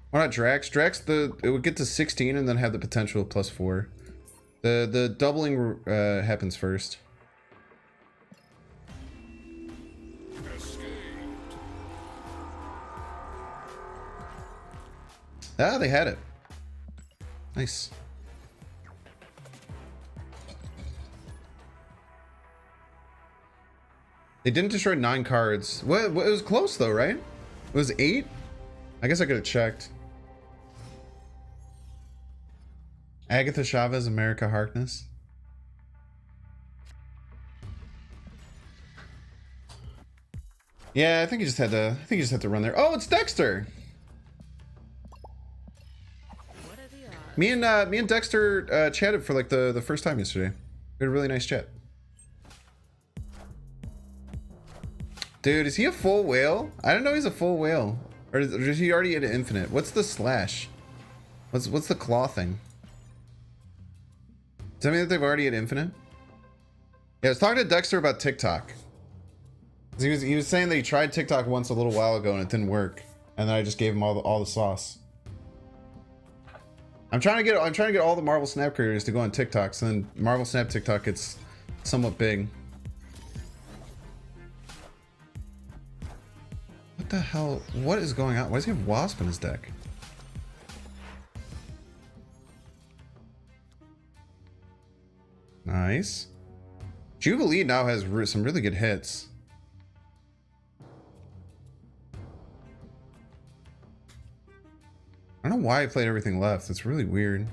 Why not Drax? Drax, it would get to 16 and then have the potential of +4. The doubling happens first. Ah, they had it. Nice. They didn't destroy 9 cards. What? It was close though, right? It was 8? I guess I could have checked. Agatha Chavez, America Harkness. Yeah, I think he just had to run there. Oh, it's Dexter. What are the odds? Me and Dexter chatted for like the first time yesterday. We had a really nice chat. Dude, is he a full whale? I didn't know he's a full whale. Or is he already at infinite? What's the slash? What's the claw thing? Does that mean that they've already at infinite? Yeah, I was talking to Dexter about TikTok. He was saying that he tried TikTok once a little while ago and it didn't work. And then I just gave him all the sauce. I'm trying to get all the Marvel Snap creators to go on TikTok, so then Marvel Snap TikTok gets somewhat big. What the hell? What is going on? Why does he have Wasp in his deck? Nice. Jubilee now has some really good hits. I don't know why I played everything left. It's really weird.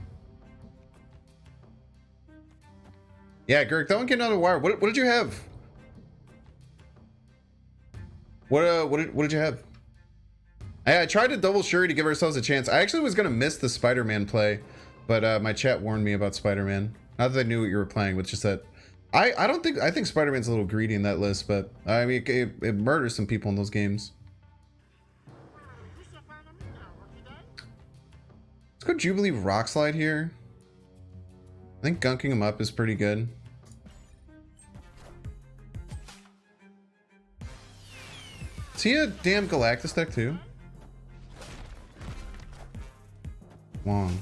Yeah, Girk, that one came down the wire. What did you have? What did you have? I tried to double Shuri to give ourselves a chance. I actually was gonna miss the Spider-Man play, but my chat warned me about Spider-Man. Not that I knew what you were playing, but just that I think Spider-Man's a little greedy in that list, but I mean it murders some people in those games. Let's go Jubilee Rock Slide here. I think gunking him up is pretty good. Is he a damn Galactus deck too? Wong.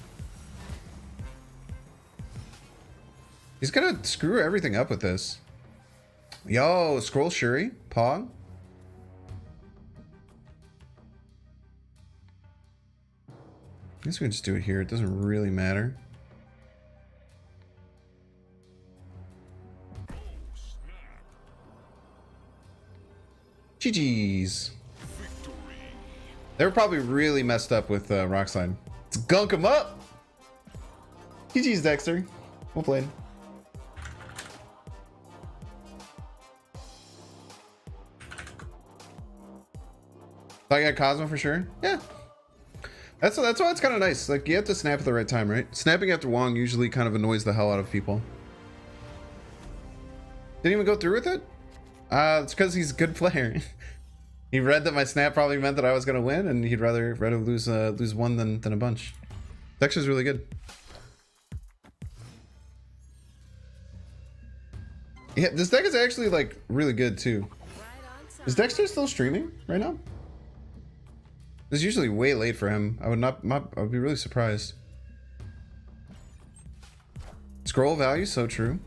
He's gonna screw everything up with this. Yo, Scroll Shuri, Pog. I guess we can just do it here. It doesn't really matter. GG's. They were probably really messed up with Rockslide. Let's gunk them up. GG's, Dexter. Well played. Thought you had Cosmo for sure? Yeah. That's why it's kind of nice. Like, you have to snap at the right time, right? Snapping after Wong usually kind of annoys the hell out of people. Didn't even go through with it? It's because he's a good player. He read that my snap probably meant that I was gonna win, and he'd rather lose one than a bunch. Dexter's really good. Yeah, this deck is actually like really good too. Right on time. Is Dexter still streaming right now? It's usually way late for him. I would be really surprised. Scroll value, so true.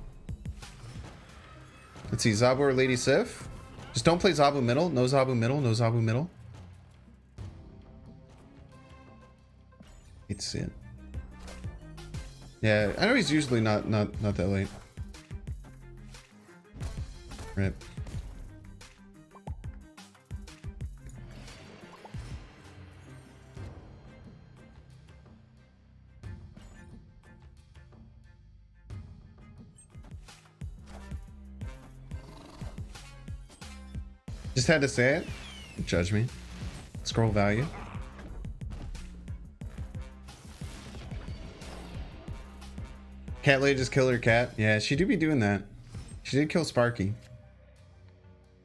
Let's see, Zabu or Lady Sif. Just don't play Zabu middle. No Zabu middle. No Zabu middle. Hate to see it. Yeah, I know he's usually not that late. Right. Just had to say it. Don't judge me. Scroll value. Cat lady just killed her cat. Yeah, she do be doing that. She did kill Sparky.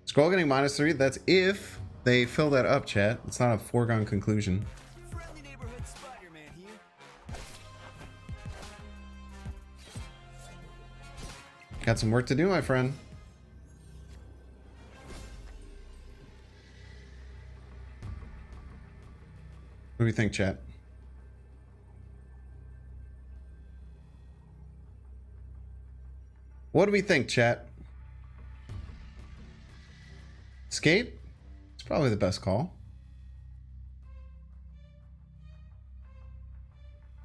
Scroll getting -3. That's if they fill that up, chat. It's not a foregone conclusion. Friendly neighborhood Spider-Man here. Got some work to do, my friend. What do we think, chat? What do we think, chat? Escape? It's probably the best call.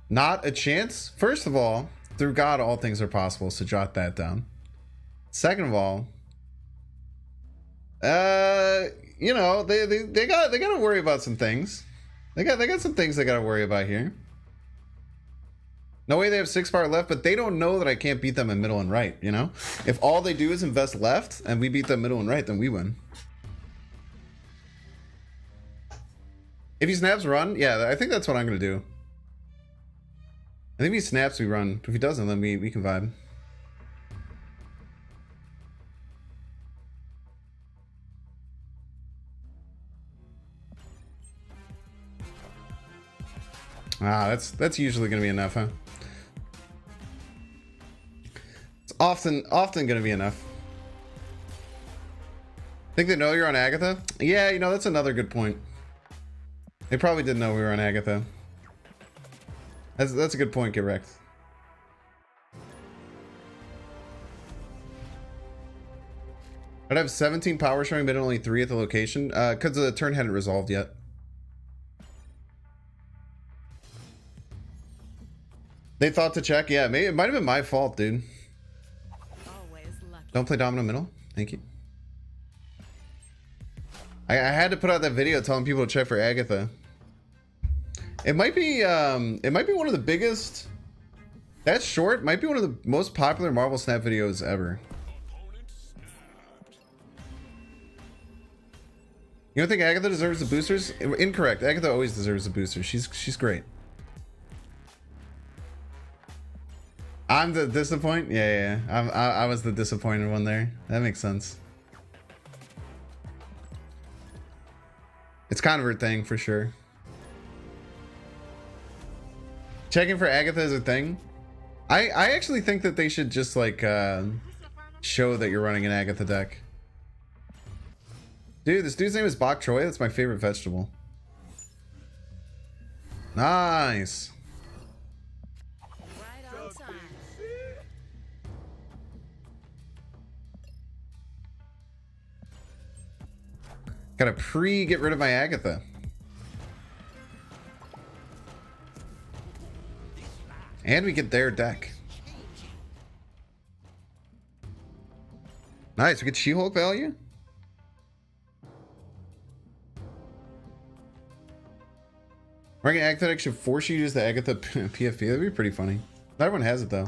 Not a chance? First of all, through God, all things are possible, so jot that down. Second of all, you know, they gotta worry about some things. They got some things they gotta worry about here. No way they have 6 power left, but they don't know that I can't beat them in middle and right, you know? If all they do is invest left and we beat them middle and right, then we win. If he snaps run, yeah, I think that's what I'm gonna do. I think if he snaps, we run. If he doesn't, then we can vibe. Ah, that's usually gonna be enough, huh? It's often gonna be enough. Think they know you're on Agatha? Yeah, you know, that's another good point. They probably didn't know we were on Agatha. That's a good point, get wrecked. I'd have 17 power showing, but only 3 at the location. Because the turn hadn't resolved yet. They thought to check. Yeah, maybe it might have been my fault, dude. Always lucky. Don't play Domino middle. Thank you. I had to put out that video telling people to check for Agatha. It might be one of the biggest. That short might be one of the most popular Marvel Snap videos ever. You don't think Agatha deserves the boosters? Incorrect. Agatha always deserves the boosters. She's great. I'm the disappoint. Yeah. I was the disappointed one there. That makes sense. It's kind of her thing for sure. Checking for Agatha is a thing. I actually think that they should just like show that you're running an Agatha deck. Dude, this dude's name is Bok Choy. That's my favorite vegetable. Nice. Right on time. Gotta get rid of my Agatha. And we get their deck. Nice, we get She-Hulk value. Ranking Agatha deck should force you to use the Agatha PFP. That'd be pretty funny. Not everyone has it though.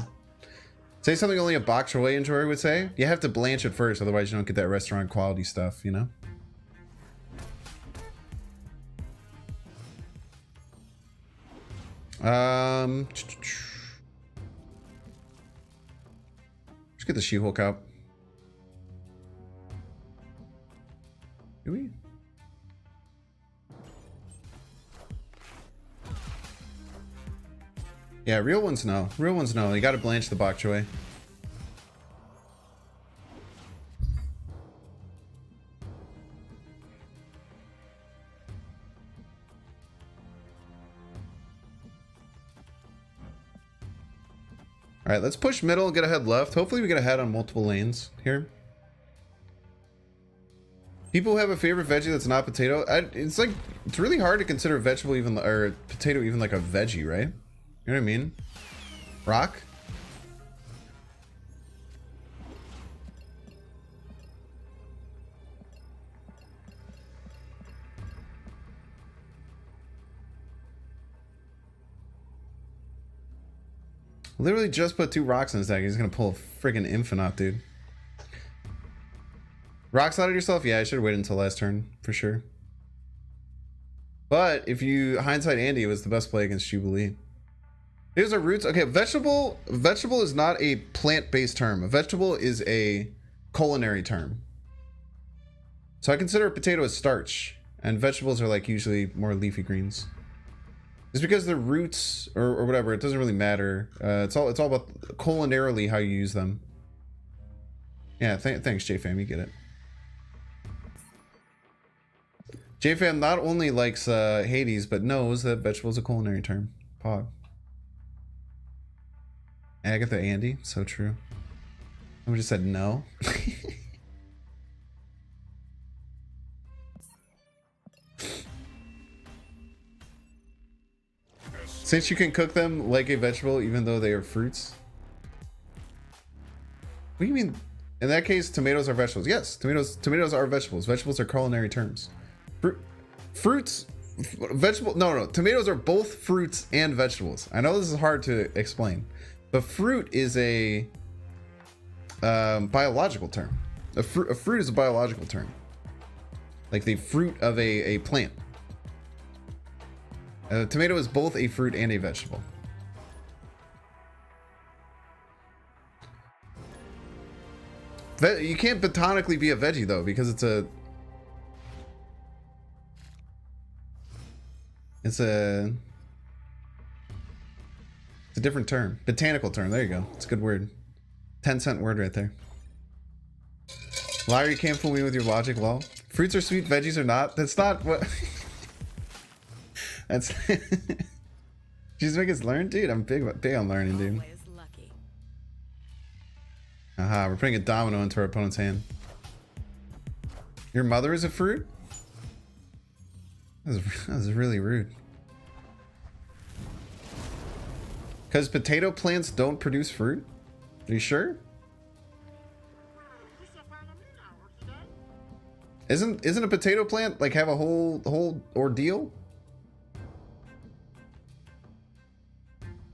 Say something only a Bok Choy enjoyer would say. You have to blanch it first, otherwise you don't get that restaurant quality stuff, you know? Let's get the She-Hulk out. Do we? Yeah, real ones no. Real ones no. You gotta blanch the bok choy. All right, let's push middle and get ahead left. Hopefully we get ahead on multiple lanes here. People who have a favorite veggie that's not potato. It's like, it's really hard to consider vegetable even, or potato even like a veggie, right? You know what I mean? Rock? Literally just put 2 rocks in his deck. He's gonna pull a freaking Infinite, dude. Rock slotted yourself? Yeah, I should have waited until last turn, for sure. But if you hindsight Andy, it was the best play against Jubilee. These are roots. Okay, vegetable is not a plant-based term. A vegetable is a culinary term. So I consider a potato as starch, and vegetables are like usually more leafy greens. It's because the roots or whatever, it doesn't really matter. It's all about culinarily how you use them. Yeah, thanks JFam, you get it. JFam not only likes Hades, but knows that vegetable is a culinary term. Pog. Agatha Andy, so true. Someone just said no. Since you can cook them like a vegetable, even though they are fruits. What do you mean? In that case, tomatoes are vegetables. Yes, tomatoes are vegetables. Vegetables are culinary terms. Fruits, vegetable. No. Tomatoes are both fruits and vegetables. I know this is hard to explain, but fruit is a biological term. A fruit is a biological term, like the fruit of a plant. Tomato is both a fruit and a vegetable. You can't botanically be a veggie though, because it's a different term. Botanical term. There you go. It's a good word. 10-cent word right there. Liar, you can't fool me with your logic, lol. Fruits are sweet, veggies are not. That's not what. That's. Just make us learn, dude. I'm big on learning, dude. Always lucky. Aha, we're putting a domino into our opponent's hand. Your mother is a fruit? That was really rude. Because potato plants don't produce fruit? Are you sure? Isn't a potato plant like have a whole ordeal?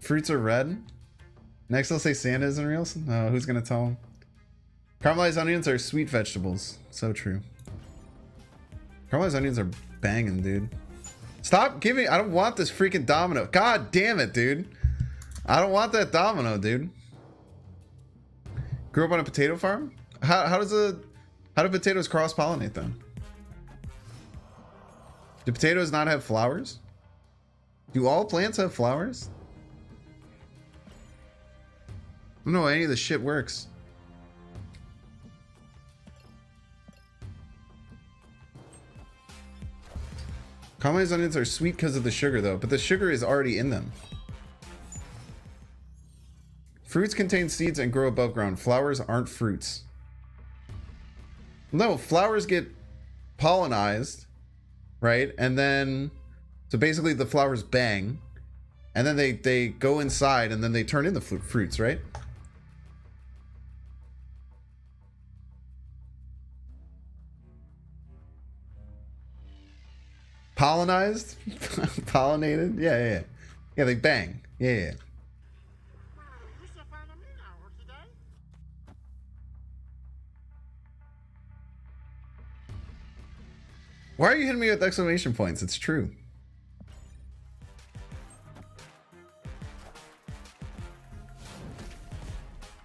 Fruits are red. Next they'll say Santa isn't real. No, who's gonna tell them? Caramelized onions are sweet vegetables. So true. Caramelized onions are banging, dude. Stop giving. I don't want this freaking domino. God damn it, dude. I don't want that domino, dude. Grew up on a potato farm? How do potatoes cross-pollinate then? Do potatoes not have flowers? Do all plants have flowers? I don't know how any of this shit works. Caramelized onions are sweet because of the sugar though, but the sugar is already in them. Fruits contain seeds and grow above ground. Flowers aren't fruits. No, flowers get pollinized, right? And then, so basically the flowers bang, and then they go inside and then they turn into fruits, right? Pollinized? Pollinated? Yeah. Yeah, they bang. Yeah. Why are you hitting me with exclamation points? It's true.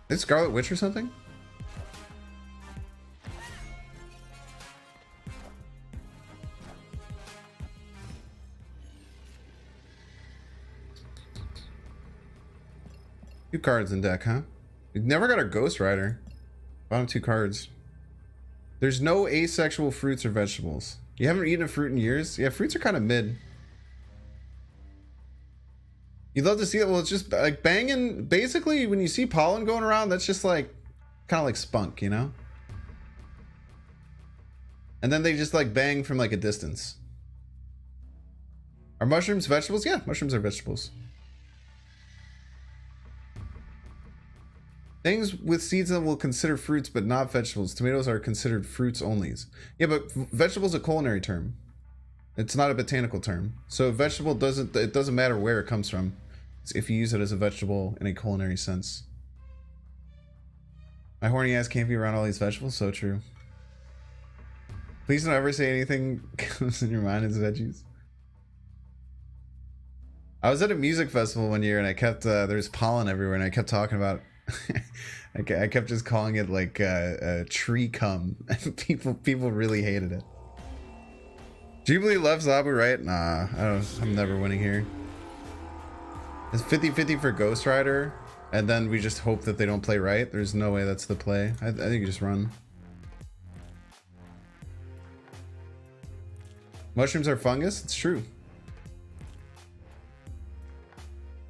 Is Scarlet Witch or something? Two cards in deck, huh? We've never got a Ghost Rider. Bottom 2 cards. There's no asexual fruits or vegetables. You haven't eaten a fruit in years? Yeah, fruits are kind of mid. You'd love to see it. Well, it's just like banging. Basically, when you see pollen going around, that's just like kind of like spunk, you know? And then they just like bang from like a distance. Are mushrooms vegetables? Yeah, mushrooms are vegetables. Things with seeds in them will consider fruits, but not vegetables. Tomatoes are considered fruits only. Yeah, but vegetable is a culinary term. It's not a botanical term. So vegetable it doesn't matter where it comes from. It's if you use it as a vegetable in a culinary sense. My horny ass can't be around all these vegetables. So true. Please don't ever say anything comes in your mind as veggies. I was at a music festival one year and I kept there's pollen everywhere and I kept talking about I kept just calling it like tree cum. people really hated it. Jubilee loves Zabu, right? Nah, I'm never winning here. It's 50-50 for Ghost Rider, and then we just hope that they don't play right. There's no way that's the play. I think you just run. Mushrooms are fungus? It's true.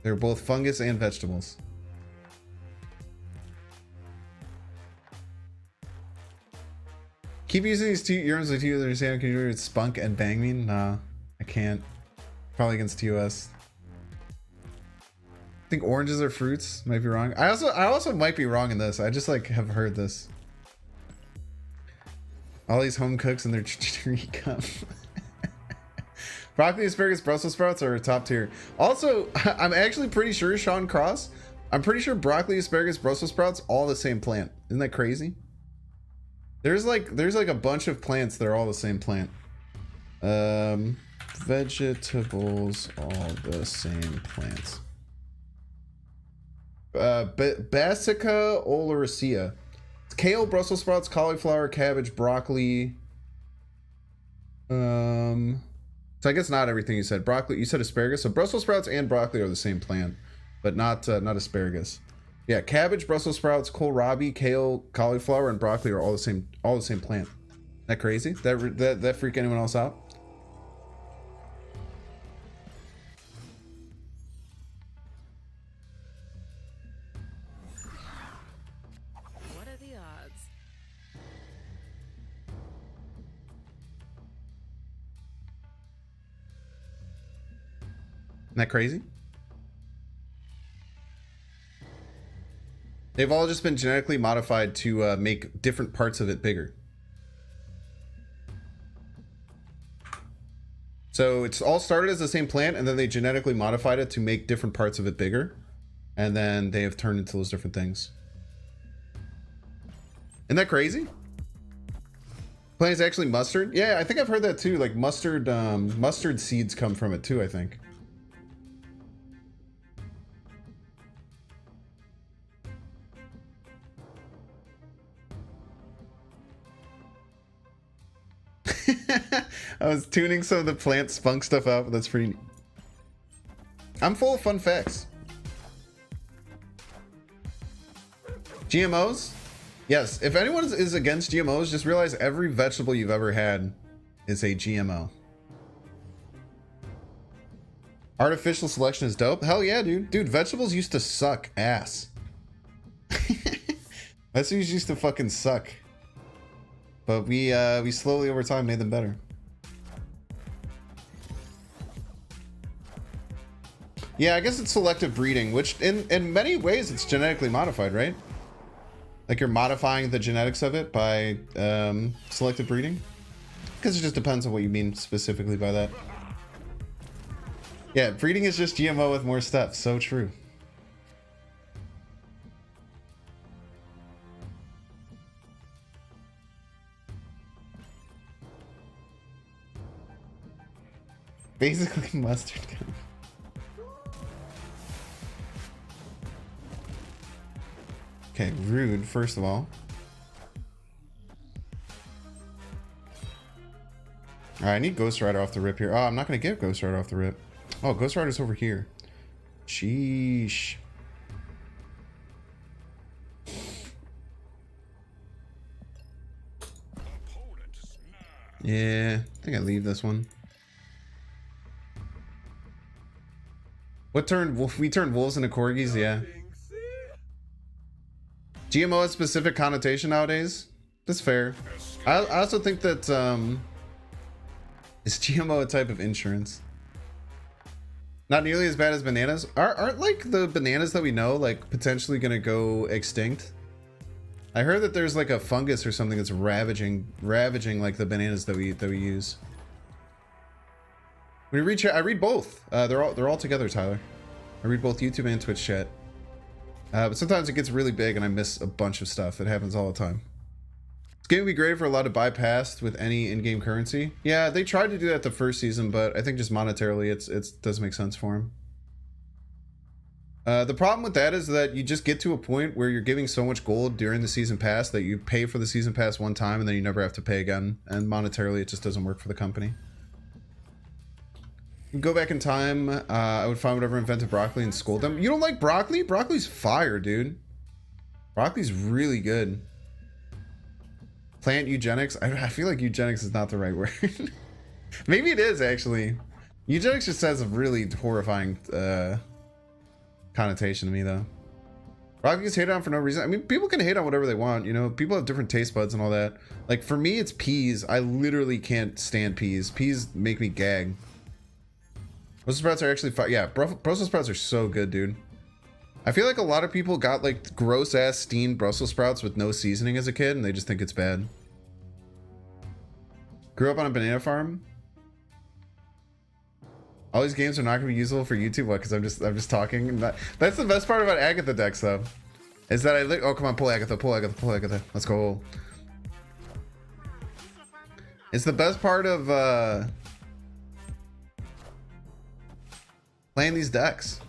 They're both fungus and vegetables. Keep using these two terms like you understand. Can you read spunk and bang mean? Nah, I can't. Probably against TOS. I think oranges are fruits. Might be wrong. I also might be wrong in this. I just like have heard this. All these home cooks and their tree cum. Broccoli, asparagus, Brussels sprouts are top tier. Also, I'm actually pretty sure, Sean Cross, I'm pretty sure broccoli, asparagus, Brussels sprouts, all the same plant. Isn't that crazy? There's like a bunch of plants that are all the same plant. Vegetables, all the same plants. Brassica oleracea. It's kale, Brussels sprouts, cauliflower, cabbage, broccoli. So I guess not everything you said. Broccoli, you said asparagus. So Brussels sprouts and broccoli are the same plant, but not asparagus. Yeah, cabbage, Brussels sprouts, kohlrabi, kale, cauliflower, and broccoli are all the same plant. Isn't that crazy? That freak anyone else out? What are the odds? Isn't that crazy? They've all just been genetically modified to make different parts of it bigger. So it's all started as the same plant, and then they genetically modified it to make different parts of it bigger, and then they have turned into those different things. Isn't that crazy? Plant is actually mustard. Yeah, I think I've heard that too. Like mustard, mustard seeds come from it too, I think. I was tuning some of the plant spunk stuff out, but that's pretty neat. I'm full of fun facts. GMOs? Yes, if anyone is against GMOs, just realize every vegetable you've ever had is a GMO. Artificial selection is dope. Hell yeah, dude. Dude, vegetables used to suck ass. Vegetables used to fucking suck. But we slowly over time made them better. Yeah, I guess it's selective breeding, which in many ways it's genetically modified, right? Like you're modifying the genetics of it by selective breeding? Because it just depends on what you mean specifically by that. Yeah, breeding is just GMO with more steps. So true. Basically mustard. Okay, rude, first of all. Alright, I need Ghost Rider off the rip here. Oh, I'm not going to get Ghost Rider off the rip. Oh, Ghost Rider's over here. Sheesh. Yeah, I think I leave this one. What turned we turned wolves into corgis? Yeah. GMO has specific connotation nowadays. That's fair. I also think that is GMO a type of insurance? Not nearly as bad as bananas. Aren't like the bananas that we know like potentially gonna go extinct? I heard that there's like a fungus or something that's ravaging like the bananas that we use. When you read chat, I read both. They're all together, Tyler. I read both YouTube and Twitch chat. But sometimes it gets really big and I miss a bunch of stuff. It happens all the time. This game would be great if we're allowed to buy past with any in-game currency. Yeah, they tried to do that the first season, but I think just monetarily it doesn't make sense for them. The problem with that is that you just get to a point where you're giving so much gold during the season pass that you pay for the season pass one time and then you never have to pay again. And monetarily, it just doesn't work for the company. You go back in time, I would find whatever invented broccoli and scold them. You don't like broccoli? Broccoli's fire, dude. Broccoli's really good. Plant eugenics? I feel like eugenics is not the right word. Maybe it is, actually. Eugenics just has a really horrifying connotation to me, though. Broccoli gets hated on for no reason. I mean, people can hate on whatever they want, you know? People have different taste buds and all that. Like, for me, it's peas. I literally can't stand peas. Peas make me gag. Brussels sprouts are actually fine. Yeah, Brussels sprouts are so good, dude. I feel like a lot of people got like gross ass steamed Brussels sprouts with no seasoning as a kid and they just think it's bad. Grew up on a banana farm. All these games are not going to be usable for YouTube. What? Because I'm just talking. That's the best part about Agatha decks, though, is that oh, come on, pull Agatha, pull Agatha, pull Agatha. Let's go. It's the best part of playing these decks.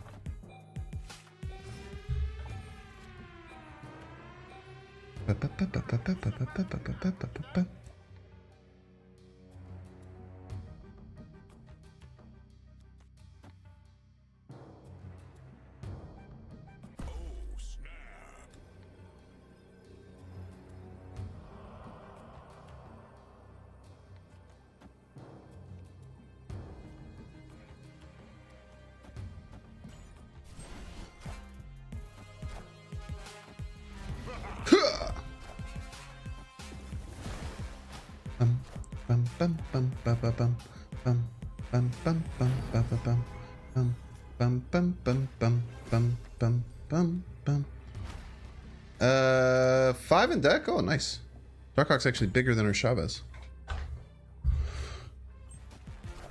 Five in deck. Oh, nice. Darkhawk's actually bigger than her Chavez.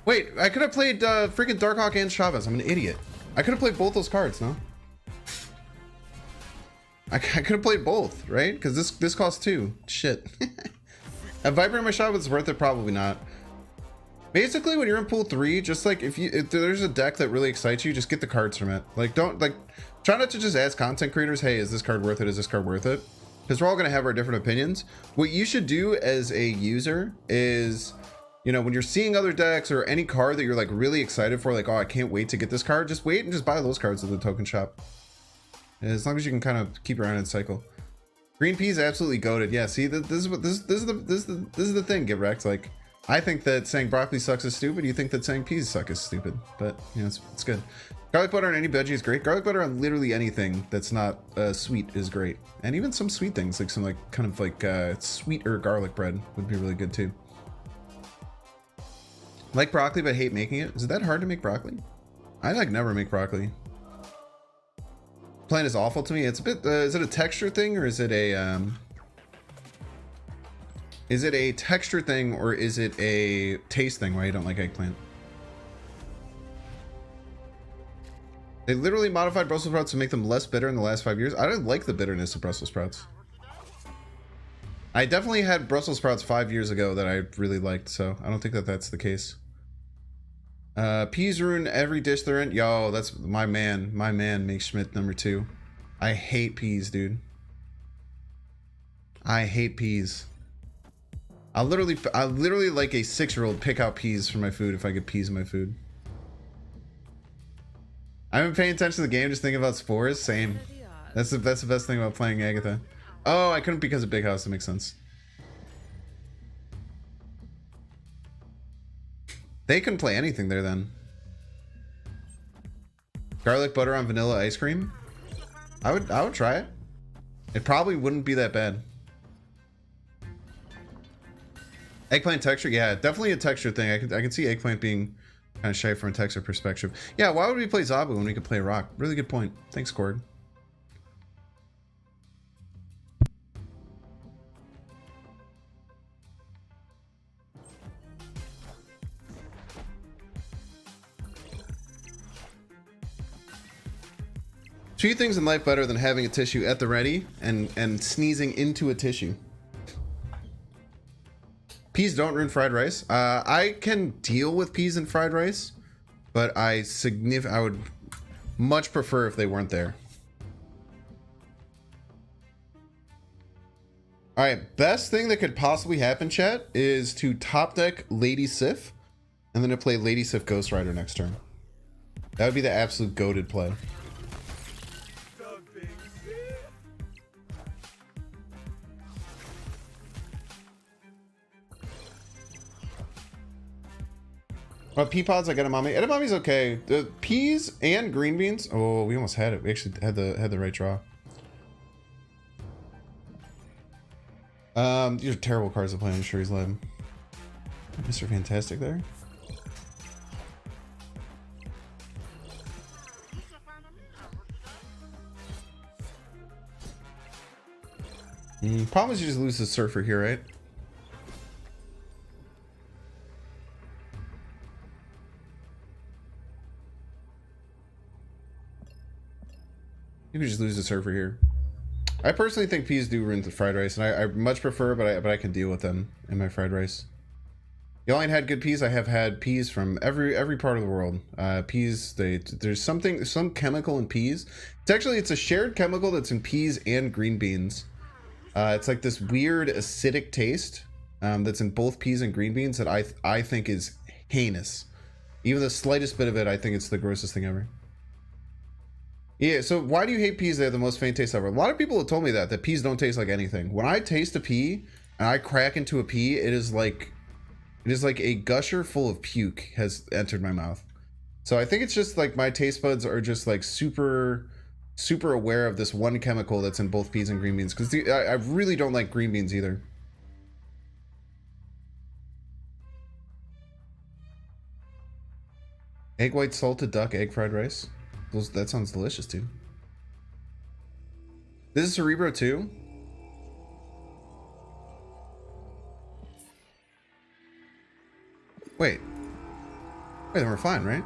Wait, I could have played freaking Darkhawk and Chavez. I'm an idiot. I could have played both those cards, no? I could have played both, right? Because this costs 2. Shit. A Viper in my Chavez is worth it? Probably not. Basically, when you're in pool 3, just like if there's a deck that really excites you, just get the cards from it. Like, don't try not to just ask content creators, hey, is this card worth it? Is this card worth it? Because we're all gonna have our different opinions. What you should do as a user is, you know, when you're seeing other decks or any card that you're like really excited for, like, oh, I can't wait to get this card, just wait and just buy those cards at the token shop. As long as you can kind of keep around in cycle. Green peas absolutely goated. Yeah, see, this is the thing, Get Wrecked. Like, I think that saying broccoli sucks is stupid. You think that saying peas suck is stupid. But, you know, it's good. Garlic butter on any veggie is great. Garlic butter on literally anything that's not sweet is great. And even some sweet things, like some like kind of like sweeter garlic bread would be really good too. Like broccoli, but hate making it. Is it that hard to make broccoli? I like never make broccoli. Plant is awful to me. It's a bit. Is it a texture thing or is it a? Is it a texture thing or is it a taste thing why you don't like eggplant? They literally modified Brussels sprouts to make them less bitter in the last 5 years. I don't like the bitterness of Brussels sprouts. I definitely had Brussels sprouts 5 years ago that I really liked, so I don't think that that's the case. Peas ruin every dish they're in. Yo, that's my man. My man makes Schmidt #2. I hate peas, dude. I hate peas. I literally like a 6-year-old pick out peas for my food if I get peas in my food. I've been paying attention to the game, just thinking about spores. Same. That's the best thing about playing Agatha. Oh, I couldn't because of Big House. That makes sense. They couldn't play anything there then. Garlic butter on vanilla ice cream. I would try it. It probably wouldn't be that bad. Eggplant texture, yeah, definitely a texture thing. I can see eggplant being kind of shy from a texture perspective. Yeah, why would we play Zabu when we could play Rock? Really good point. Thanks, Cord. Few things in life better than having a tissue at the ready and sneezing into a tissue. Peas don't ruin fried rice. I can deal with peas and fried rice, but I would much prefer if they weren't there. All right, best thing that could possibly happen, chat, is to top deck Lady Sif, and then to play Lady Sif Ghost Rider next turn. That would be the absolute goated play. Pea pods, I got edamame. Edamame's okay. The peas and green beans. Oh, we almost had it. We actually had the right draw. These are terrible cards to play on Shuri's Lab. Mr. Fantastic there. Problem is you just lose the Surfer here, right? You could just lose the Surfer here. I personally think peas do ruin the fried rice, and I much prefer, but I can deal with them in my fried rice. Y'all ain't had good peas. I have had peas from every part of the world. Peas, there's some chemical in peas. It's a shared chemical that's in peas and green beans. It's like this weird acidic taste that's in both peas and green beans that I think is heinous. Even the slightest bit of it, I think it's the grossest thing ever. Yeah, so why do you hate peas? They have the most faint taste ever. A lot of people have told me that peas don't taste like anything. When I taste a pea and I crack into a pea, it is like a gusher full of puke has entered my mouth. So I think it's just like my taste buds are just like super aware of this one chemical that's in both peas and green beans, because I really don't like green beans either. Egg white salted duck, egg fried rice. That sounds delicious, dude. This is Cerebro too. Wait, then we're fine, right?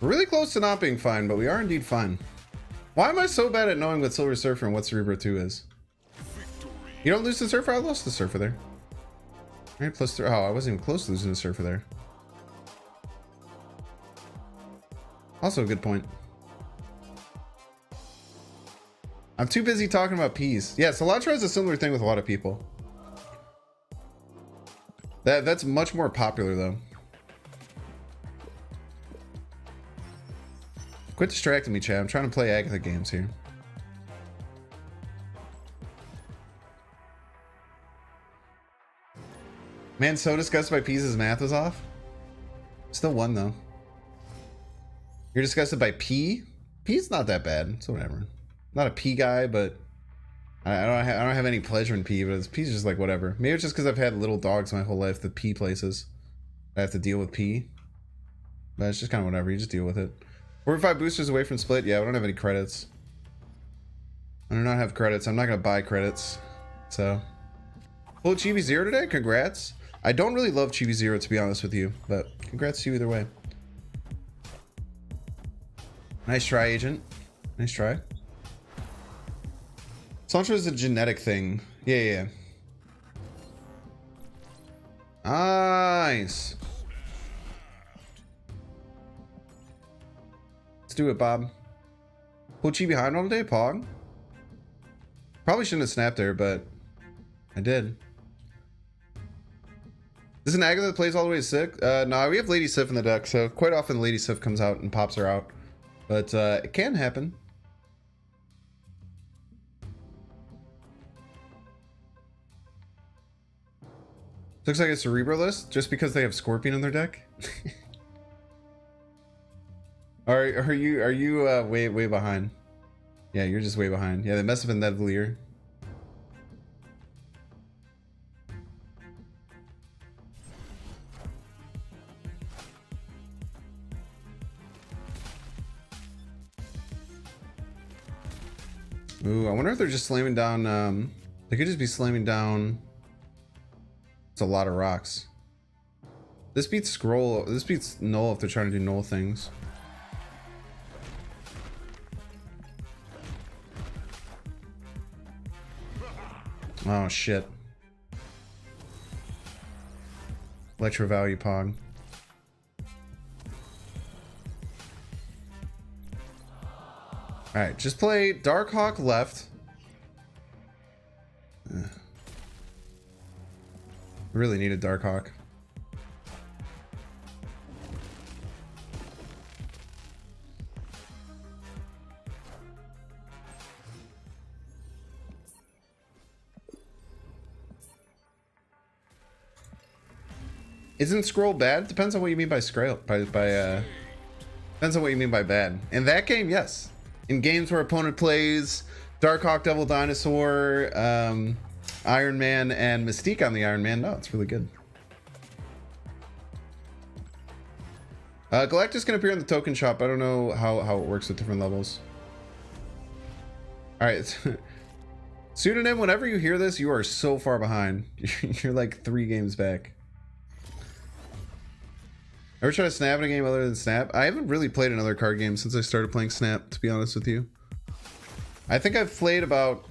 We're really close to not being fine, but we are indeed fine. Why am I so bad at knowing what Silver Surfer and what Cerebro 2 is? You don't lose the Surfer? I lost the Surfer there. Alright, +3. Oh, I wasn't even close to losing the Surfer there. Also a good point. I'm too busy talking about peas. Yeah, Cilantro is a similar thing with a lot of people. That's much more popular though. Quit distracting me, Chad. I'm trying to play Agatha games here. Man, so disgusted by peas his math was off. Still won though. You're disgusted by pea? Pea's not that bad, so whatever. Not a pea guy, but I don't have any pleasure in pea, but pea's just like whatever. Maybe it's just because I've had little dogs my whole life that pee places. I have to deal with pea. But it's just kind of whatever. You just deal with it. 45 boosters away from split. Yeah, we don't have any credits. I do not have credits. I'm not gonna buy credits. So full Chibi Zero today. Congrats. I don't really love Chibi Zero, to be honest with you, but congrats to you either way. Nice try, Agent. Nice try. Cilantro is a genetic thing. Yeah. Nice. Let's do it, Bob. Pull Chi behind all day, Pog. Probably shouldn't have snapped there, but I did. This is an Agatha that plays all the way to 6? Nah, we have Lady Sif in the deck, so quite often Lady Sif comes out and pops her out. But it can happen. Looks like it's Cerebralist just because they have Scorpion in their deck. Are you way behind? Yeah, you're just way behind. Yeah, they must have been that Valier. Ooh, I wonder if they're just slamming down. They could just be slamming down. It's a lot of rocks. This beats scroll. This beats null if they're trying to do null things. Oh shit. Electro value pog. Alright, just play Darkhawk left. Really need a Darkhawk. Isn't scroll bad? Depends on what you mean by scroll. Depends on what you mean by bad. In that game, yes. In games where opponent plays Darkhawk, Devil Dinosaur, Iron Man, and Mystique on the Iron Man, no, it's really good. Galactus can appear in the token shop. I don't know how it works at different levels. Alright. Pseudonym, whenever you hear this, you are so far behind. You're like 3 games back. Ever try to Snap in a game other than Snap? I haven't really played another card game since I started playing Snap, to be honest with you. I think I've played about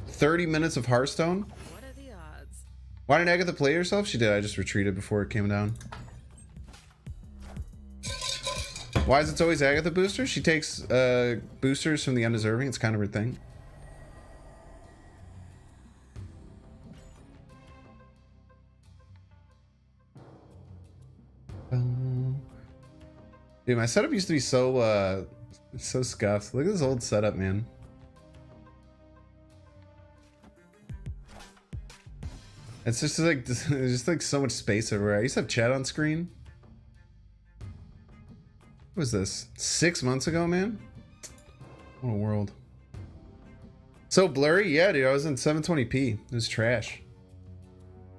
30 minutes of Hearthstone. What are the odds? Why didn't Agatha play herself? She did. I just retreated before it came down. Why is it always Agatha boosters? She takes boosters from the undeserving. It's kind of her thing. Dude, my setup used to be so scuffed. Look at this old setup, man. It's just like there's just like so much space everywhere. I used to have chat on screen. What was this? 6 months ago, man? What a world. So blurry? Yeah, dude, I was in 720p. It was trash.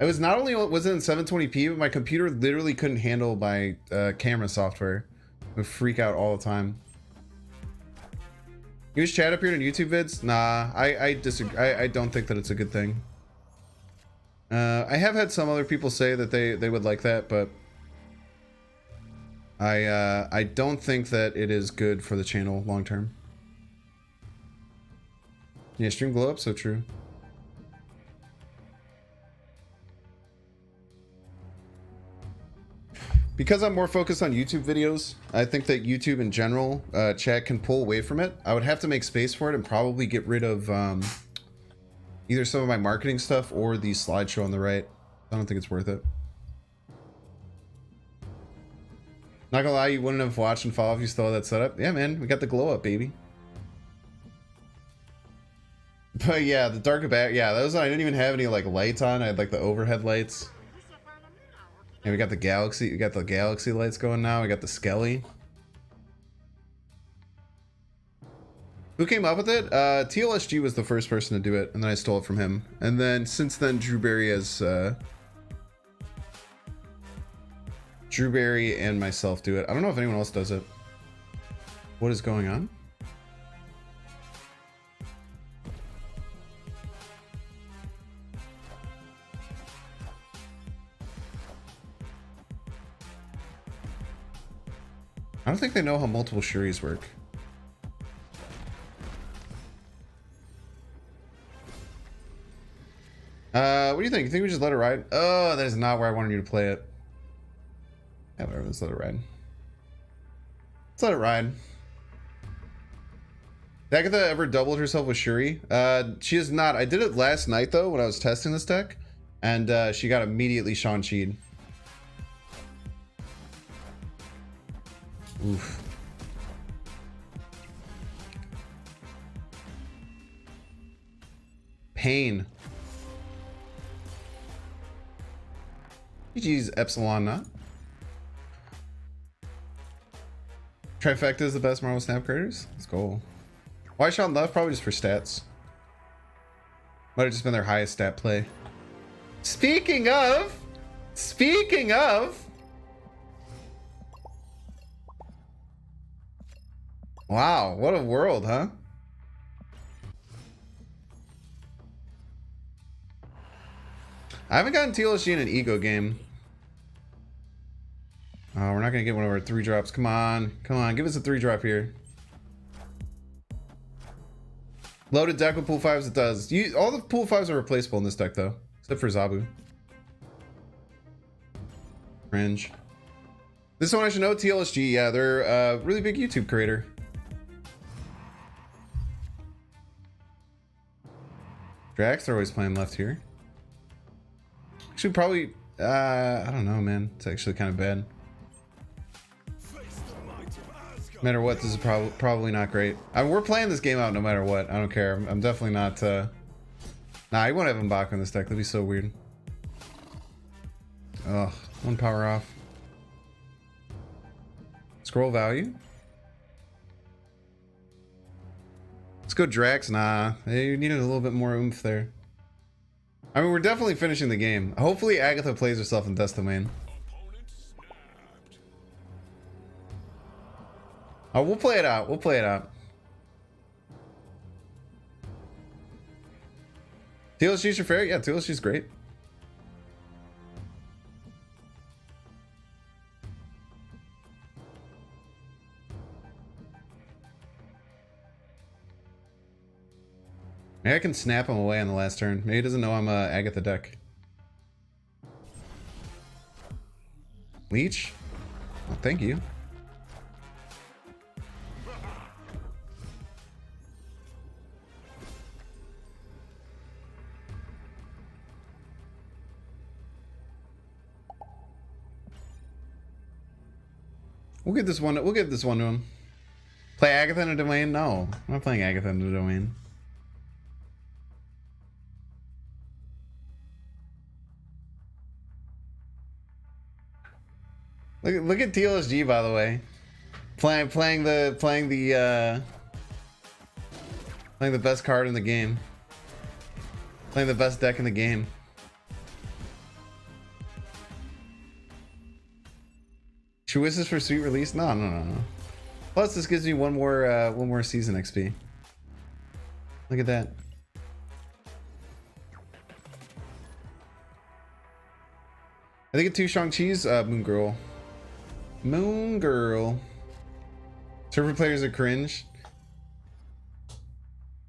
It was not only was it in 720p, but my computer literally couldn't handle my camera software. It would freak out all the time. Use chat appeared in YouTube vids? Nah, I disagree. I don't think that it's a good thing. I have had some other people say that they would like that, but I don't think that it is good for the channel long term. Yeah, stream glow up, so true. Because I'm more focused on YouTube videos, I think that YouTube in general, chat can pull away from it. I would have to make space for it and probably get rid of either some of my marketing stuff or the slideshow on the right. I don't think it's worth it. Not gonna lie, you wouldn't have watched and followed if you still had that setup. Yeah, man, we got the glow up, baby. But yeah, the dark back, yeah, those I didn't even have any like lights on. I had like the overhead lights. And we got the galaxy lights going now. We got the Skelly. Who came up with it? TLSG was the first person to do it, and then I stole it from him. And then since then, Drew Berry and myself do it. I don't know if anyone else does it. What is going on? I don't think they know how multiple Shuris work. What do you think? You think we just let it ride? Oh, that is not where I wanted you to play it. Yeah, whatever, let's let it ride. Let's let it ride. Did Agatha ever doubled herself with Shuri? She has not. I did it last night though when I was testing this deck, and she got immediately Shang-Chi'd. Oof. Pain. GG's Epsilon not. Trifecta is the best Marvel Snap creators. Let's go. Why Sean left? Probably just for stats. Might have just been their highest stat play. Speaking of. Wow, what a world, huh? I haven't gotten TLSG in an ego game. Oh, we're not gonna get one of our 3-drops. Come on, give us a 3-drop here. Loaded deck with pool 5s, it does. All the pool 5s are replaceable in this deck though, except for Zabu. Cringe. This one I should know, TLSG, yeah, they're a really big YouTube creator. Drax, they're always playing left here. Actually, probably, I don't know, man. It's actually kind of bad. No matter what, this is probably not great. I mean, we're playing this game out no matter what. I don't care. I'm definitely not, Nah, you won't have M'Baku in this deck. That'd be so weird. Ugh, 1 power off. Scroll value. Let's go Drax. Nah, you needed a little bit more oomph there. I mean, we're definitely finishing the game. Hopefully Agatha plays herself in Death Domain. Oh, we'll play it out. We'll play it out. TLSG's your favorite? Yeah, TLSG's great. Maybe I can snap him away on the last turn. Maybe he doesn't know I'm a Agatha deck. Leech? Oh, thank you. We'll get this one. We'll get this one to him. Play Agatha in a domain? No, I'm not playing Agatha in a domain. Look at TLSG, by the way. Playing the best card in the game. Playing the best deck in the game. She wishes for sweet release? No. Plus, this gives me one more season XP. Look at that. I think it's 2 Shang-Chi's Moon Girl. Moon Girl. Server players are cringe.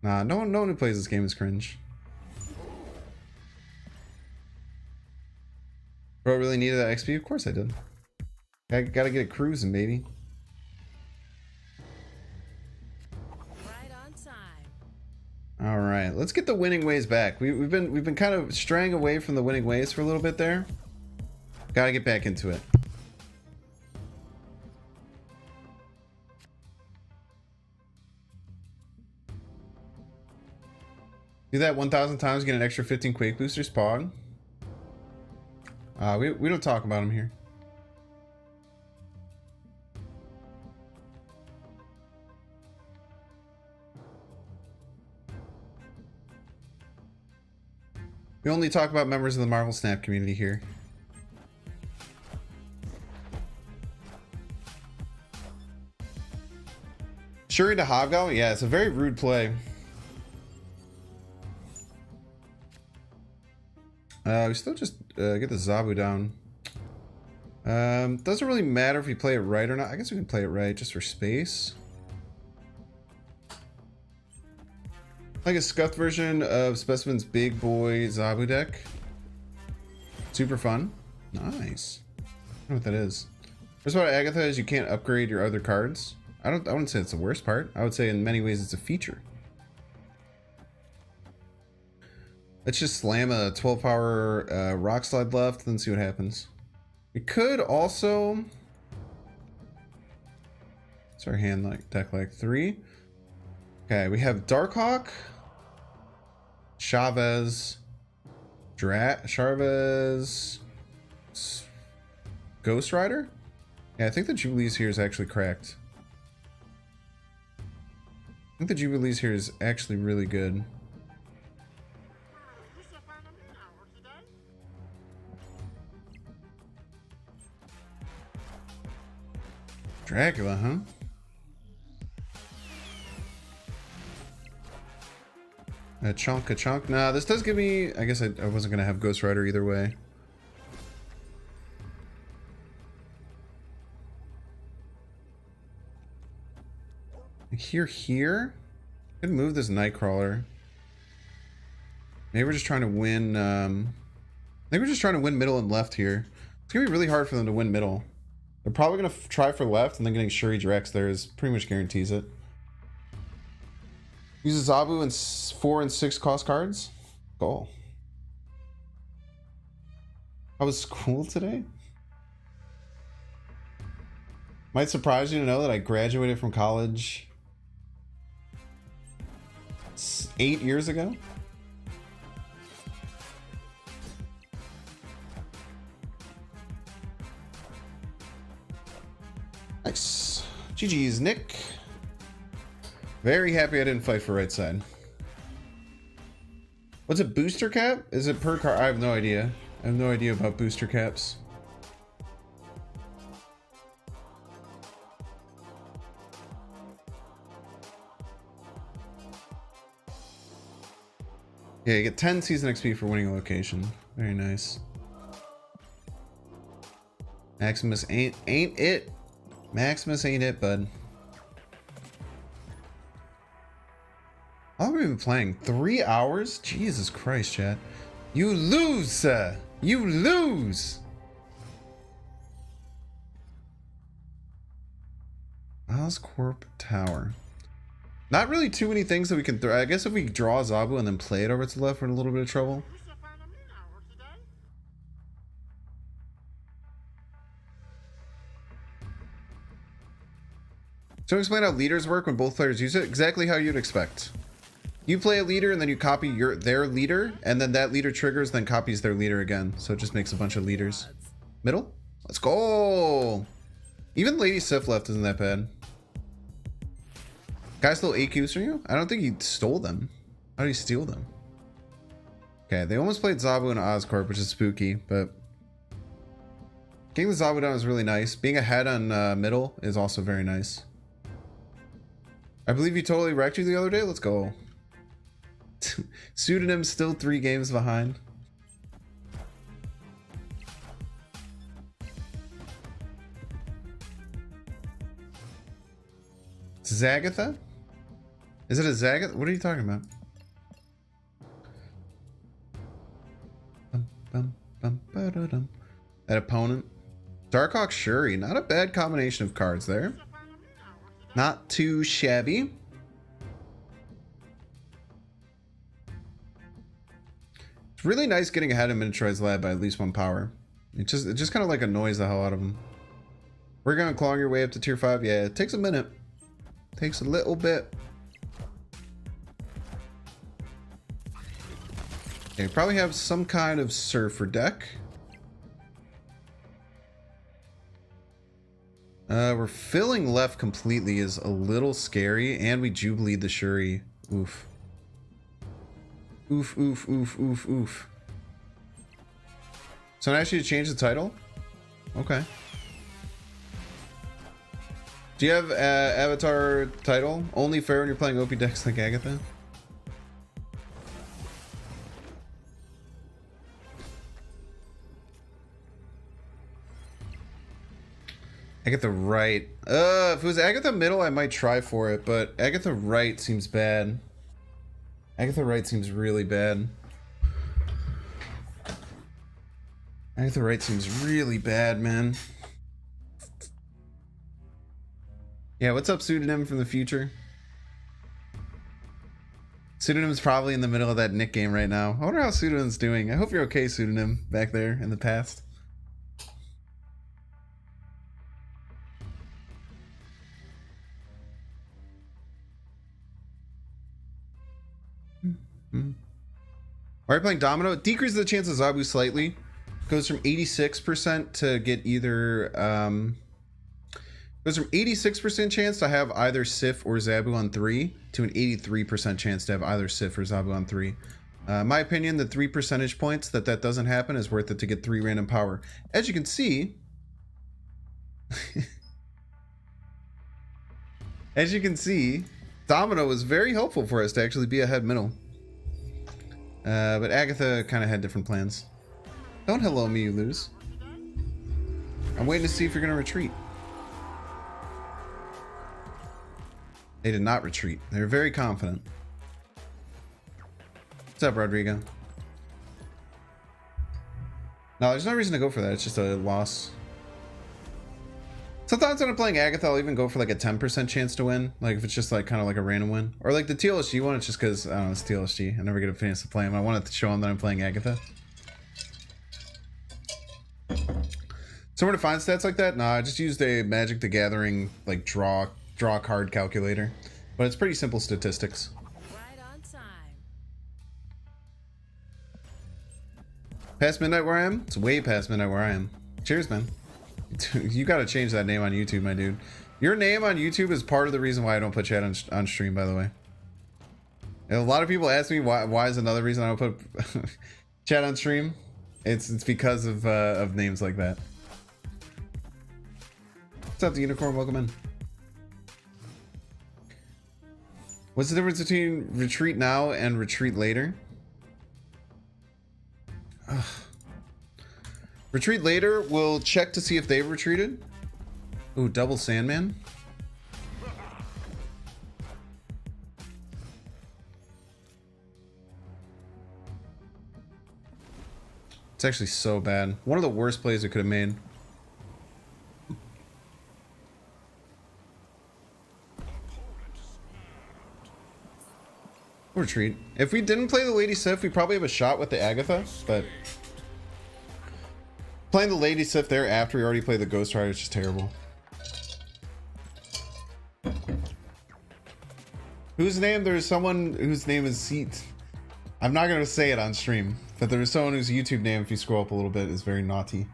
Nah, no one who plays this game is cringe. Bro, really needed that XP? Of course I did. I gotta get it cruising, baby. Right on time. All right, let's get the winning ways back. We've been kind of straying away from the winning ways for a little bit there. Gotta get back into it. Do that 1,000 times, get an extra 15 Quake boosters, Pog. We don't talk about them here. We only talk about members of the Marvel Snap community here. Shuri to Hobgoblin? Yeah, it's a very rude play. We still just get the Zabu down. Doesn't really matter if we play it right or not. I guess we can play it right just for space. Like a scuffed version of Specimen's Big Boy Zabu deck. Super fun. Nice. I don't know what that is. First part of Agatha is you can't upgrade your other cards. I wouldn't say it's the worst part. I would say in many ways it's a feature. Let's just slam a 12 power rock slide left, then see what happens. We could also. What's our hand like? Deck like 3. Okay, we have Darkhawk, Chavez, Chavez, Ghost Rider? Yeah, I think the Jubilees here is actually cracked. I think the Jubilees here is actually really good. Dracula, huh? A chunk. Nah, this does give me... I guess I wasn't going to have Ghost Rider either way. Here? Could move this Nightcrawler. Maybe we're just trying to win... I think we're just trying to win middle and left here. It's going to be really hard for them to win middle. They're probably going to try for left, and then getting Shuri Drex there is pretty much guarantees it. Uses Zabu and 4 and 6 cost cards. Goal. How was school today? Might surprise you to know that I graduated from college 8 years ago. Nice. GG's, Nick. Very happy I didn't fight for right side. What's a booster cap? Is it per card? I have no idea. I have no idea about booster caps. Yeah, you get 10 season XP for winning a location. Very nice. Maximus ain't it. Maximus ain't it, bud. How long have we been playing? 3 hours? Jesus Christ, chat. You lose! You lose! Oscorp Tower. Not really too many things that we can throw. I guess if we draw Zabu and then play it over to the left, we're in a little bit of trouble. So explain how leaders work when both players use it. Exactly how you'd expect. You play a leader and then you copy their leader, and then that leader triggers, then copies their leader again. So it just makes a bunch of leaders. Middle? Let's go! Even Lady Sif left isn't that bad. Guy stole 8 cubes from you? I don't think he stole them. How did he steal them? Okay, they almost played Zabu and Oscorp, which is spooky, but... Getting the Zabu down is really nice. Being ahead on middle is also very nice. I believe you totally wrecked you the other day. Let's go. Pseudonym still 3 games behind. Zagatha? Is it a Zagatha? What are you talking about? That opponent. Darkhawk Shuri. Not a bad combination of cards there. Not too shabby. It's really nice getting ahead of Miniaturized Lab by at least 1 power. It just kind of like annoys the hell out of them. We're gonna claw your way up to tier 5. Yeah, it takes a minute. Takes a little bit. Okay, probably have some kind of Surfer deck. We're filling left completely is a little scary, and we Jubileed the Shuri. Oof. Oof, oof, oof, oof, oof. So now I should change the title? Okay. Do you have avatar title? Only fair when you're playing OP decks like Agatha? Agatha right. If it was Agatha middle, I might try for it, but Agatha right seems bad. Agatha right seems really bad. Agatha right seems really bad, man. Yeah, what's up, Pseudonym from the future? Pseudonym's probably in the middle of that Nick game right now. I wonder how Pseudonym's doing. I hope you're okay, Pseudonym, back there in the past. Why are you playing Domino? Decreases the chance of Zabu slightly. goes from 86% to get either goes from 86% chance to have either Sif or Zabu on 3 to an 83% chance to have either Sif or Zabu on 3. My opinion, the 3 percentage points that doesn't happen is worth it to get 3 random power. As you can see, Domino was very helpful for us to actually be ahead middle. But Agatha kind of had different plans. Don't hello me, you lose. I'm waiting to see if you're going to retreat. They did not retreat. They were very confident. What's up, Rodrigo? No, there's no reason to go for that. It's just a loss. Sometimes when I'm playing Agatha, I'll even go for like a 10% chance to win. Like if it's just like kind of like a random win. Or like the TLSG one, it's just because, I don't know, it's TLSG. I never get a chance to play him. I wanted to show him that I'm playing Agatha. Somewhere to find stats like that? Nah, I just used a Magic the Gathering like draw card calculator. But it's pretty simple statistics. Right on time. Past midnight where I am? It's way past midnight where I am. Cheers, man. You gotta change that name on YouTube, my dude. Your name on YouTube is part of the reason why I don't put chat on stream, by the way. And a lot of people ask me why is another reason I don't put chat on stream. It's because of names like that. What's up, the unicorn? Welcome in. What's the difference between retreat now and retreat later? Ugh. Retreat later, we'll check to see if they've retreated. Ooh, double Sandman. It's actually so bad. One of the worst plays we could have made. Retreat. If we didn't play the Lady Sif, we probably have a shot with the Agatha, but playing the Lady Sif there after we already played the Ghost Rider is just terrible. Whose name? There's someone whose name is Seat. I'm not going to say it on stream, but there's someone whose YouTube name, if you scroll up a little bit, is very naughty.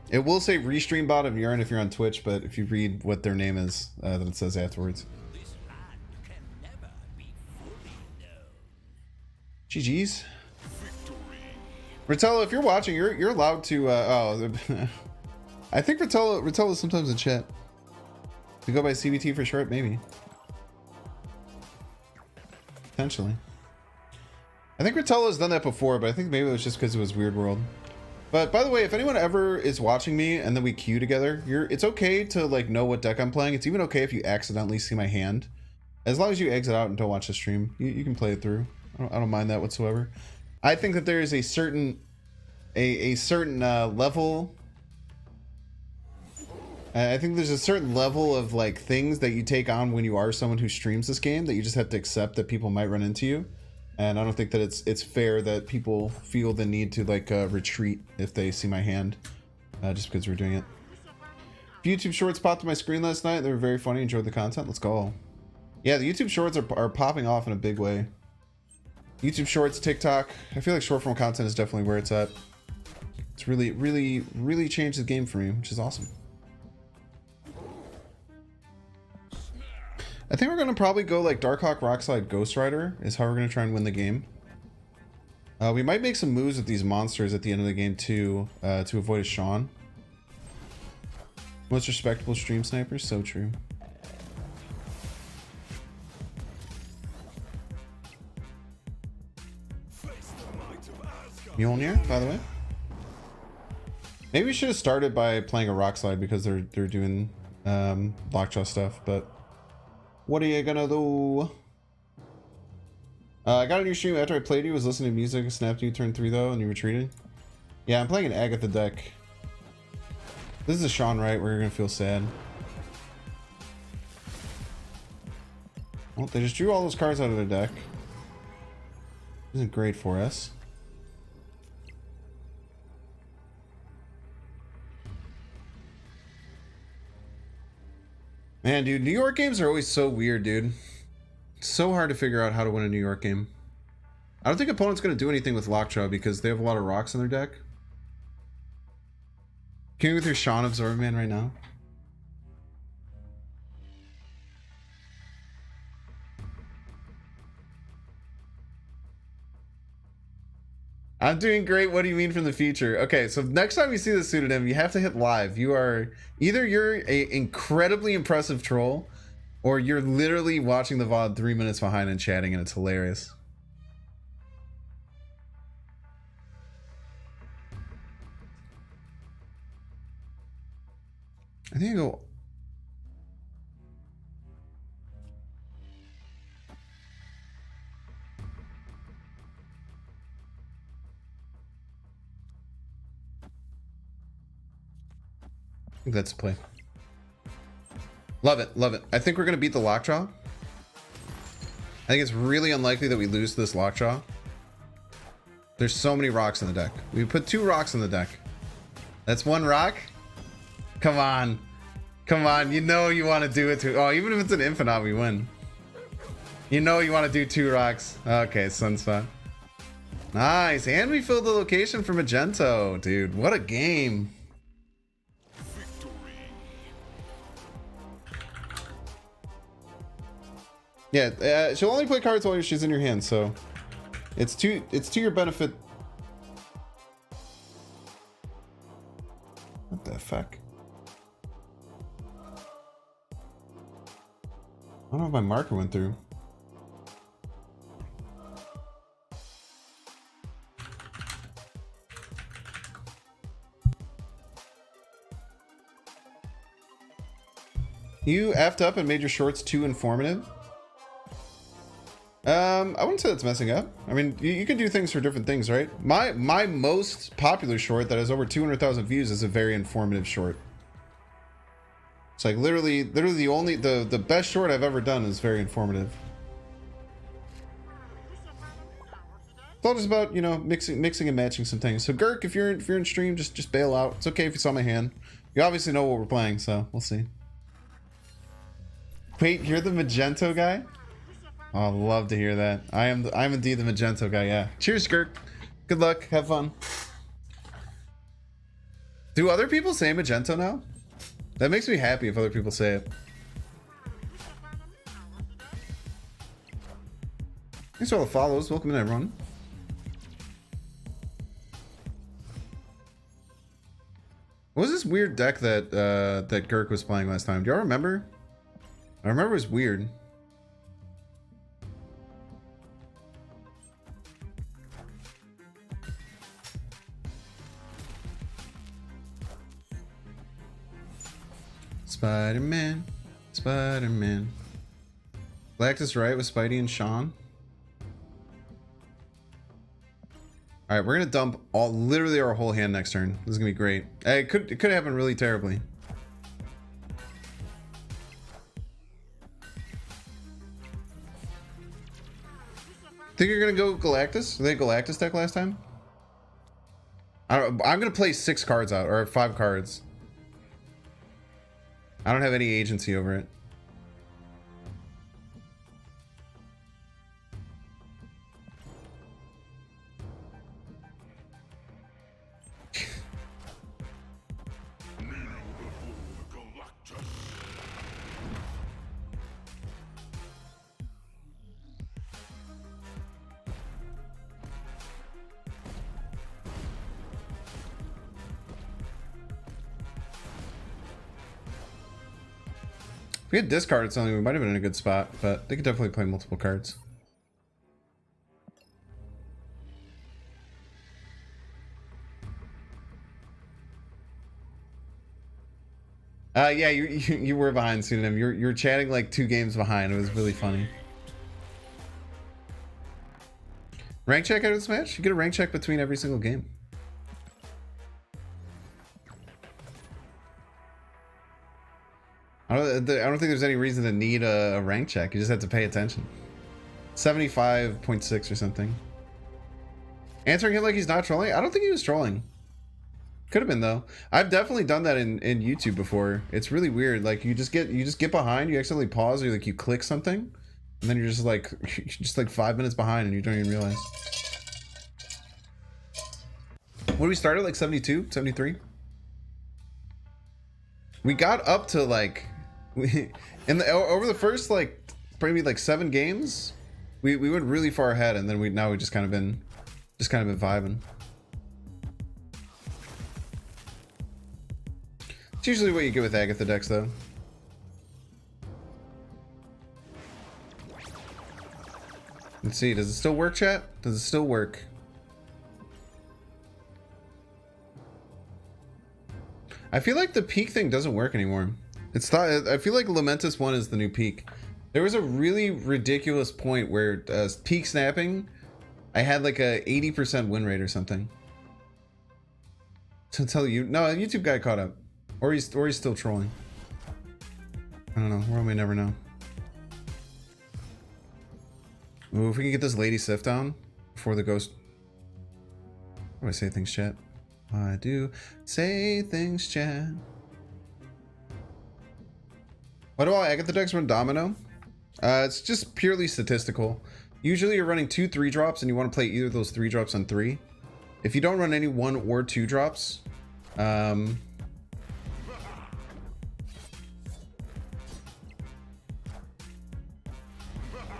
It will say restream bot of urine if you're on Twitch, but if you read what their name is, then it says afterwards. GG's. Ritello, if you're watching, you're allowed to. I think Ritello is sometimes in chat. To go by CBT for short, maybe. Potentially. I think Ritello has done that before, but I think maybe it was just because it was Weird World. But by the way, if anyone ever is watching me and then we queue together, it's okay to like know what deck I'm playing. It's even okay if you accidentally see my hand. As long as you exit out and don't watch the stream, you can play it through. I don't mind that whatsoever. I think that there is a certain level. I think there's a certain level of like things that you take on when you are someone who streams this game that you just have to accept that people might run into you. And I don't think that it's fair that people feel the need to like retreat if they see my hand, just because we're doing it. YouTube Shorts popped to my screen last night. They were very funny. Enjoyed the content. Let's go. Yeah, the YouTube Shorts are popping off in a big way. YouTube Shorts, TikTok. I feel like short form content is definitely where it's at. It's really changed the game for me, which is awesome. I think we're going to probably go like Darkhawk, Rockslide, Ghost Rider is how we're going to try and win the game. We might make some moves with these monsters at the end of the game too, to avoid a Sean. Most respectable stream snipers, so true. Mjolnir, by the way. Maybe we should have started by playing a Rockslide because they're doing Lockjaw stuff, but what are you gonna do? I got a new stream after I played you, was listening to music, snapped you, turn 3 though, and you retreated. Yeah, I'm playing an Agatha deck. This is a Sean Wright where you're gonna feel sad. Well, they just drew all those cards out of their deck. Isn't great for us. Man, dude, New York games are always so weird, dude. It's so hard to figure out how to win a New York game. I don't think opponent's going to do anything with Lockjaw because they have a lot of rocks in their deck. Can you with your Sean Absorb Man right now? I'm doing great. What do you mean from the future? Okay, so next time you see the pseudonym, you have to hit live. You're a incredibly impressive troll, or you're literally watching the VOD 3 minutes behind and chatting, and it's hilarious. I think I go. I think that's the play. Love it, love it. I think we're gonna beat the Lockjaw. I think it's really unlikely that we lose to this Lockjaw. There's so many rocks in the deck. We put 2 rocks in the deck. That's 1 rock. Come on. Come on. You know you want to do it too. Oh, even if it's an infinite, we win. You know you want to do 2 rocks. Okay, Sunspot. Nice. And we filled the location for Magento. Dude, what a game. Yeah, she'll only play cards while she's in your hand, so it's to your benefit. What the fuck? I don't know if my marker went through. You effed up and made your shorts too informative. I wouldn't say that's messing up. I mean, you can do things for different things, right? My most popular short that has over 200,000 views is a very informative short. It's like literally the best short I've ever done is very informative. It's all just about, you know, mixing and matching some things. So Gurk, if you're in stream, just bail out. It's okay if you saw my hand. You obviously know what we're playing, so we'll see. Wait, you're the Magento guy? Oh, I'd love to hear that. I'm indeed the Magento guy, yeah. Cheers, Gurk. Good luck. Have fun. Do other people say Magento now? That makes me happy if other people say it. Thanks for all the follows. Welcome in, everyone. What was this weird deck that that Gurk was playing last time? Do y'all remember? I remember it was weird. Spider-Man, Spider-Man. Galactus right with Spidey and Sean. All right, we're gonna dump literally our whole hand next turn. This is gonna be great. It could happen really terribly. Think you're gonna go Galactus? Did they Galactus deck last time? I'm gonna play 6 cards out, or 5 cards. I don't have any agency over it. If we had discarded something, we might have been in a good spot, but they could definitely play multiple cards. Yeah, you were behind pseudonym. You're chatting like 2 games behind. It was really funny. Rank check out of this match? You get a rank check between every single game. I don't think there's any reason to need a rank check. You just have to pay attention. 75.6 or something. Answering him like he's not trolling? I don't think he was trolling. Could have been though. I've definitely done that in YouTube before. It's really weird. Like you just get behind, you accidentally pause, or like you click something, And then you're just like, you're just like 5 minutes behind and you don't even realize. What did we start at, like 72, 73? We got up to like, over the first like, maybe like 7 games, we went really far ahead, and then now we just kind of been vibing. It's usually what you get with Agatha decks, though. Let's see, does it still work, chat? Does it still work? I feel like the peak thing doesn't work anymore. It's not. I feel like Lamentus 1 is the new peak. There was a really ridiculous point where peak snapping, I had like a 80% win rate or something. To tell you, no, a YouTube guy caught up, or he's still trolling. I don't know. World may never know. Ooh, if we can get this Lady Sif down before the ghost. How do I say things, chat? I do say things, chat. Why do all Agatha decks run Domino? It's just purely statistical. Usually you're running 2 3-drops and you want to play either of those 3-drops on 3. If you don't run any 1 or 2 drops, oh,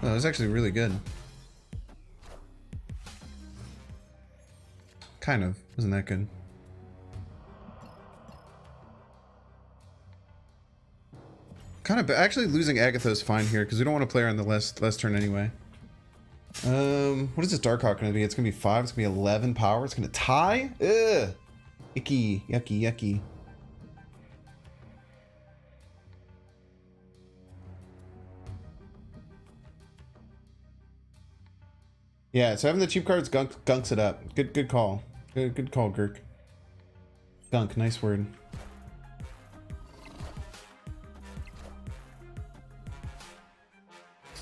that was actually really good. Kind of. Wasn't that good. Kind of, actually losing Agatha is fine here because we don't want to play her on the last turn anyway. What is this Darkhawk going to be? It's going to be 5. It's going to be 11 power. It's going to tie? Ugh. Icky. Yucky, yucky. Yeah, so having the cheap cards gunks it up. Good call. Good call, Gurk. Gunk, nice word.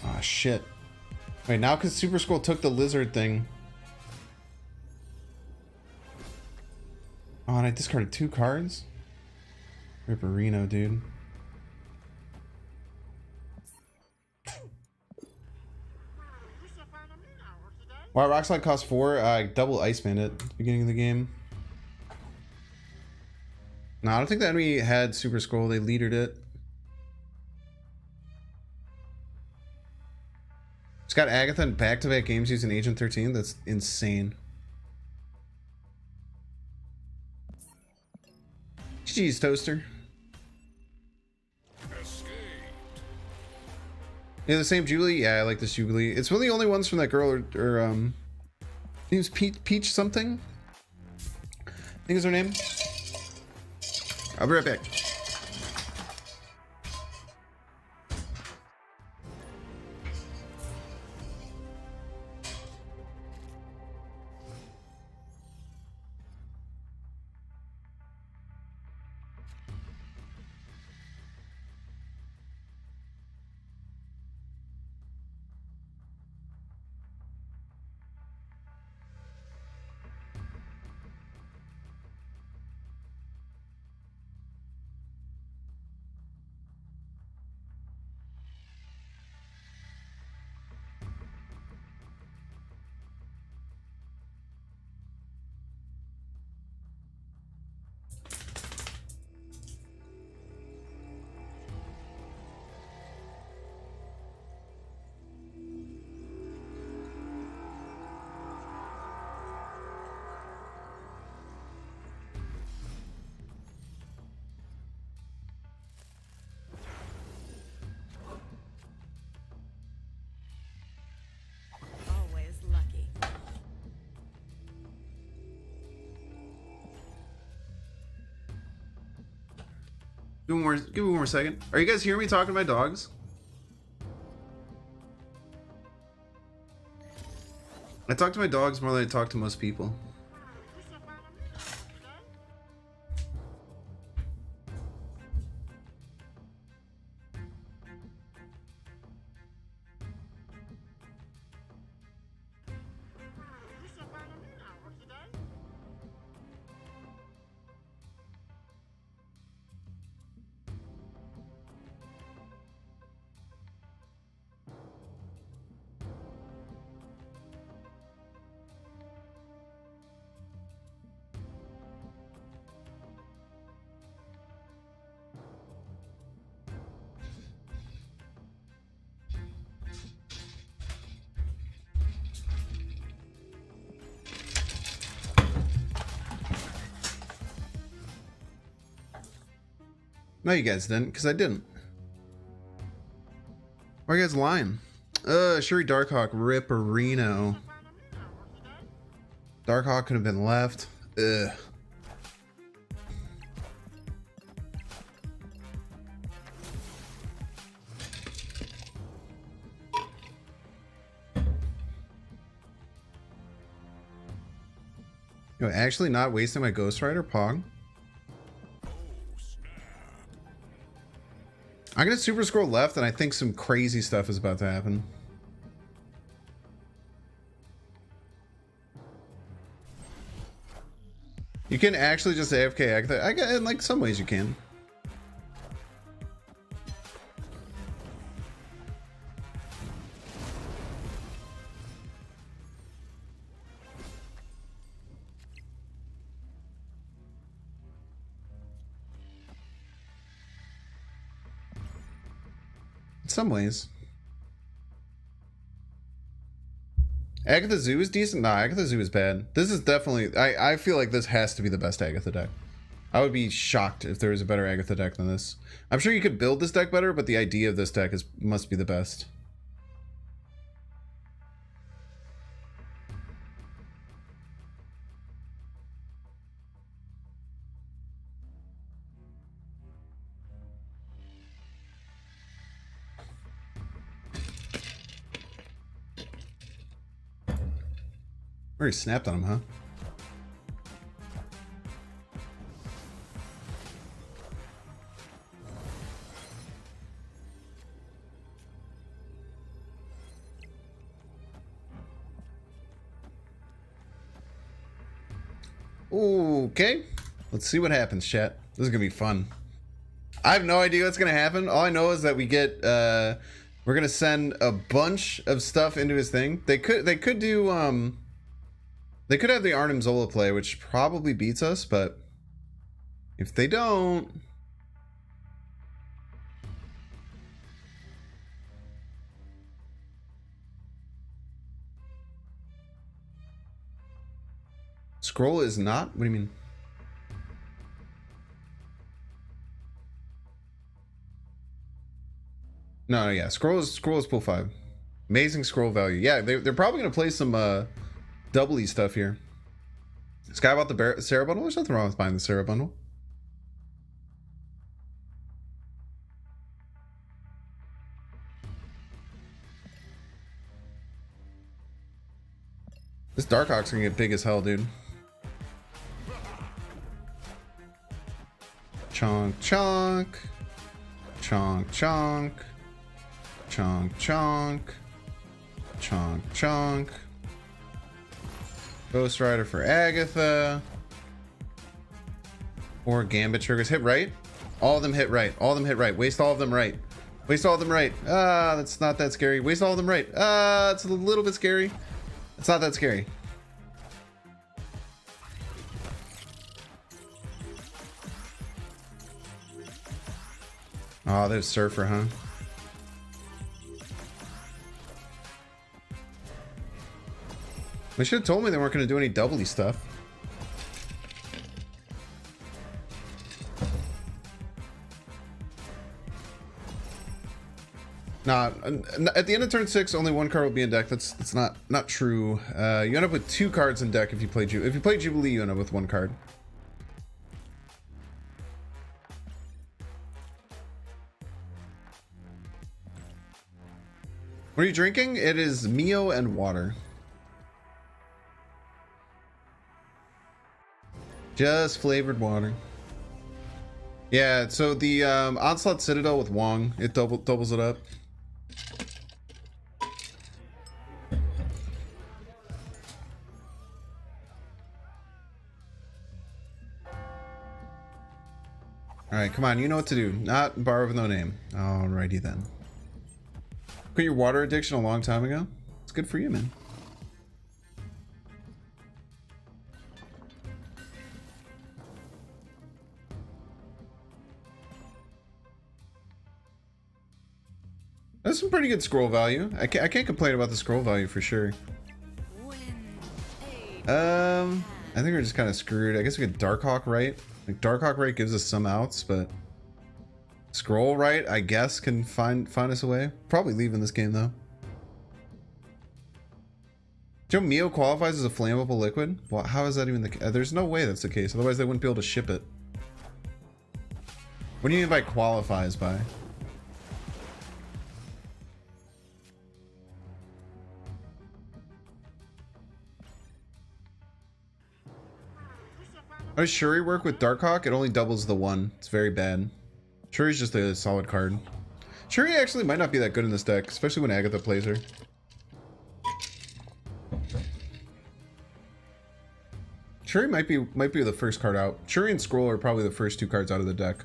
Ah, shit. Wait, now because Super Scroll took the lizard thing. Oh, and I discarded 2 cards? Ripperino, dude. Wow, Rockslide cost 4. I double Iceman at the beginning of the game. No, I don't think the enemy had Super Scroll. They leadered it. It's got Agatha in back-to-back games using Agent 13. That's insane. GG's, Toaster. Yeah, the same Jubilee? Yeah, I like this Jubilee. It's one of the only ones from that girl, or I think it was Peach something? I think is her name. I'll be right back. Always lucky. Give me one more second. Are you guys hearing me talking to my dogs? I talk to my dogs more than I talk to most people. No, you guys didn't, because I didn't. Why are you guys lying? Shuri Darkhawk, Ripperino. Darkhawk could have been left. Ugh. Yo, actually not wasting my Ghost Rider Pog. I'm gonna super scroll left, and I think some crazy stuff is about to happen. You can actually just AFK Agatha. In like some ways you can. In some ways. Agatha Zoo is decent? Nah, Agatha Zoo is bad. This is definitely... I feel like this has to be the best Agatha deck. I would be shocked if there was a better Agatha deck than this. I'm sure you could build this deck better, but the idea of this deck must be the best. Already snapped on him, huh? Okay, let's see what happens, chat. This is gonna be fun. I have no idea what's gonna happen. All I know is that we get we're gonna send a bunch of stuff into his thing. They could do they could have the Arnim Zola play, which probably beats us, but if they don't, Scroll is not? What do you mean? No, yeah, Scroll is pool 5. Amazing scroll value. Yeah, they're probably gonna play some doubly stuff here. This guy bought the Sarah bundle. There's nothing wrong with buying the Sarah bundle. This Darkhawk's gonna get big as hell, dude. Chonk, chonk. Chonk, chonk. Chonk, chonk. Chonk, chonk. Ghost Rider for Agatha. 4 Gambit triggers. Hit right? All of them hit right. All of them hit right. Waste all of them right. Waste all of them right. Ah, that's not that scary. Waste all of them right. Ah, it's a little bit scary. It's not that scary. Oh, there's Surfer, huh? They should have told me they weren't going to do any doubly stuff. Nah, at the end of turn 6, only 1 card will be in deck. That's not true. You end up with 2 cards in deck if you play Jubilee. If you play Jubilee, you end up with 1 card. What are you drinking? It is Mio and water. Just flavored water. Yeah, so the Onslaught Citadel with Wong, it doubles it up. Alright, come on, you know what to do. Not borrow with no name. Alrighty then. Quit your water addiction a long time ago? It's good for you, man. That's some pretty good scroll value. I can't complain about the scroll value for sure. I think we're just kind of screwed. I guess we get Darkhawk right. Like Darkhawk right gives us some outs, but Scroll right, I guess, can find us a way. Probably leaving this game though. Joe Mio qualifies as a flammable liquid? Well, how is that even the case? There's no way that's the case. Otherwise, they wouldn't be able to ship it. What do you mean by qualifies by? How does Shuri work with Darkhawk? It only doubles the one. It's very bad. Shuri's just a solid card. Shuri actually might not be that good in this deck, especially when Agatha plays her. Shuri might be the first card out. Shuri and Scroll are probably the first two cards out of the deck.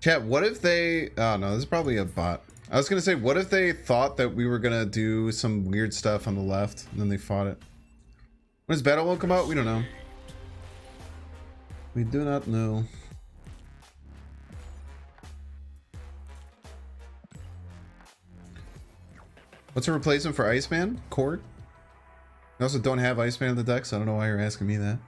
Chat, what if they... Oh no, this is probably a bot. I was gonna say, what if they thought that we were gonna do some weird stuff on the left, and then they fought it? When does Battle World come out? We don't know. We do not know. What's a replacement for Iceman? Cord? I also don't have Iceman in the deck, so I don't know why you're asking me that.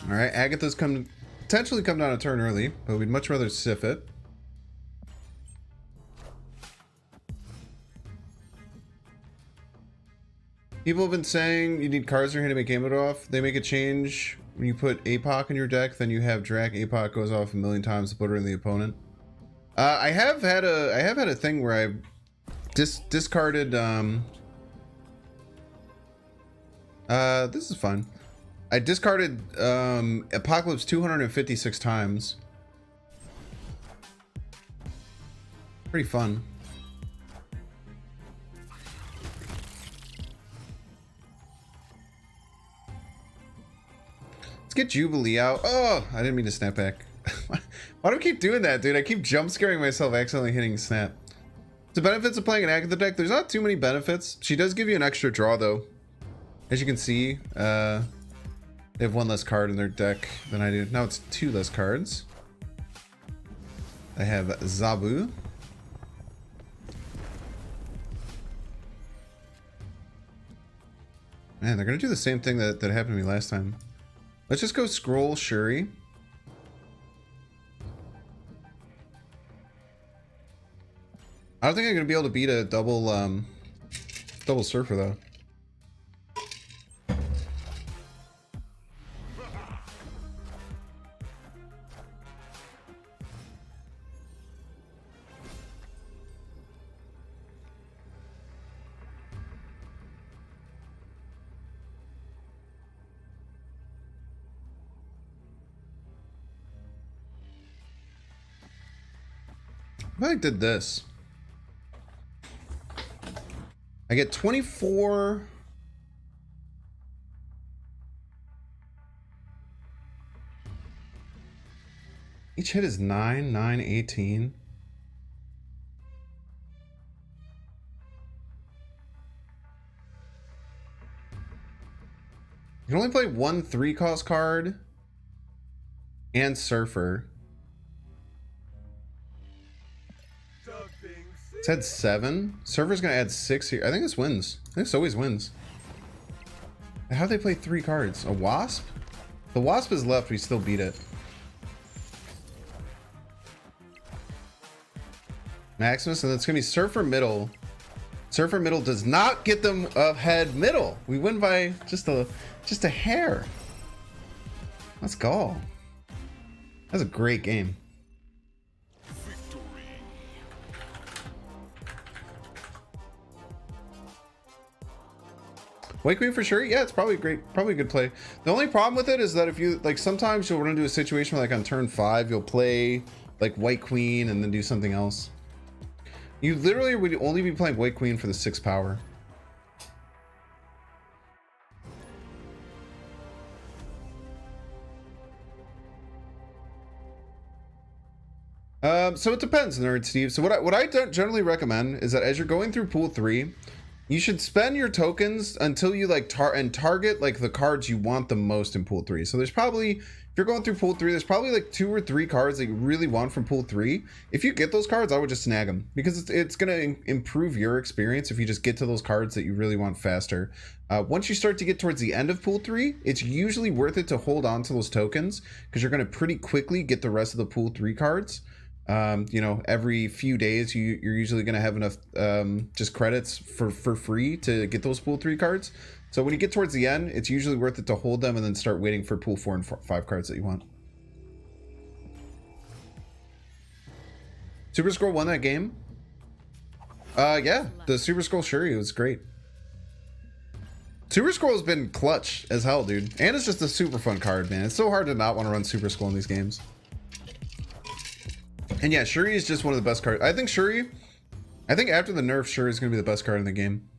Alright, Agatha's potentially come down a turn early, but we'd much rather Sif it. People have been saying you need cards in your hand to make Gambit off. They make a change when you put APOC in your deck, then you have Drac. APOC goes off a million times to put her in the opponent. I have had a thing where I discarded this is fun. I discarded Apocalypse 256 times. Pretty fun. Let's get Jubilee out. Oh, I didn't mean to snap back. Why do I keep doing that, dude? I keep jump scaring myself accidentally hitting snap. The benefits of playing an Agatha deck, there's not too many benefits. She does give you an extra draw though. As you can see, they have one less card in their deck than I do. Now it's two less cards. I have Zabu. Man, they're gonna do the same thing that happened to me last time. Let's just go Scroll Shuri. I don't think I'm gonna be able to beat a double Surfer though. If I did this, I get 24. Each hit is 9, 9, 18. You can only play one 3-cost card and Surfer. It's had 7. Surfer's gonna add 6 here. I think this wins. I think this always wins. How do they play 3 cards? A Wasp? The Wasp is left, we still beat it. Maximus, and it's gonna be Surfer middle. Surfer middle does not get them ahead middle. We win by just a hair. Let's go. That's a great game. White Queen for sure. Yeah, it's probably a good play. The only problem with it is that if you like, sometimes you'll run into a situation where, like, on turn 5, you'll play like White Queen and then do something else. You literally would only be playing White Queen for the 6 power. So it depends, Nerd Steve. So what I don't generally recommend is that as you're going through pool 3, you should spend your tokens until you like target like the cards you want the most in pool 3. So there's probably, if you're going through pool 3, there's probably like 2 or 3 cards that you really want from pool 3. If you get those cards, I would just snag them, because it's going to improve your experience if you just get to those cards that you really want faster. Once you start to get towards the end of pool 3, it's usually worth it to hold on to those tokens, because you're going to pretty quickly get the rest of the pool 3 cards. You know, every few days you're usually going to have enough just credits for free to get those pool 3 cards. So when you get towards the end, it's usually worth it to hold them and then start waiting for pool 4 and 5 cards that you want. Super Scroll won that game. Yeah, the Super Scroll Shuri was great. Super Scroll has been clutch as hell, dude, and it's just a super fun card, man. It's so hard to not want to run Super Scroll in these games. And yeah, Shuri is just one of the best cards. I think after the nerf, Shuri is going to be the best card in the game.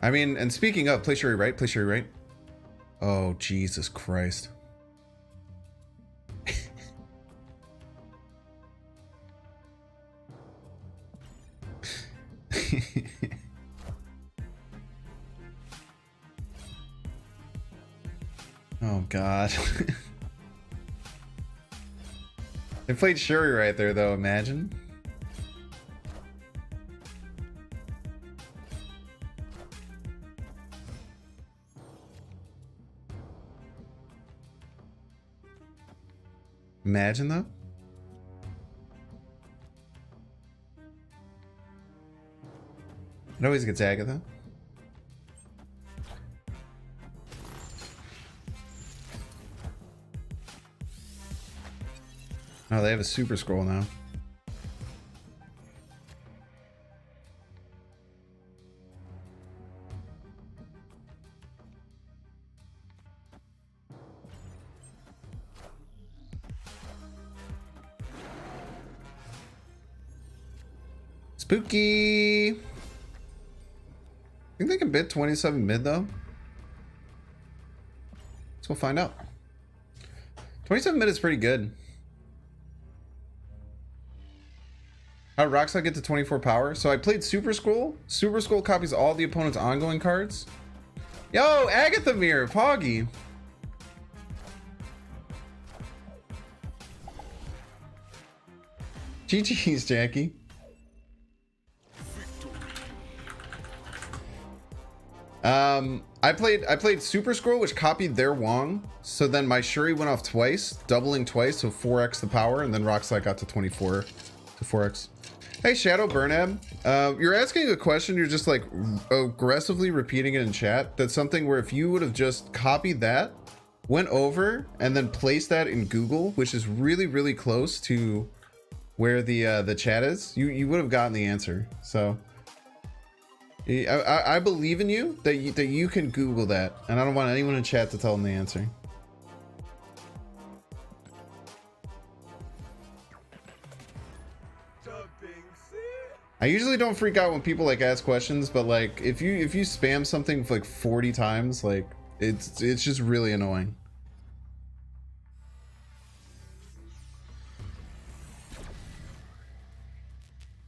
I mean, and speaking of, play Shuri right, play Shuri right. Oh, Jesus Christ. Oh, God. They played Shuri right there, though, imagine. Imagine, though. It always gets Agatha. Oh, they have a Super Scroll now. Spooky. Think they can bid 27 mid though? Let's go find out. 27 mid is pretty good. How did Rockstar get to 24 power? So I played Super Scroll. Super Scroll copies all the opponent's ongoing cards. Yo, Agatha Mirror, Poggy. GG's, Jackie. I played Super Scroll, which copied their Wong. So then my Shuri went off twice, doubling twice, so 4x the power, and then Rockslide got to 24 to 4x. Hey, Shadow Burnab, you're asking a question, you're just like aggressively repeating it in chat. That's something where if you would have just copied that, went over, and then placed that in Google, which is really, really close to where the chat is, you would have gotten the answer. So I believe in you that you can Google that, and I don't want anyone in chat to tell them the answer. I usually don't freak out when people like ask questions, but like if you spam something like 40 times, like it's just really annoying.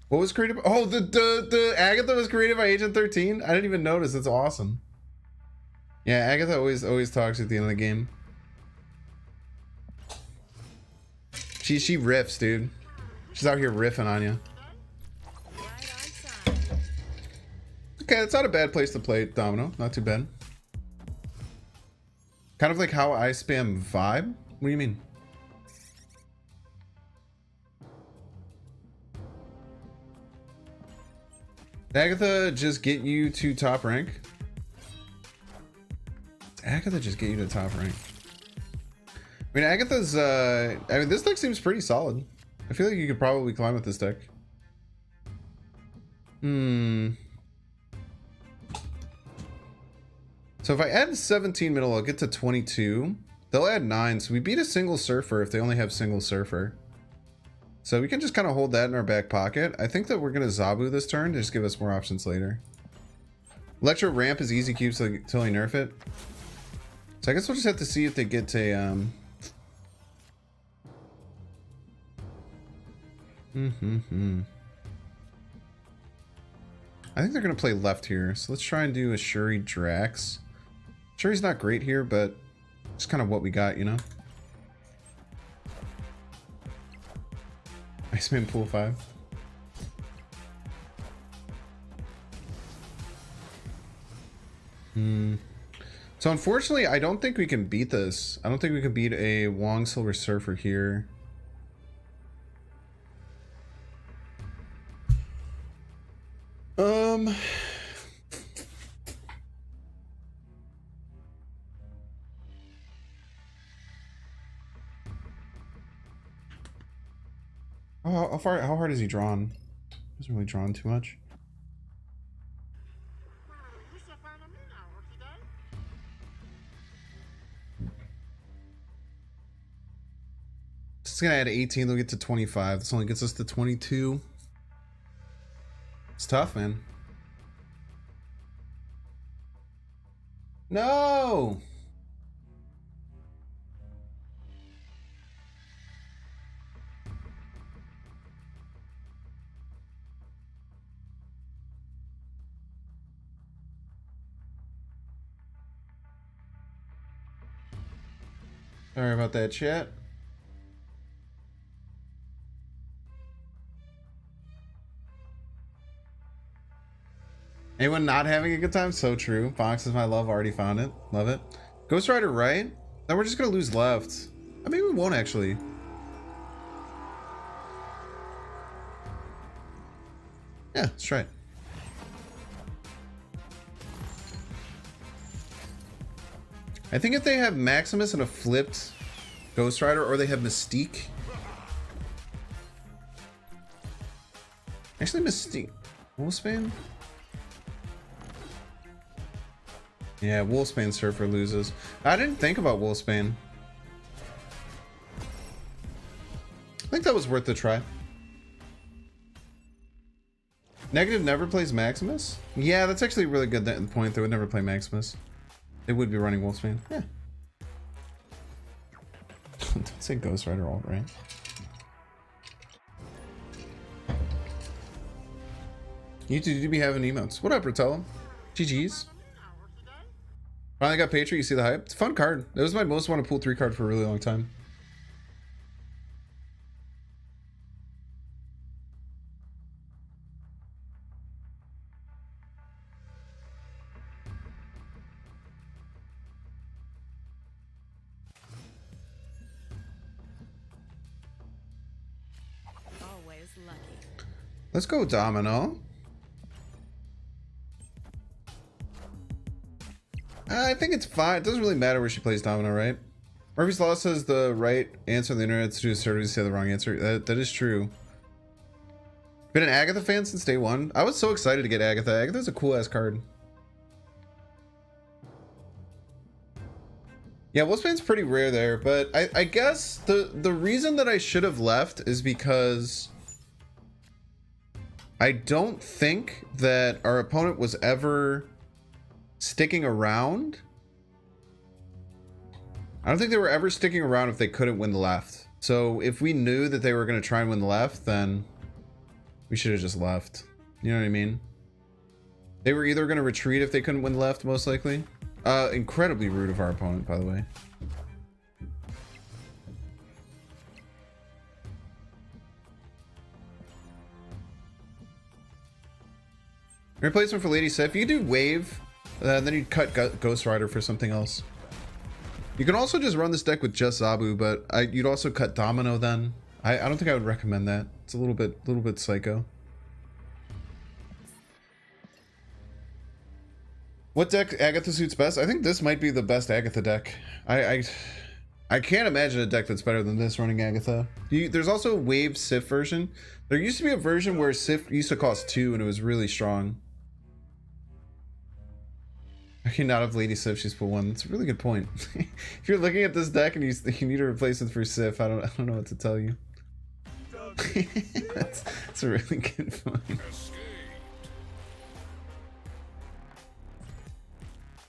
What was created? Oh, the Agatha was created by Agent 13. I didn't even notice. That's awesome. Yeah, Agatha always talks at the end of the game. She riffs, dude. She's out here riffing on you. Okay, that's not a bad place to play Domino. Not too bad. Kind of like how I spam vibe. What do you mean? Did Agatha just get you to top rank? Did Agatha just get you to top rank? I mean, Agatha's, I mean, this deck seems pretty solid. I feel like you could probably climb with this deck. So if I add 17 middle, I'll get to 22. They'll add 9, so we beat a single Surfer if they only have single Surfer. So we can just kind of hold that in our back pocket. I think that we're going to Zabu this turn to just give us more options later. Electro Ramp is easy cubes until I nerf it. So I guess we'll just have to see if they get a... Mm-hmm. I think they're gonna play left here, so let's try and do a Shuri Drax. Shuri's not great here, but it's kind of what we got, you know? Iceman pool 5. So unfortunately, I don't think we can beat this. I don't think we can beat a Wong Silver Surfer here. Oh, how hard is he drawn? Hasn't really drawn too much. It's gonna add 18, they'll get to 25. This only gets us to 22. It's tough, man. No! Sorry about that, chat. Anyone not having a good time? So true. Fox is my love. Already found it. Love it. Ghost Rider right? Then we're just gonna lose left. I mean, we won't actually. Yeah, let's try it. I think if they have Maximus and a flipped Ghost Rider, or they have Mystique. Actually, Mystique. Wolfsbane? Yeah, Wolfsbane Surfer loses. I didn't think about Wolfsbane. I think that was worth the try. Negative never plays Maximus? Yeah, that's actually a really good point. They would never play Maximus. They would be running Wolfsbane. Yeah. Don't say Ghost Rider alt, right? You two do be having emotes. What up, Rotella? GG's. Finally got Patriot. You see the hype? It's a fun card. It was my most want to pull 3 card for a really long time. Always lucky. Let's go Domino. I think it's fine. It doesn't really matter where she plays Domino, right? Murphy's Law says the right answer on the internet is too assertive to say the wrong answer. That is true. Been an Agatha fan since day one. I was so excited to get Agatha. Agatha's a cool ass card. Yeah, Wolfsbane's pretty rare there, but I guess the reason that I should have left is because I don't think that our opponent was ever sticking around. I don't think they were ever sticking around if they couldn't win the left. So if we knew that they were going to try and win the left, then we should have just left. You know what I mean? They were either going to retreat if they couldn't win the left, most likely. Incredibly rude of our opponent, by the way. Replacement for Lady Sif. You do Wave, then you'd cut Ghost Rider for something else. You can also just run this deck with just Zabu, but you'd also cut Domino then. I don't think I would recommend that. It's a little bit psycho. What deck Agatha suits best? I think this might be the best Agatha deck. I can't imagine a deck that's better than this running Agatha. There's also a Wave Sif version. There used to be a version where Sif used to cost 2 and it was really strong. I cannot have Lady Sif, she's pull 1. That's a really good point. If you're looking at this deck and you need a replacement for Sif, I don't know what to tell you. that's a really good point.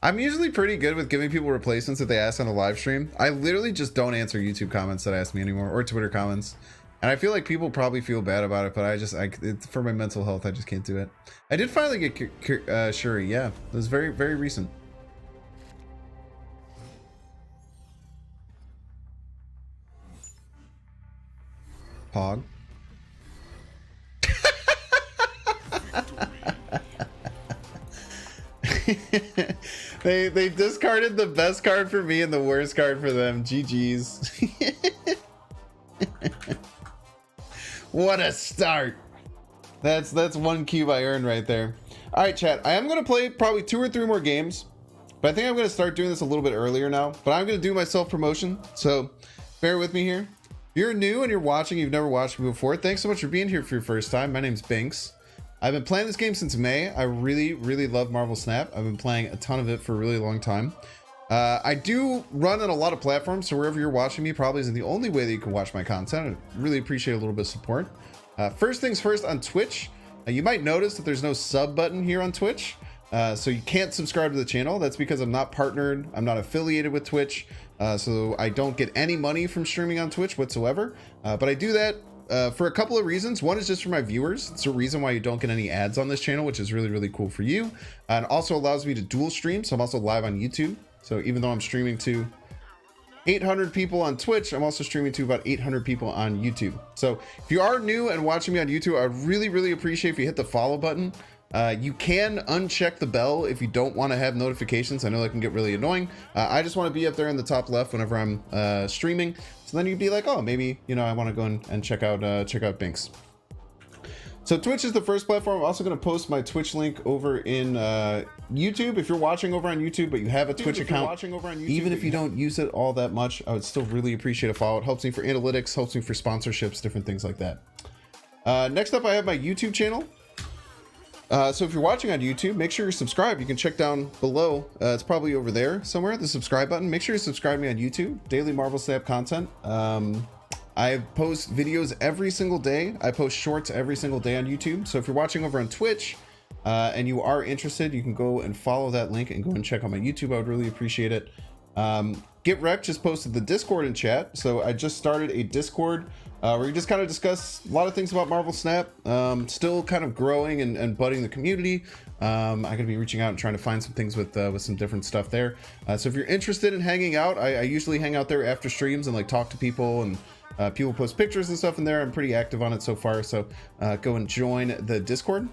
I'm usually pretty good with giving people replacements if they ask on a live stream. I literally just don't answer YouTube comments that ask me anymore, or Twitter comments. And I feel like people probably feel bad about it, but it's for my mental health, I just can't do it. I did finally get Shuri, yeah. It was very, very recent. Pog. they discarded the best card for me and the worst card for them. GG's. What a start. That's one cube I earned right there. All right, chat. I am going to play probably 2 or 3 more games, but I think I'm going to start doing this a little bit earlier now. But I'm going to do my self-promotion, so bear with me here. If you're new and you're watching, you've never watched me before, thanks so much for being here for your first time. My name's Binks. I've been playing this game since May. I really, really love Marvel Snap. I've been playing a ton of it for a really long time. I do run on a lot of platforms, so wherever you're watching me probably isn't the only way that you can watch my content. I really appreciate a little bit of support. First things first, on Twitch, you might notice that there's no sub button here on Twitch. So you can't subscribe to the channel. That's because I'm not partnered. I'm not affiliated with Twitch. So I don't get any money from streaming on Twitch whatsoever. But I do that for a couple of reasons. One is just for my viewers. It's a reason why you don't get any ads on this channel, which is really, really cool for you. And also allows me to dual stream. So I'm also live on YouTube. So even though I'm streaming to 800 people on Twitch, I'm also streaming to about 800 people on YouTube. So if you are new and watching me on YouTube, I really, really appreciate if you hit the follow button. You can uncheck the bell if you don't want to have notifications. I know that can get really annoying. I just want to be up there in the top left whenever I'm streaming. So then you'd be like, oh, maybe, you know, I want to go and check out Binks. So Twitch is the first platform. I'm also going to post my Twitch link over in YouTube. If you're watching over on YouTube, but you have a Twitch account, even if you don't use it all that much, I would still really appreciate a follow. It helps me for analytics, helps me for sponsorships, different things like that. Next up, I have my YouTube channel. So if you're watching on YouTube, make sure you're subscribed. You can check down below. It's probably over there somewhere, the subscribe button. Make sure you subscribe to me on YouTube. Daily Marvel Snap content. I post videos every single day. I post shorts every single day on YouTube. So if you're watching over on Twitch and you are interested, you can go and follow that link and go and check out my YouTube. I would really appreciate it. Get Wrecked just posted the Discord in chat. So I just started a Discord where we just kind of discuss a lot of things about Marvel Snap. Still kind of growing and budding the community. I'm going to be reaching out and trying to find some things with some different stuff there. So if you're interested in hanging out, I usually hang out there after streams and like talk to people, and people post pictures and stuff in there. I'm pretty active on it so far. So go and join the Discord.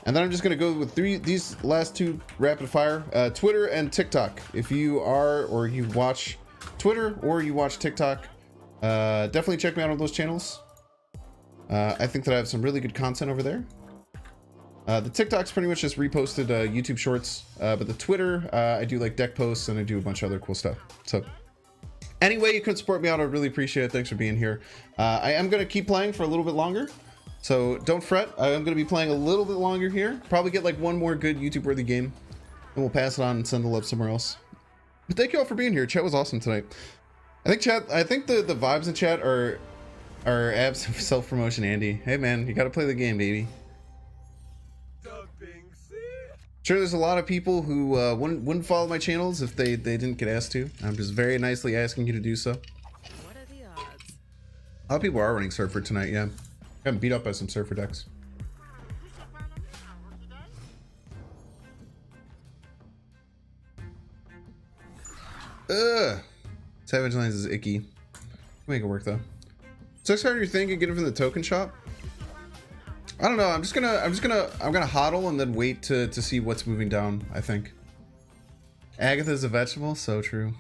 And then I'm just going to go with these last 2 rapid fire, Twitter and TikTok. If you are, or you watch Twitter or you watch TikTok, definitely check me out on those channels. I think that I have some really good content over there. The TikTok's pretty much just reposted YouTube shorts, but the Twitter, I do like deck posts and I do a bunch of other cool stuff. So anyway, you can support me out. I really appreciate it. Thanks for being here. I am going to keep playing for a little bit longer. So don't fret. I am going to be playing a little bit longer here. Probably get like one more good YouTube worthy game, and we'll pass it on and send the love somewhere else. But thank you all for being here. Chat was awesome tonight. I think the vibes in chat are abs self-promotion. Andy, hey man, you got to play the game, baby. Sure, there's a lot of people who wouldn't follow my channels if they didn't get asked to. I'm just very nicely asking you to do so. What are the odds? A lot of people are running Surfer tonight, yeah. Got beat up by some Surfer decks. Ugh. Savage Lines is icky. Make it work though. So next card you're thinking, get it from the token shop. I don't know. I'm gonna hodl and then wait to see what's moving down. I think. Agatha's a vegetable. So true.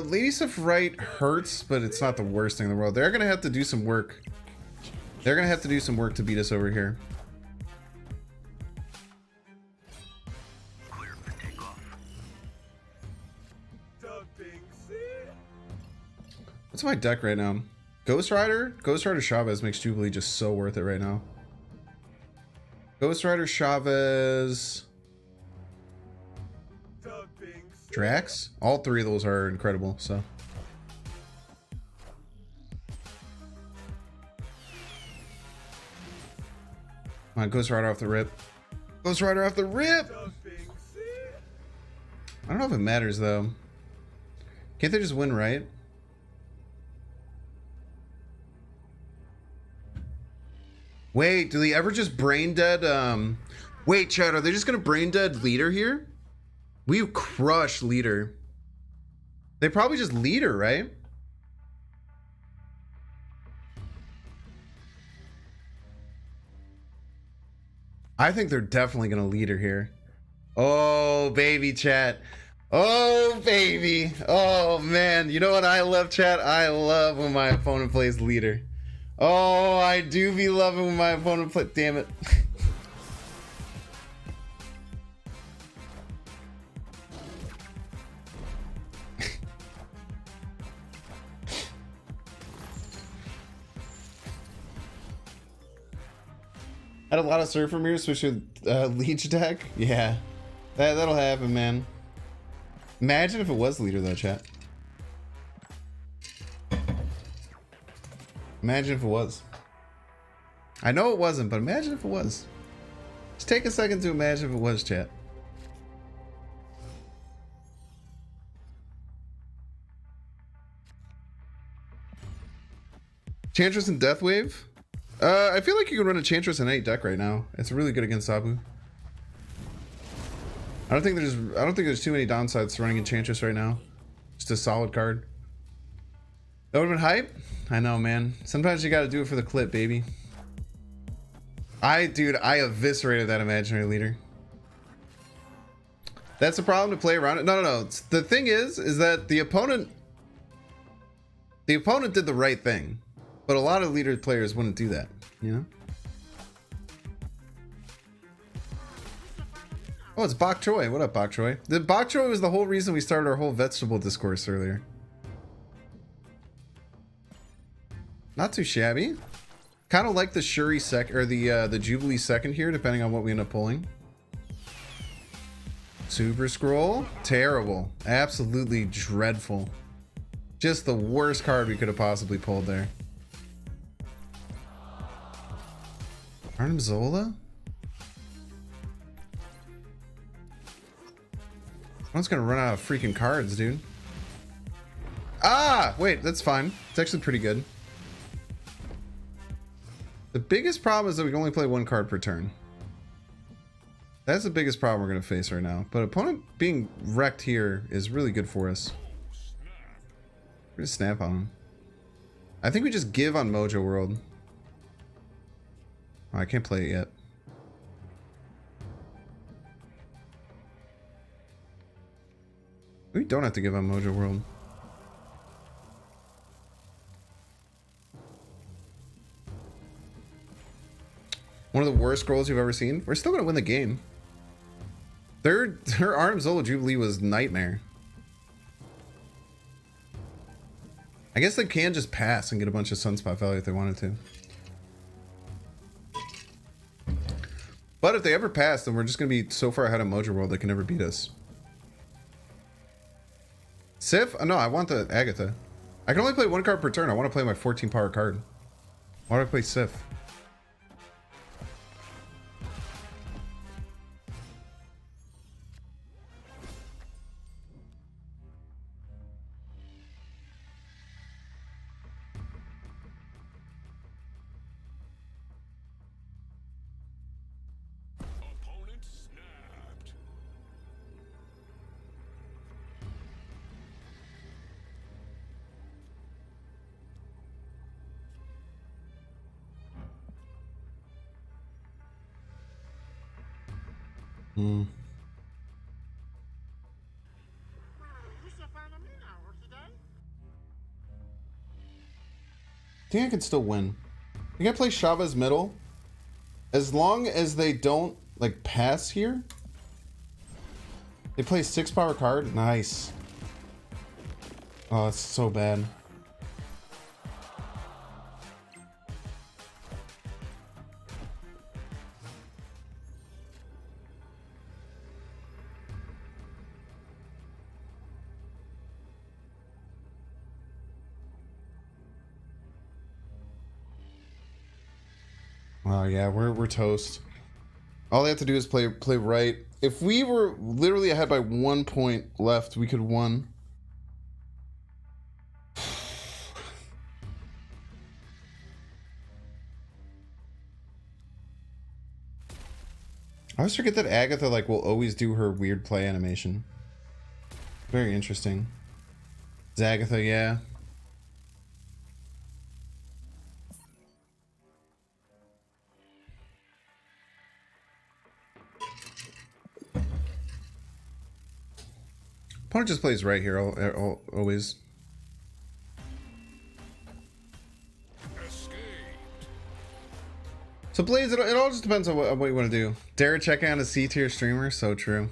Lady Stuff Right hurts, but it's not the worst thing in the world. They're gonna have to do some work. They're gonna have to do some work to beat us over here. What's my deck right now? Ghost Rider Chavez makes Jubilee just so worth it right now. Ghost Rider Chavez, Drax. All 3 of those are incredible. So come on, Ghost Rider off the rip. Ghost Rider off the rip. I don't know if it matters though. Can't they just win, right? Wait, do they ever just brain dead? Wait, Chad, are they just gonna brain dead leader here? We crush leader. They probably just leader, right? I think they're definitely gonna leader here. Oh, baby, chat. Oh, baby. Oh, man. You know what I love, chat? I love when my opponent plays leader. Oh, I do be loving when my opponent plays. Damn it. Had a lot of Surfer Mirrors, switch with Leech deck. Yeah, that'll happen, man. Imagine if it was leader though, chat. Imagine if it was. I know it wasn't, but imagine if it was. Just take a second to imagine if it was, chat. Chantress and Deathwave? I feel like you can run a Chantress in any deck right now. It's really good against Sabu. I don't think there's too many downsides to running Enchantress right now. Just a solid card. That would have been hype? I know, man. Sometimes you gotta do it for the clip, baby. Dude, I eviscerated that imaginary leader. That's the problem to play around it. No. The thing is that the opponent did the right thing. But a lot of leader players wouldn't do that, you know? Oh, it's Bok Choy. What up, Bok Choy? The Bok Choy was the whole reason we started our whole vegetable discourse earlier. Not too shabby. Kind of like the Shuri or the Jubilee second here, depending on what we end up pulling. Super Scroll, terrible, absolutely dreadful. Just the worst card we could have possibly pulled there. Arnim Zola? One's gonna run out of freaking cards, dude. Ah, wait, that's fine. It's actually pretty good. The biggest problem is that we can only play one card per turn. That's the biggest problem we're gonna face right now. But opponent being wrecked here is really good for us. We're gonna snap on him. I think we just give on Mojo World. Oh, I can't play it yet. We don't have to give on Mojo World. One of the worst scrolls you've ever seen. We're still gonna win the game. Her Arnim Zola Jubilee was nightmare. I guess they can just pass and get a bunch of Sunspot value if they wanted to. But if they ever pass, then we're just going to be so far ahead of Mojo World they can never beat us. Sif? No, I want the Agatha. I can only play one card per turn. I want to play my 14 power card. Why do I play Sif? I think I can still win. I think I play Shabba's middle. As long as they don't like pass here. They play 6 power card. Nice. Oh, that's so bad. Oh yeah, we're toast. All they have to do is play right. If we were literally ahead by 1 point left, we could have won. I always forget that Agatha like will always do her weird play animation. Very interesting. Zagatha, yeah. Opponent just plays right here always. So Blaze, it all just depends on what you want to do. Dare checking out a C tier streamer, so true.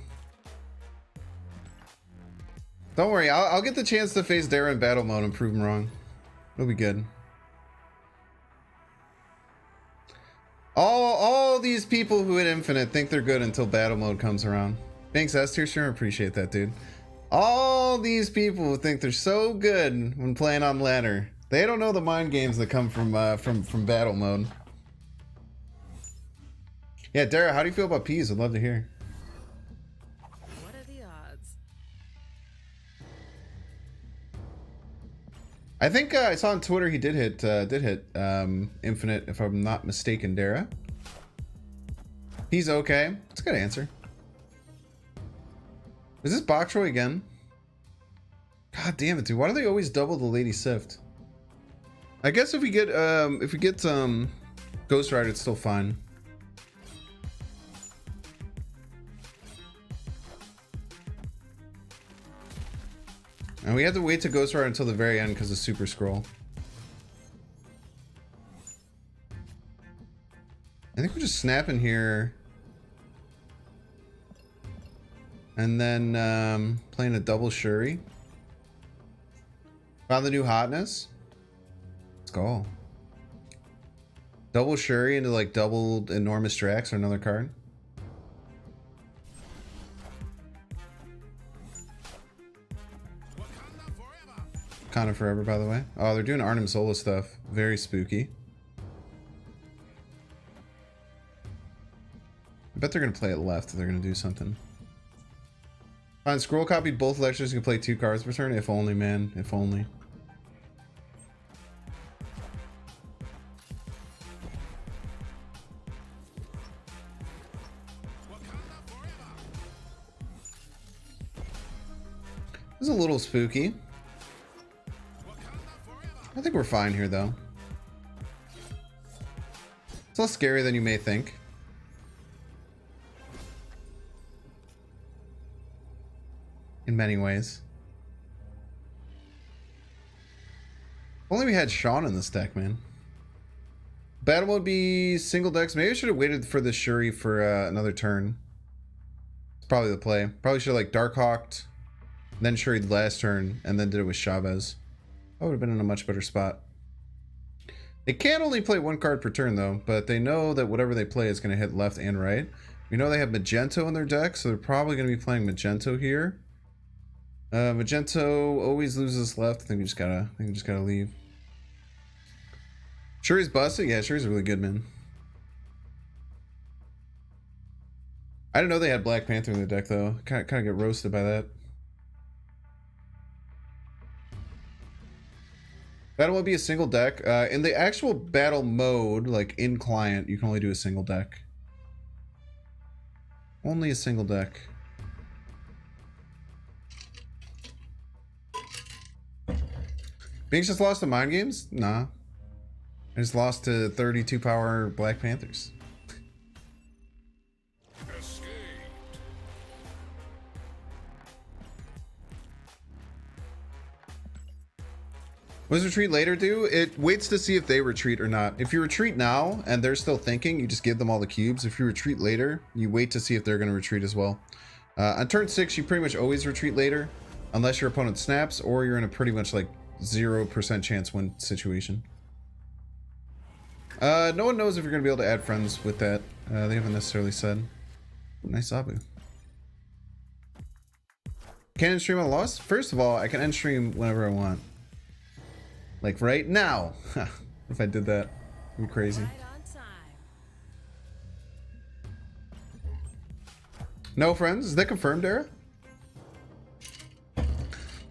Don't worry, I'll get the chance to face Dare in battle mode and prove him wrong. It'll be good. All these people who hit Infinite think they're good until battle mode comes around. Thanks, S tier streamer, appreciate that, dude. All these people who think they're so good when playing on ladder, they don't know the mind games that come from battle mode. Yeah, Dara, how do you feel about peas? I'd love to hear. What are the odds? I think I saw on Twitter he did hit Infinite, if I'm not mistaken, Dara. He's okay. That's a good answer. Is this Boktroy again? God damn it, dude. Why do they always double the Lady Sift? I guess if we get Ghost Rider, it's still fine. And we have to wait to Ghost Rider until the very end because of Super Scroll. I think we're just snapping here. And then playing a double Shuri. Found the new hotness. Let's go. Double Shuri into like double enormous Drax or another card. Kind of forever, by the way. Oh, they're doing Arnim Zola stuff. Very spooky. I bet they're gonna play it left. They're gonna do something. Fine, scroll copied both lectures. You can play 2 cards per turn. If only, man. If only. This is a little spooky. I think we're fine here, though. It's less scary than you may think. In many ways. Only we had Sean in this deck, man. Battle mode be single decks. Maybe I should have waited for the Shuri for another turn. It's probably the play. Probably should have like Darkhawked, then Shuri last turn, and then did it with Chavez. I would have been in a much better spot. They can only play 1 card per turn, though, but they know that whatever they play is going to hit left and right. We know they have Magento in their deck, so they're probably going to be playing Magento here. Magento always loses left. I think we just gotta leave. Shuri's busted? Yeah, Shuri's really good, man. I didn't know they had Black Panther in the deck, though. Kind of get roasted by that. Battle mode be a single deck. In the actual battle mode, like in client, you can only do a single deck. Only a single deck. Binks just lost to Mind Games? Nah. I just lost to 32 power Black Panthers. What does retreat later do? It waits to see if they retreat or not. If you retreat now and they're still thinking, you just give them all the cubes. If you retreat later, you wait to see if they're going to retreat as well. On turn 6, you pretty much always retreat later, unless your opponent snaps or you're in a pretty much like 0% chance win situation. No one knows if you're going to be able to add friends with that. They haven't necessarily said. Nice Abu. Can I end stream on loss? First of all, I can end stream whenever I want. Like right now. If I did that, it'd be crazy. Right on time. No friends? Is that confirmed, Dara?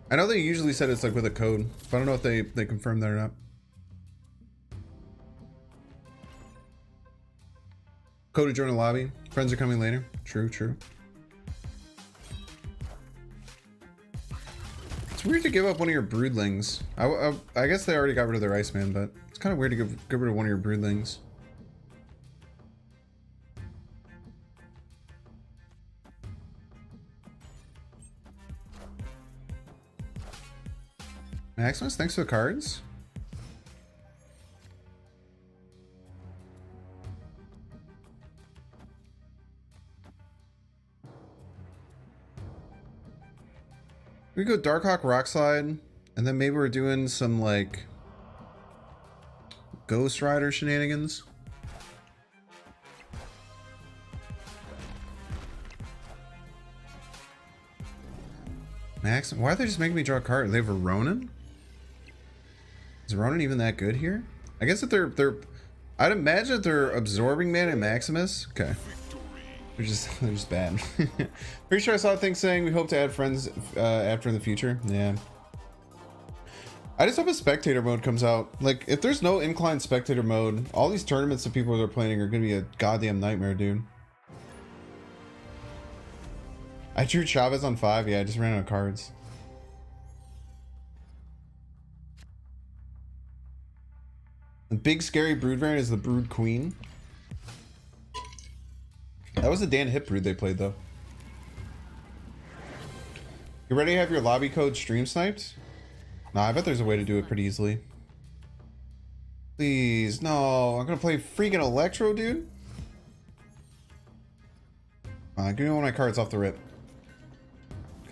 I know they usually said it's like with a code, but I don't know if they confirmed that or not. Code to join a lobby. Friends are coming later. True, true. It's weird to give up one of your broodlings. I guess they already got rid of their Iceman, but it's kind of weird to get rid of one of your broodlings. Maximus, thanks for the cards. We go Darkhawk Rockslide, and then maybe we're doing some like Ghost Rider shenanigans. Max, why are they just making me draw a card? Are they have a Ronin? Is Ronin even that good here? I guess if they're I'd imagine that they're absorbing man and Maximus. Okay. They're just bad. Pretty sure I saw a thing saying we hope to add friends after in the future. Yeah. I just hope a spectator mode comes out. Like, if there's no incline spectator mode, all these tournaments that people are playing are gonna be a goddamn nightmare, dude. I drew Chavez on 5. Yeah, I just ran out of cards. The big scary brood variant is the Brood Queen. That was the Dan Hip brood they played, though. You ready to have your lobby code stream sniped? Nah, I bet there's a way to do it pretty easily. Please, no. I'm gonna play freaking Electro, dude. Give me one of my cards off the rip.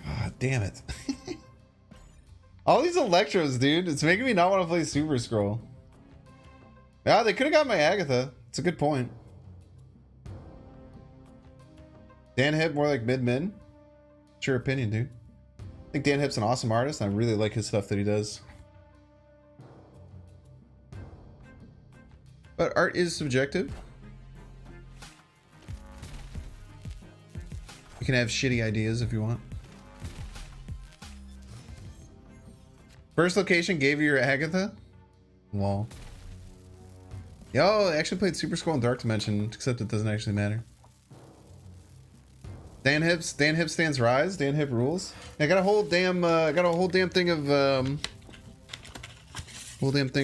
God damn it. All these Electros, dude. It's making me not want to play Super Scroll. Yeah, they could have got my Agatha. It's a good point. Dan Hip more like mid-min? It's your opinion, dude. I think Dan Hip's an awesome artist, and I really like his stuff that he does. But art is subjective. You can have shitty ideas if you want. First location gave you your Agatha? Lol. Yo, I actually played Super Scroll and Dark Dimension, except it doesn't actually matter. Dan Hip stands rise. Dan Hip rules. I got a whole damn thing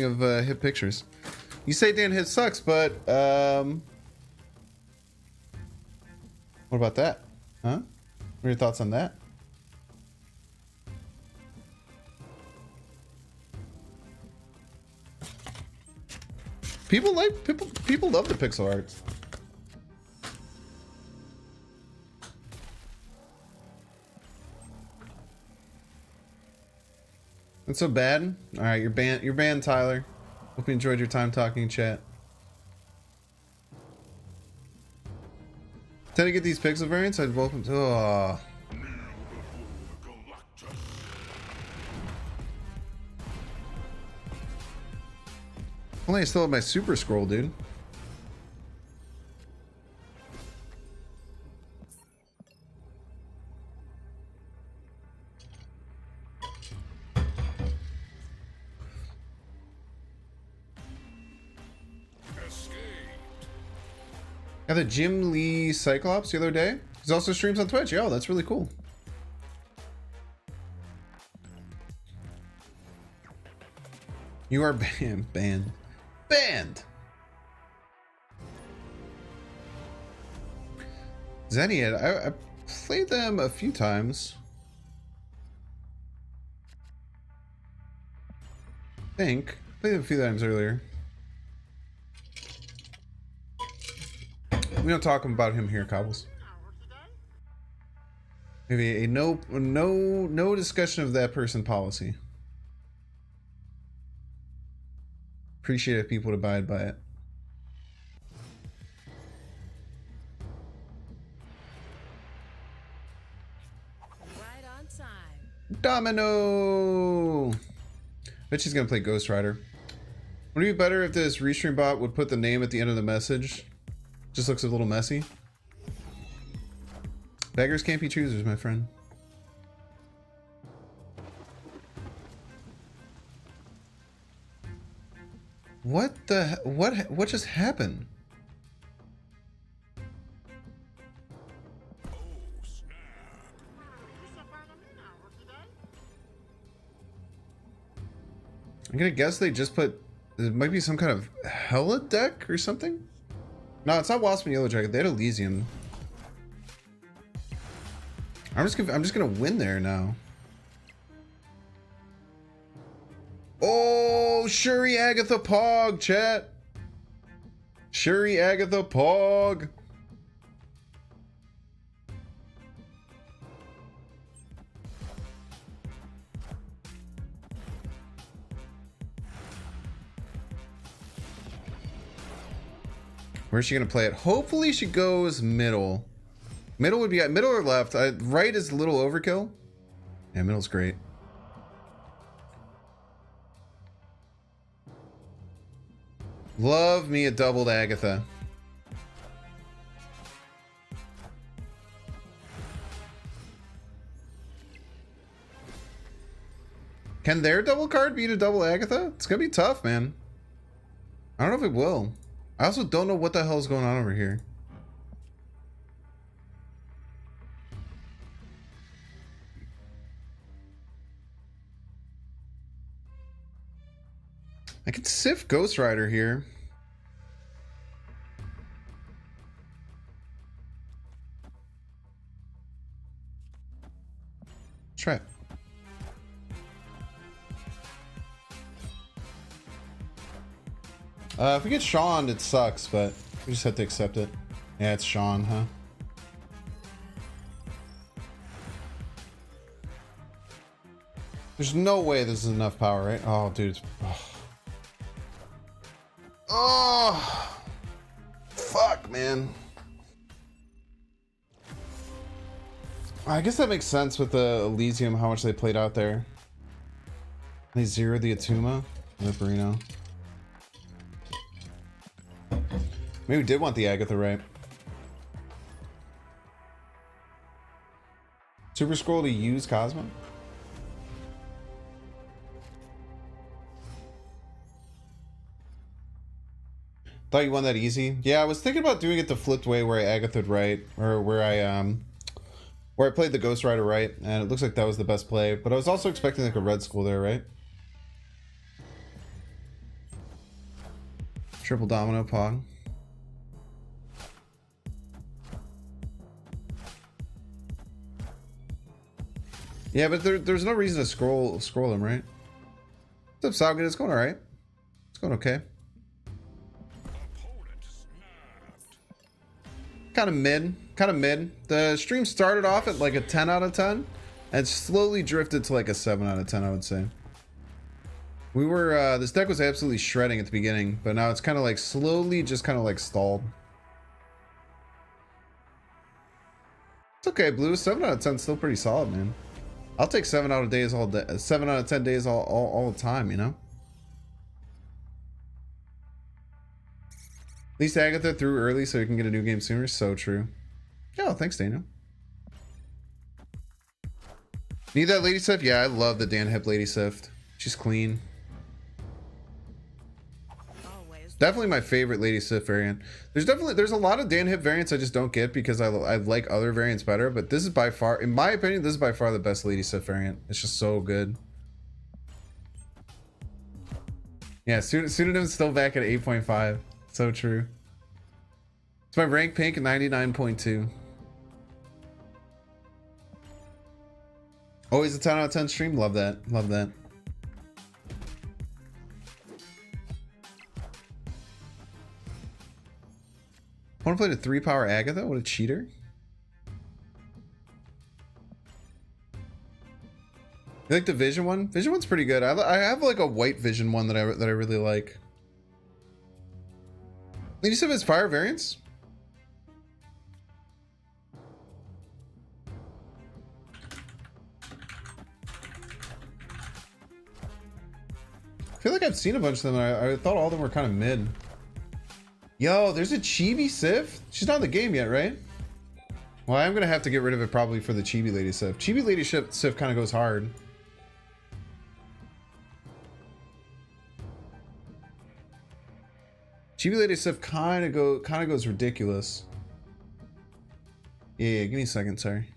of Hip pictures. You say Dan Hip sucks, but what about that? Huh? What are your thoughts on that? People love the pixel art. That's so bad. All right, you're banned, Tyler. Hope you enjoyed your time talking in chat. Tend to get these pixel variants. I'd welcome to. Oh. Only I still have my Super Scroll, dude. Got the Jim Lee Cyclops the other day. He also streams on Twitch. Yo, that's really cool. You are banned. Zeniad, I played them a few times. I think. Played them a few times earlier. We don't talk about him here, Cobbles. Maybe a no discussion of that person policy. Appreciate if people would abide by it. Right on time. Domino! Bet she's gonna play Ghost Rider. Would it be better if this restream bot would put the name at the end of the message? Just looks a little messy. Beggars can't be choosers, my friend. What just happened? I'm gonna guess they just put, it might be some kind of Hella deck or something. No, it's not Wasp and Yellow Jacket. They had Elysium. I'm just gonna win there now. Oh, Shuri Agatha Pog, chat. Shuri Agatha Pog. Where's she gonna play it? Hopefully she goes middle. Middle would be at middle or left. Right is a little overkill. Yeah, middle's great. Love me a doubled Agatha. Can their double card beat a double Agatha? It's gonna be tough, man. I don't know if it will. I also don't know what the hell is going on over here. I could sift Ghost Rider here. Let's try it. If we get Sean, it sucks, but we just have to accept it. Yeah, it's Sean, huh? There's no way this is enough power, right? Oh, dude. It's... Oh, fuck, man. I guess that makes sense with the Elysium, how much they played out there. They zeroed the Atuma. Liparino. Maybe we did want the Agatha, right? Super Scroll to use Cosmo? Thought you won that easy. Yeah, I was thinking about doing it the flipped way where I Agatha'd right, or where I played the Ghost Rider right, and it looks like that was the best play. But I was also expecting like a red school there, right? Triple domino pog. Yeah, but there's no reason to scroll him, right? What's up, Salgid? It's going all right. It's going okay. Kind of mid. The stream started off at like a 10 out of 10 and slowly drifted to like a 7 out of 10, I would say. We were, this deck was absolutely shredding at the beginning, but now it's kind of like slowly just kind of like stalled. It's okay, Blue. 7 out of 10 is still pretty solid, man. I'll take 7 out of 10 days all the time, you know? At least Agatha threw early so we can get a new game sooner. So true. Oh, thanks, Daniel. Need that Lady Sift? Yeah, I love the Dan Hip Lady Sift. She's clean. Always. Definitely my favorite Lady Sift variant. There's a lot of Dan Hip variants I just don't get because I like other variants better. But this is by far, in my opinion, this is by far the best Lady Sift variant. It's just so good. Yeah, Pseudonym's still back at 8.5. So true. It's my rank pink at 99.2. Always a 10 out of 10 stream. Love that. Love that. Want to play the 3-power Agatha? What a cheater. You like the Vision one? Vision one's pretty good. I have like a white Vision one that I really like. Did you say it's fire variants? I feel like I've seen a bunch of them. I thought all of them were kind of mid. Yo, there's a Chibi Sif? She's not in the game yet, right? Well, I'm gonna have to get rid of it probably for the Chibi Lady Sif. Chibi Lady Sif kind of goes hard. Chibi Lady Sif kind of goes ridiculous. Yeah, give me a second, sorry.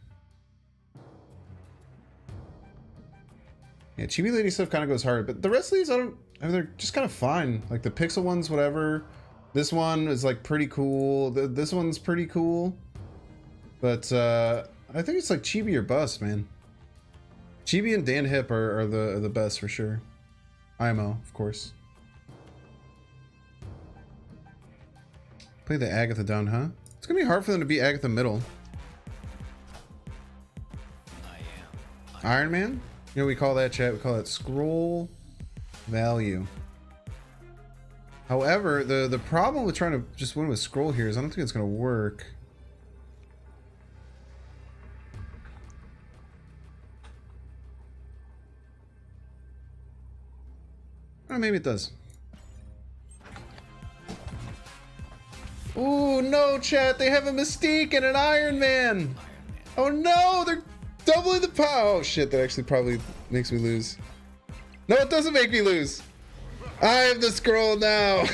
Yeah, Chibi Lady Sif kind of goes hard, but the rest of these I I mean, they're just kind of fine. Like the pixel ones, whatever. This one is like pretty cool. This one's pretty cool. But I think it's like Chibi or bust, man. Chibi and Dan Hip are the best for sure. IMO, of course. Play the Agatha down, huh? It's gonna be hard for them to beat Agatha middle. Iron Man? You know what we call that, chat? We call that scroll value. However, the problem with trying to just win with scroll here is I don't think it's gonna work. Oh, maybe it does. Ooh, no, chat. They have a Mystique and an Iron Man. Oh, no. They're doubling the power. Oh, shit. That actually probably makes me lose. No, it doesn't make me lose. I have the scroll now.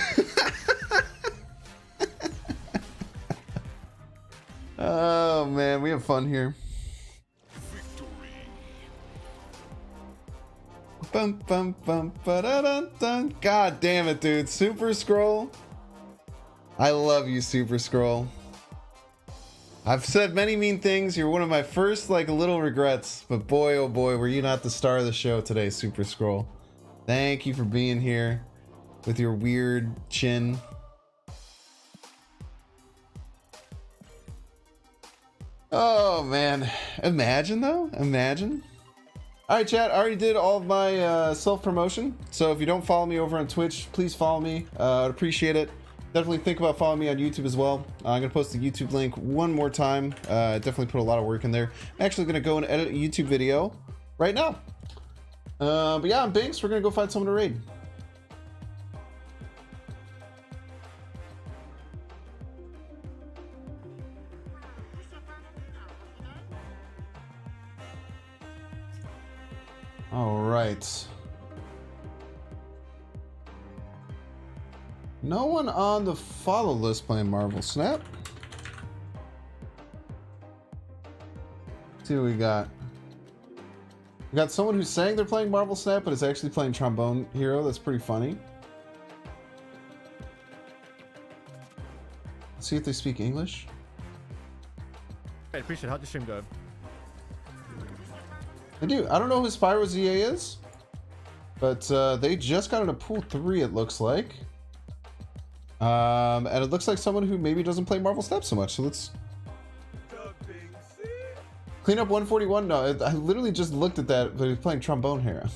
Oh, man. We have fun here. Bum, bum, bum, ba-da-dun, dun. God damn it, dude. Super Scroll. I love you, Super Scroll. I've said many mean things. You're one of my first, like, little regrets. But boy, oh boy, were you not the star of the show today, Super Scroll. Thank you for being here with your weird chin. Oh, man. Imagine, though. Imagine. All right, chat. I already did all of my self-promotion. So if you don't follow me over on Twitch, please follow me. I'd appreciate it. Definitely think about following me on YouTube as well. I'm going to post the YouTube link one more time. Definitely put a lot of work in there. I'm actually going to go and edit a YouTube video right now. But yeah, I'm Binks. We're going to go find someone to raid. All right. No one on the follow list playing Marvel Snap. Let's see what we got. We got someone who's saying they're playing Marvel Snap, but is actually playing Trombone Hero. That's pretty funny. Let's see if they speak English. I appreciate it. How'd the stream go? I do. I don't know who Spyro ZA is, but they just got into pool 3, it looks like. And it looks like someone who maybe doesn't play Marvel Snap so much. So let's clean up 141. No, I literally just looked at that, but he's playing Trombone Hero.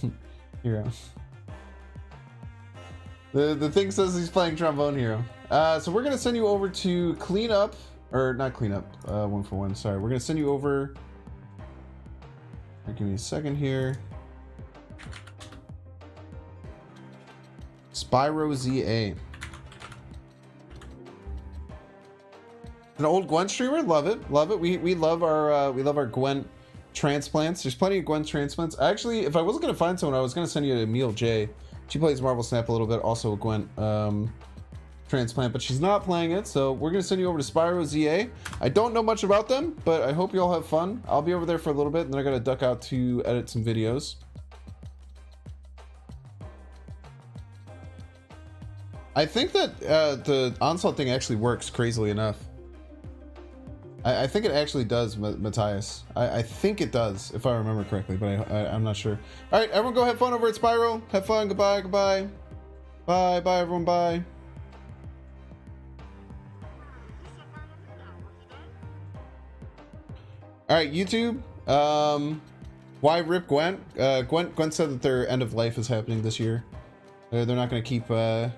Hero. The thing says he's playing Trombone Hero. So we're gonna send you over to clean up, or not clean up. 141. Sorry, we're gonna send you over. Give me a second here. Spyro ZA. An old Gwen streamer, love it, love it. We love our Gwen transplants. There's plenty of Gwen transplants. Actually, if I wasn't gonna find someone, I was gonna send you to Emil J. She plays Marvel Snap a little bit, also a Gwen transplant, but she's not playing it, so we're gonna send you over to Spyro ZA. I don't know much about them, but I hope you all have fun. I'll be over there for a little bit, and then I gotta duck out to edit some videos. I think that the onslaught thing actually works, crazily enough. I think it actually does, Matthias. I think it does, if I remember correctly, but I'm not sure. All right, everyone go have fun over at Spyro. Have fun. Goodbye. Goodbye. Bye. Bye, everyone. Bye. All right, YouTube. Why rip Gwen? Gwen said that their end of life is happening this year. They're not going to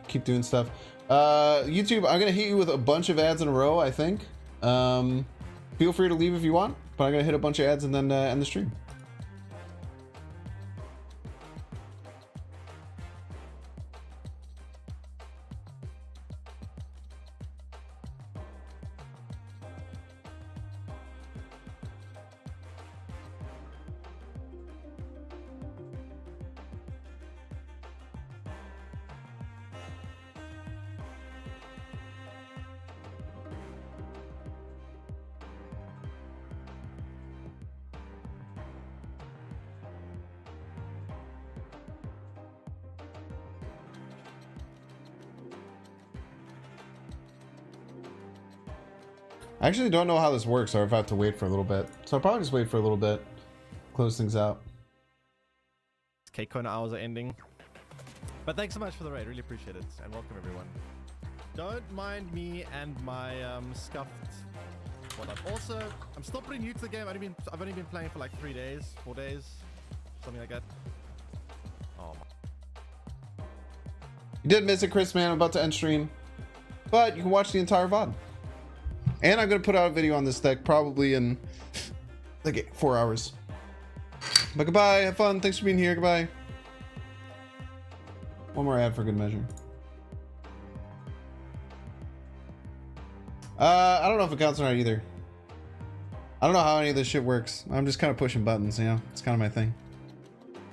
keep doing stuff. YouTube, I'm going to hit you with a bunch of ads in a row, I think. Feel free to leave if you want, but I'm going to hit a bunch of ads and then end the stream. I actually don't know how this works, or if I have to wait for a little bit. So I'll probably just wait for a little bit. Close things out. Cake Kona hours are ending. But thanks so much for the raid. Really appreciate it. And welcome, everyone. Don't mind me and my scuffed whatnot. Also, I'm still pretty new to the game. I've only been playing for like 3 days, 4 days, something like that. Oh my. You did miss it, Chris, man. I'm about to end stream. But you can watch the entire VOD. And I'm going to put out a video on this deck probably in like 4 hours. But goodbye. Have fun. Thanks for being here. Goodbye. One more ad for good measure. I don't know if it counts or not either. I don't know how any of this shit works. I'm just kind of pushing buttons, you know? It's kind of my thing.